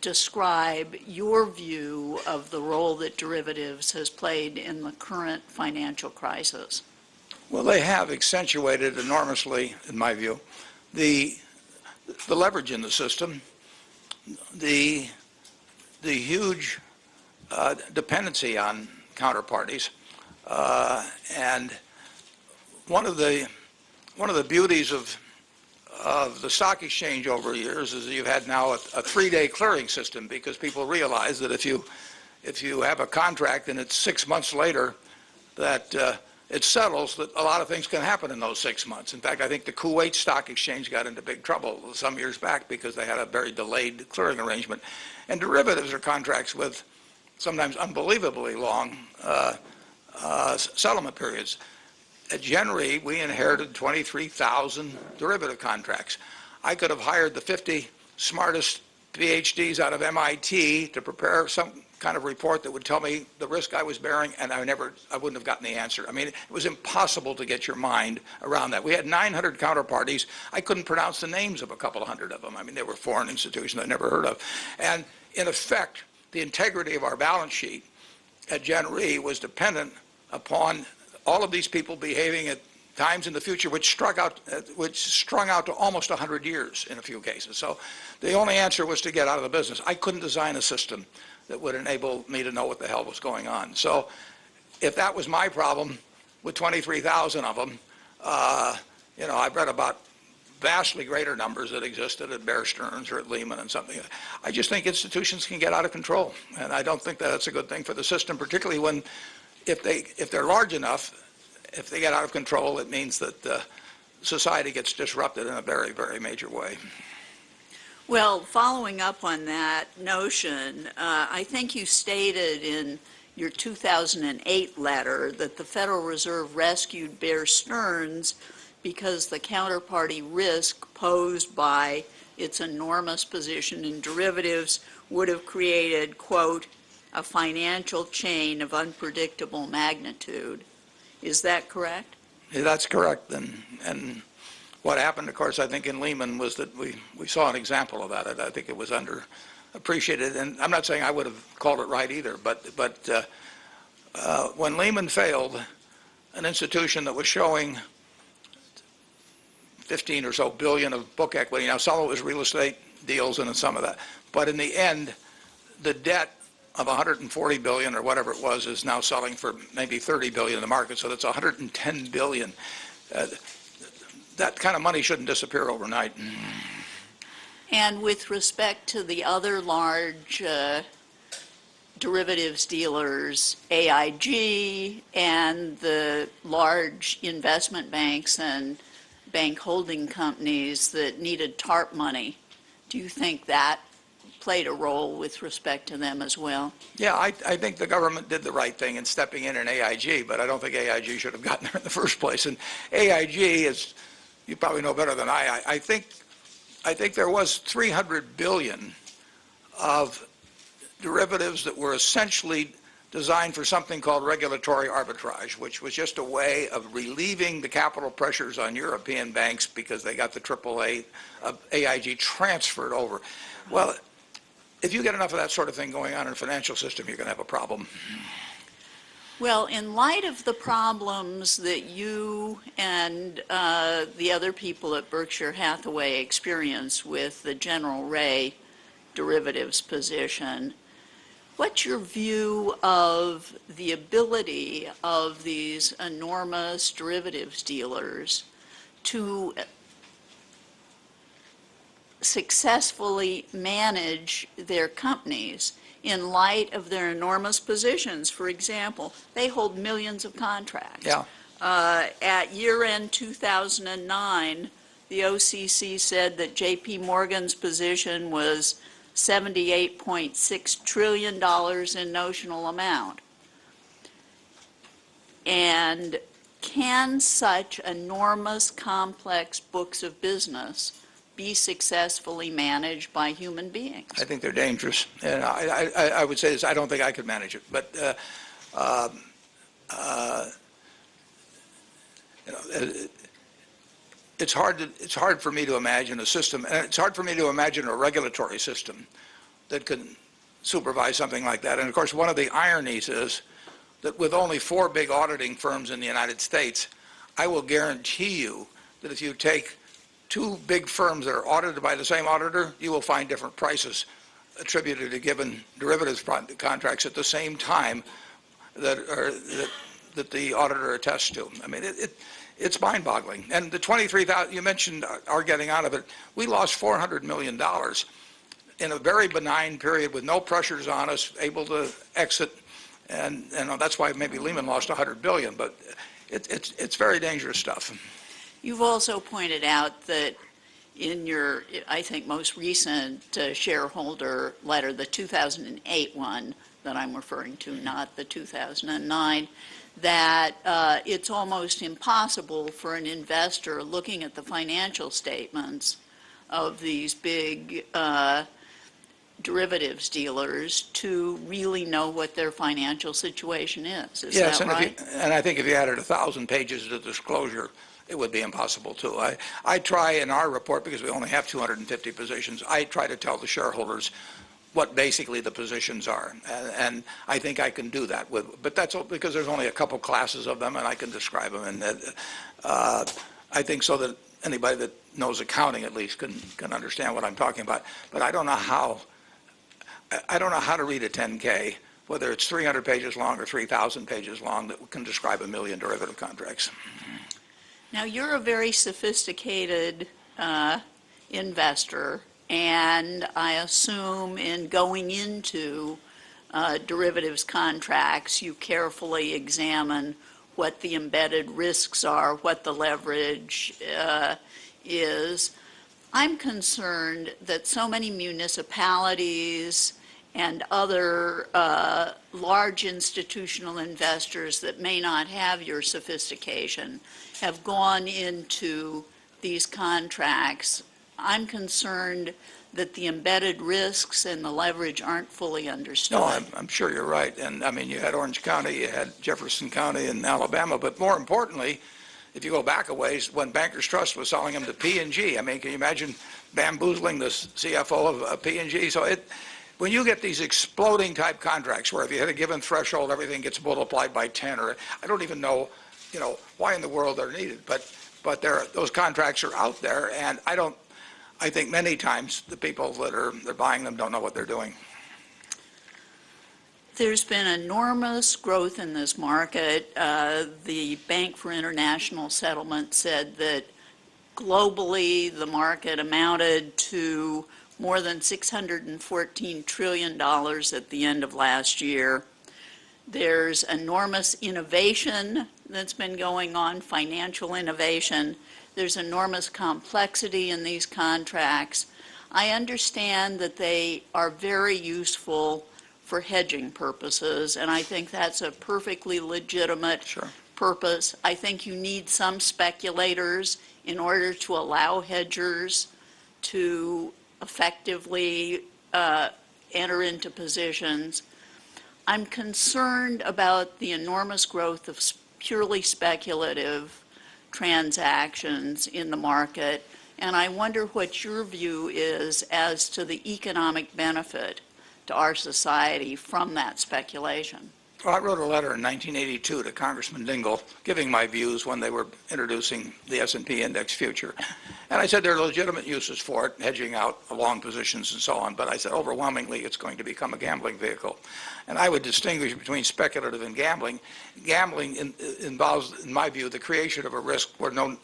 describe your view of the role that derivatives has played in the current financial crisis. Well, they have accentuated enormously, in my view, the leverage in the system, the huge dependency on counterparties, and one of the beauties of the stock exchange over years is that you've had now a 3-day clearing system, because people realize that if you have a contract and it's 6 months later that it settles, that a lot of things can happen in those 6 months. In fact, I think the Kuwait Stock Exchange got into big trouble some years back because they had a very delayed clearing arrangement. And derivatives are contracts with sometimes unbelievably long settlement periods. At Gen Re, we inherited 23,000 derivative contracts. I could have hired the 50 smartest PhDs out of MIT to prepare some kind of report that would tell me the risk I was bearing, and I wouldn't have gotten the answer. I mean, it was impossible to get your mind around that. We had 900 counterparties. I couldn't pronounce the names of a couple of hundred of them. I mean, they were foreign institutions I'd never heard of. And in effect, the integrity of our balance sheet at Gen Re was dependent upon all of these people behaving at times in the future which strung out to almost 100 years in a few cases. So the only answer was to get out of the business. I couldn't design a system that would enable me to know what the hell was going on. So if that was my problem with 23,000 of them, I've read about vastly greater numbers that existed at Bear Stearns or at Lehman and something. I just think institutions can get out of control, and I don't think that that's a good thing for the system, particularly when if they're large enough, if they get out of control, it means that society gets disrupted in a very, very major way. Well, following up on that notion, I think you stated in your 2008 letter that the Federal Reserve rescued Bear Stearns because the counterparty risk posed by its enormous position in derivatives would have created, quote, a financial chain of unpredictable magnitude. Is that correct? Yeah, that's correct. And what happened, of course, I think in Lehman was that we saw an example of that. I think it was underappreciated. And I'm not saying I would have called it right either, but when Lehman failed, an institution that was showing 15 or so billion of book equity, now some of it was real estate deals and some of that, but in the end, the debt of 140 billion or whatever it was is now selling for maybe 30 billion in the market, so that's 110 billion. That kind of money shouldn't disappear overnight. And with respect to the other large derivatives dealers, AIG, and the large investment banks and bank holding companies that needed TARP money, do you think that played a role with respect to them as well. Yeah, I think the government did the right thing in stepping in AIG, but I don't think AIG should have gotten there in the first place. And AIG is, you probably know better than I think there was 300 billion of derivatives that were essentially designed for something called regulatory arbitrage, which was just a way of relieving the capital pressures on European banks because they got the AAA of AIG transferred over. Well, if you get enough of that sort of thing going on in a financial system, you're going to have a problem. Well, in light of the problems that you and the other people at Berkshire Hathaway experience with the General Ray derivatives position, what's your view of the ability of these enormous derivatives dealers to successfully manage their companies in light of their enormous positions? For example, they hold millions of contracts. Yeah. At year-end 2009, the OCC said that J.P. Morgan's position was $78.6 trillion in notional amount. And can such enormous, complex books of business be successfully managed by human beings? I think they're dangerous. And I would say this, I don't think I could manage it. But, it's hard for me to imagine a system, and it's hard for me to imagine a regulatory system that can supervise something like that. And of course, one of the ironies is that with only 4 big auditing firms in the United States, I will guarantee you that if you take 2 big firms that are audited by the same auditor, you will find different prices attributed to given derivatives contracts at the same time that the auditor attests to. I mean, it's mind-boggling. And the 23,000 you mentioned are getting out of it. We lost $400 million in a very benign period with no pressures on us, able to exit, and that's why maybe Lehman lost $100 billion. But it's very dangerous stuff. You've also pointed out that in your, I think, most recent shareholder letter, the 2008 one that I'm referring to, not the 2009, that it's almost impossible for an investor looking at the financial statements of these big derivatives dealers to really know what their financial situation is. Is yes, that right? And I think if you added 1,000 pages to disclosure, it would be impossible too. I try in our report, because we only have 250 positions, I try to tell the shareholders what basically the positions are. And I think I can do that but that's because there's only a couple classes of them and I can describe them. And I think so that anybody that knows accounting at least can understand what I'm talking about. But I don't know how to read a 10K, whether it's 300 pages long or 3,000 pages long, that can describe 1 million derivative contracts. Now, you're a very sophisticated investor, and I assume in going into derivatives contracts, you carefully examine what the embedded risks are, what the leverage is. I'm concerned that so many municipalities and other large institutional investors that may not have your sophistication have gone into these contracts. I'm concerned that the embedded risks and the leverage aren't fully understood. No, I'm sure you're right. And I mean, you had Orange County, you had Jefferson County in Alabama, but more importantly, if you go back a ways, when Bankers Trust was selling them to P&G, I mean, can you imagine bamboozling the CFO of P&G? So when you get these exploding type contracts where if you hit a given threshold, everything gets multiplied by 10, or I don't even know, why in the world they're needed, but those contracts are out there, and I think many times the people that are buying them don't know what they're doing. There's been enormous growth in this market. The Bank for International Settlement said that globally the market amounted to more than $614 trillion at the end of last year. There's enormous innovation that's been going on, financial innovation. There's enormous complexity in these contracts. I understand that they are very useful for hedging purposes, and I think that's a perfectly legitimate purpose. I think you need some speculators in order to allow hedgers to effectively enter into positions. I'm concerned about the enormous growth of purely speculative transactions in the market, and I wonder what your view is as to the economic benefit to our society from that speculation. Well, I wrote a letter in 1982 to Congressman Dingell giving my views when they were introducing the S&P index future. And I said there are legitimate uses for it, hedging out long positions and so on, but I said overwhelmingly it's going to become a gambling vehicle. And I would distinguish between speculative and gambling. Gambling involves, in my view, the creation of a risk where no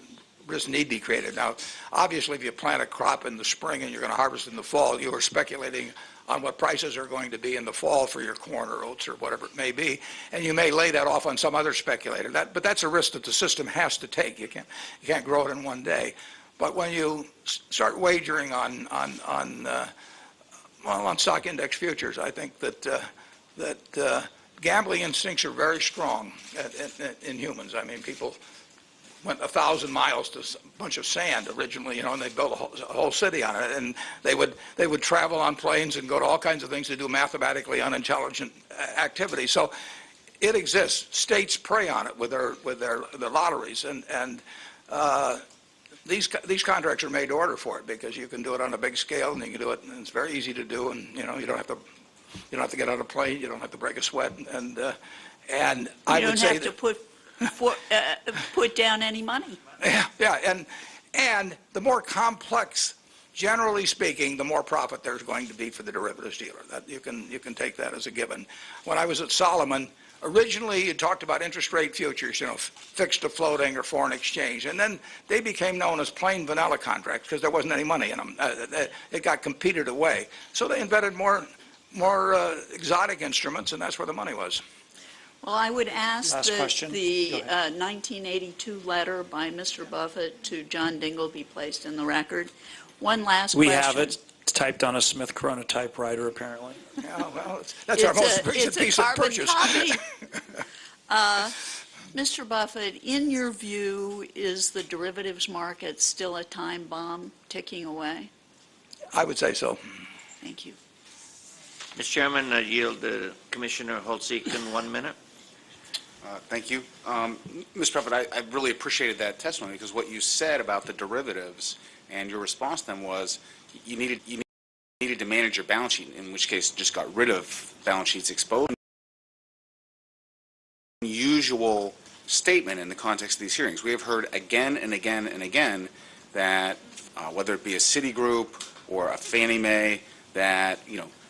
risk need be created. Now, obviously, if you plant a crop in the spring and you're going to harvest in the fall, you are speculating on what prices are going to be in the fall for your corn or oats or whatever it may be, and you may lay that off on some other speculator. But that's a risk that the system has to take. You can't grow it in one day. But when you start wagering on stock index futures, I think that gambling instincts are very strong in humans. I mean, people went 1,000 miles to a bunch of sand originally, and they built a whole city on it. And they would travel on planes and go to all kinds of things to do mathematically unintelligent activities. So it exists. States prey on it with their lotteries, and these contracts are made to order for it because you can do it on a big scale, and you can do it, and it's very easy to do, and you don't have to get on a plane, you don't have to break a sweat, and I would say that put down any money. Yeah, and the more complex, generally speaking, the more profit there's going to be for the derivatives dealer. That you can take that as a given. When I was at Solomon, originally you talked about interest rate futures, fixed to floating or foreign exchange, and then they became known as plain vanilla contracts because there wasn't any money in them. It got competed away, so they invented more exotic instruments, and that's where the money was. Well, I would ask Last that question. the 1982 letter by Mr. Buffett to John Dingell be placed in the record. One last We question. have it. It's typed on a Smith Corona typewriter, apparently. Yeah, well, that's our most recent piece of purchase. Mr. Buffett, in your view, is the derivatives market still a time bomb ticking away? I would say so. Thank you. Mr. Chairman, I yield to Commissioner Holtz-Eakin 1 minute. Thank you. Mr. Buffett, I really appreciated that testimony because what you said about the derivatives and your response to them was you needed to manage your balance sheet, in which case just got rid of balance sheets exposed. Unusual statement in the context of these hearings. We have heard again and again and again that whether it be a Citigroup or a Fannie Mae, that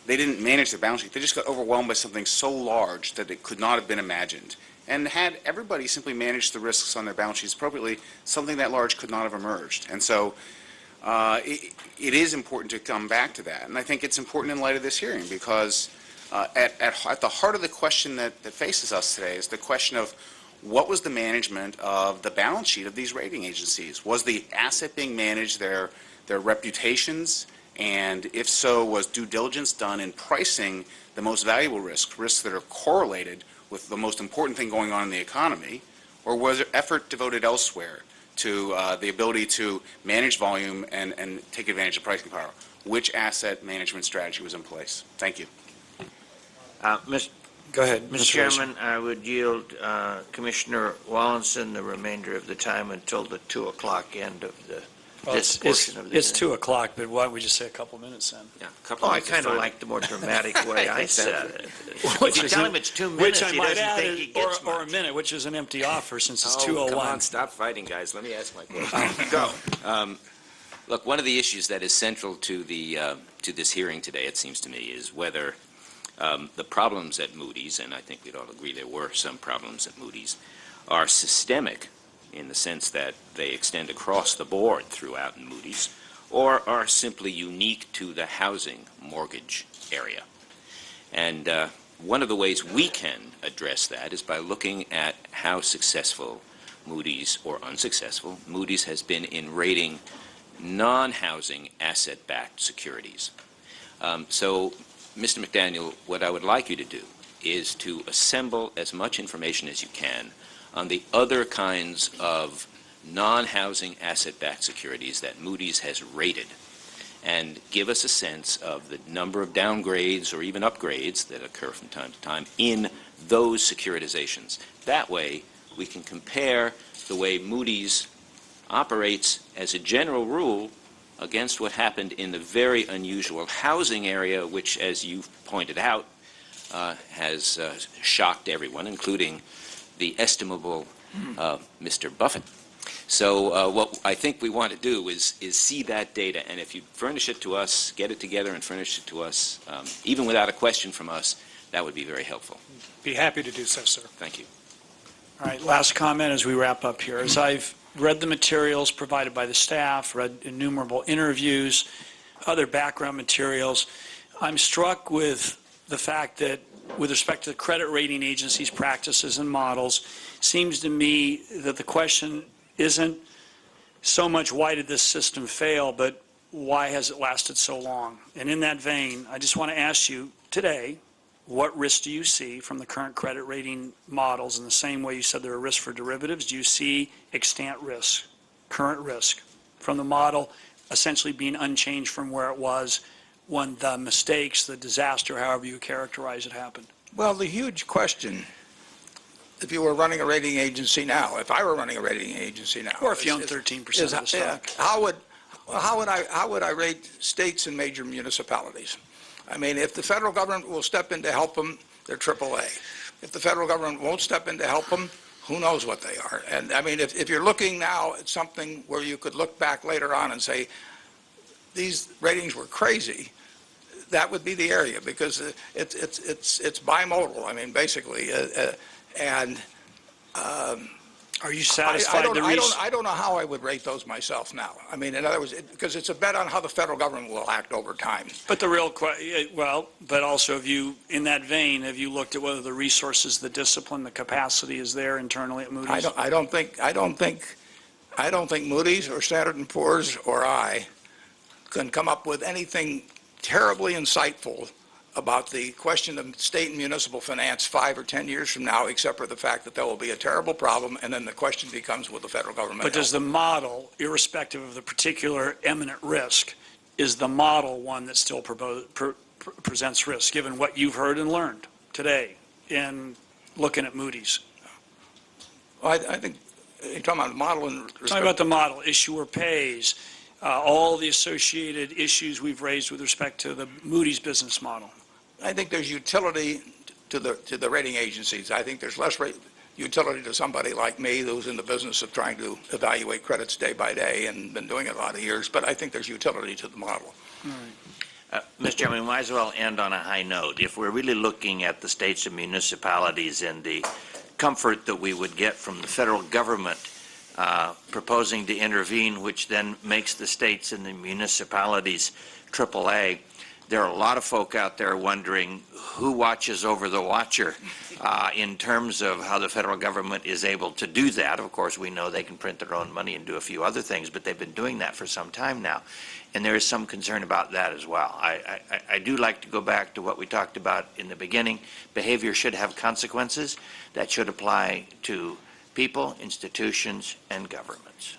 they didn't manage their balance sheet. They just got overwhelmed by something so large that it could not have been imagined. And had everybody simply managed the risks on their balance sheets appropriately, something that large could not have emerged. And so it is important to come back to that. And I think it's important in light of this hearing because at the heart of the question that faces us today is the question of what was the management of the balance sheet of these rating agencies? Was the asset being managed, their reputations? And if so, was due diligence done in pricing the most valuable risks that are correlated with the most important thing going on in the economy? Or was there effort devoted elsewhere to the ability to manage volume and take advantage of pricing power? Which asset management strategy was in place? Thank you. Go ahead, Mr. Chairman, I would yield Commissioner Wallinson the remainder of the time until the 2 o'clock end of this portion of the It's 2 o'clock, but why don't we just say a couple minutes then? Yeah, a couple I minutes is kind of fine. like the more dramatic way I said it. Which If you is tell an- him it's 2 Which minutes, I he might doesn't add, think he gets or a much. minute, which is an empty offer since it's Oh, 2:01. come on, stop fighting, guys. Let me ask my question. Go. Look, one of the issues that is central to this hearing today, it seems to me, is whether the problems at Moody's, and I think we'd all agree there were some problems at Moody's, are systemic in the sense that they extend across the board throughout Moody's, or are simply unique to the housing mortgage area. And one of the ways we can address that is by looking at how successful Moody's, or unsuccessful, Moody's has been in rating non-housing asset-backed securities. So, Mr. McDaniel, what I would like you to do is to assemble as much information as you can on the other kinds of non-housing asset-backed securities that Moody's has rated, and give us a sense of the number of downgrades or even upgrades that occur from time to time in those securitizations. That way, we can compare the way Moody's operates as a general rule against what happened in the very unusual housing area, which, as you've pointed out, has shocked everyone, including the estimable Mr. Buffett. So what I think we want to do is see that data, and if you furnish it to us, get it together and furnish it to us, even without a question from us, that would be very helpful. Be happy to do so, sir. Thank you. All right, last comment as we wrap up here. As I've read the materials provided by the staff, read innumerable interviews, other background materials, I'm struck with the fact that with respect to the credit rating agencies' practices and models, seems to me that the question isn't so much why did this system fail, but why has it lasted so long? And in that vein, I just want to ask you today, what risk do you see from the current credit rating models? In the same way you said there are risks for derivatives, do you see extant risk, current risk, from the model essentially being unchanged from where it was when the mistakes, the disaster, however you characterize it, happened? Well, the huge question, if you were running a rating agency now, if I were running a rating agency now, Or if you own 13% of the stock. how would I rate states and major municipalities? I mean, if the federal government will step in to help them, they're AAA. If the federal government won't step in to help them, who knows what they are. And I mean, if you're looking now at something where you could look back later on and say, these ratings were crazy, that would be the area, because it's bimodal. I mean, basically, and Are you satisfied? I don't know how I would rate those myself now. I mean, in other words, because it's a bet on how the federal government will act over time. But the real but also have you, in that vein, have you looked at whether the resources, the discipline, the capacity is there internally at Moody's? I don't think Moody's or Standard & Poor's or I can come up with anything terribly insightful about the question of state and municipal finance 5 or 10 years from now, except for the fact that there will be a terrible problem, and then the question becomes, will the federal government But does help? the model, irrespective of the particular eminent risk, is the model one that still presents risk, given what you've heard and learned today in looking at Moody's? Well, I think you're talking about the model and Talking about the model, issuer pays, all the associated issues we've raised with respect to the Moody's business model. I think there's utility to the rating agencies. I think there's less utility to somebody like me who's in the business of trying to evaluate credits day by day and been doing it a lot of years, but I think there's utility to the model. Mr. Chairman, we might as well end on a high note. If we're really looking at the states and municipalities and the comfort that we would get from the federal government proposing to intervene, which then makes the states and the municipalities AAA, there are a lot of folk out there wondering who watches over the watcher in terms of how the federal government is able to do that. Of course, we know they can print their own money and do a few other things, but they've been doing that for some time now. And there is some concern about that as well. I do like to go back to what we talked about in the beginning. Behavior should have consequences that should apply to people, institutions, and governments.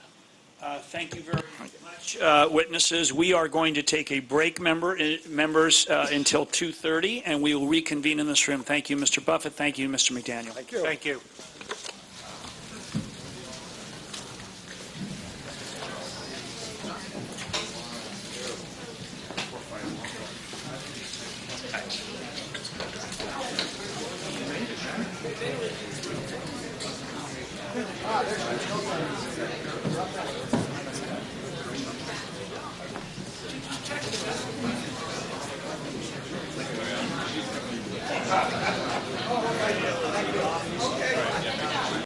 Thank you very much, witnesses. We are going to take a break, members, until 2:30, and we will reconvene in this room. Thank you, Mr. Buffett. Thank you, Mr. McDaniel. Thank you. Thank you. There's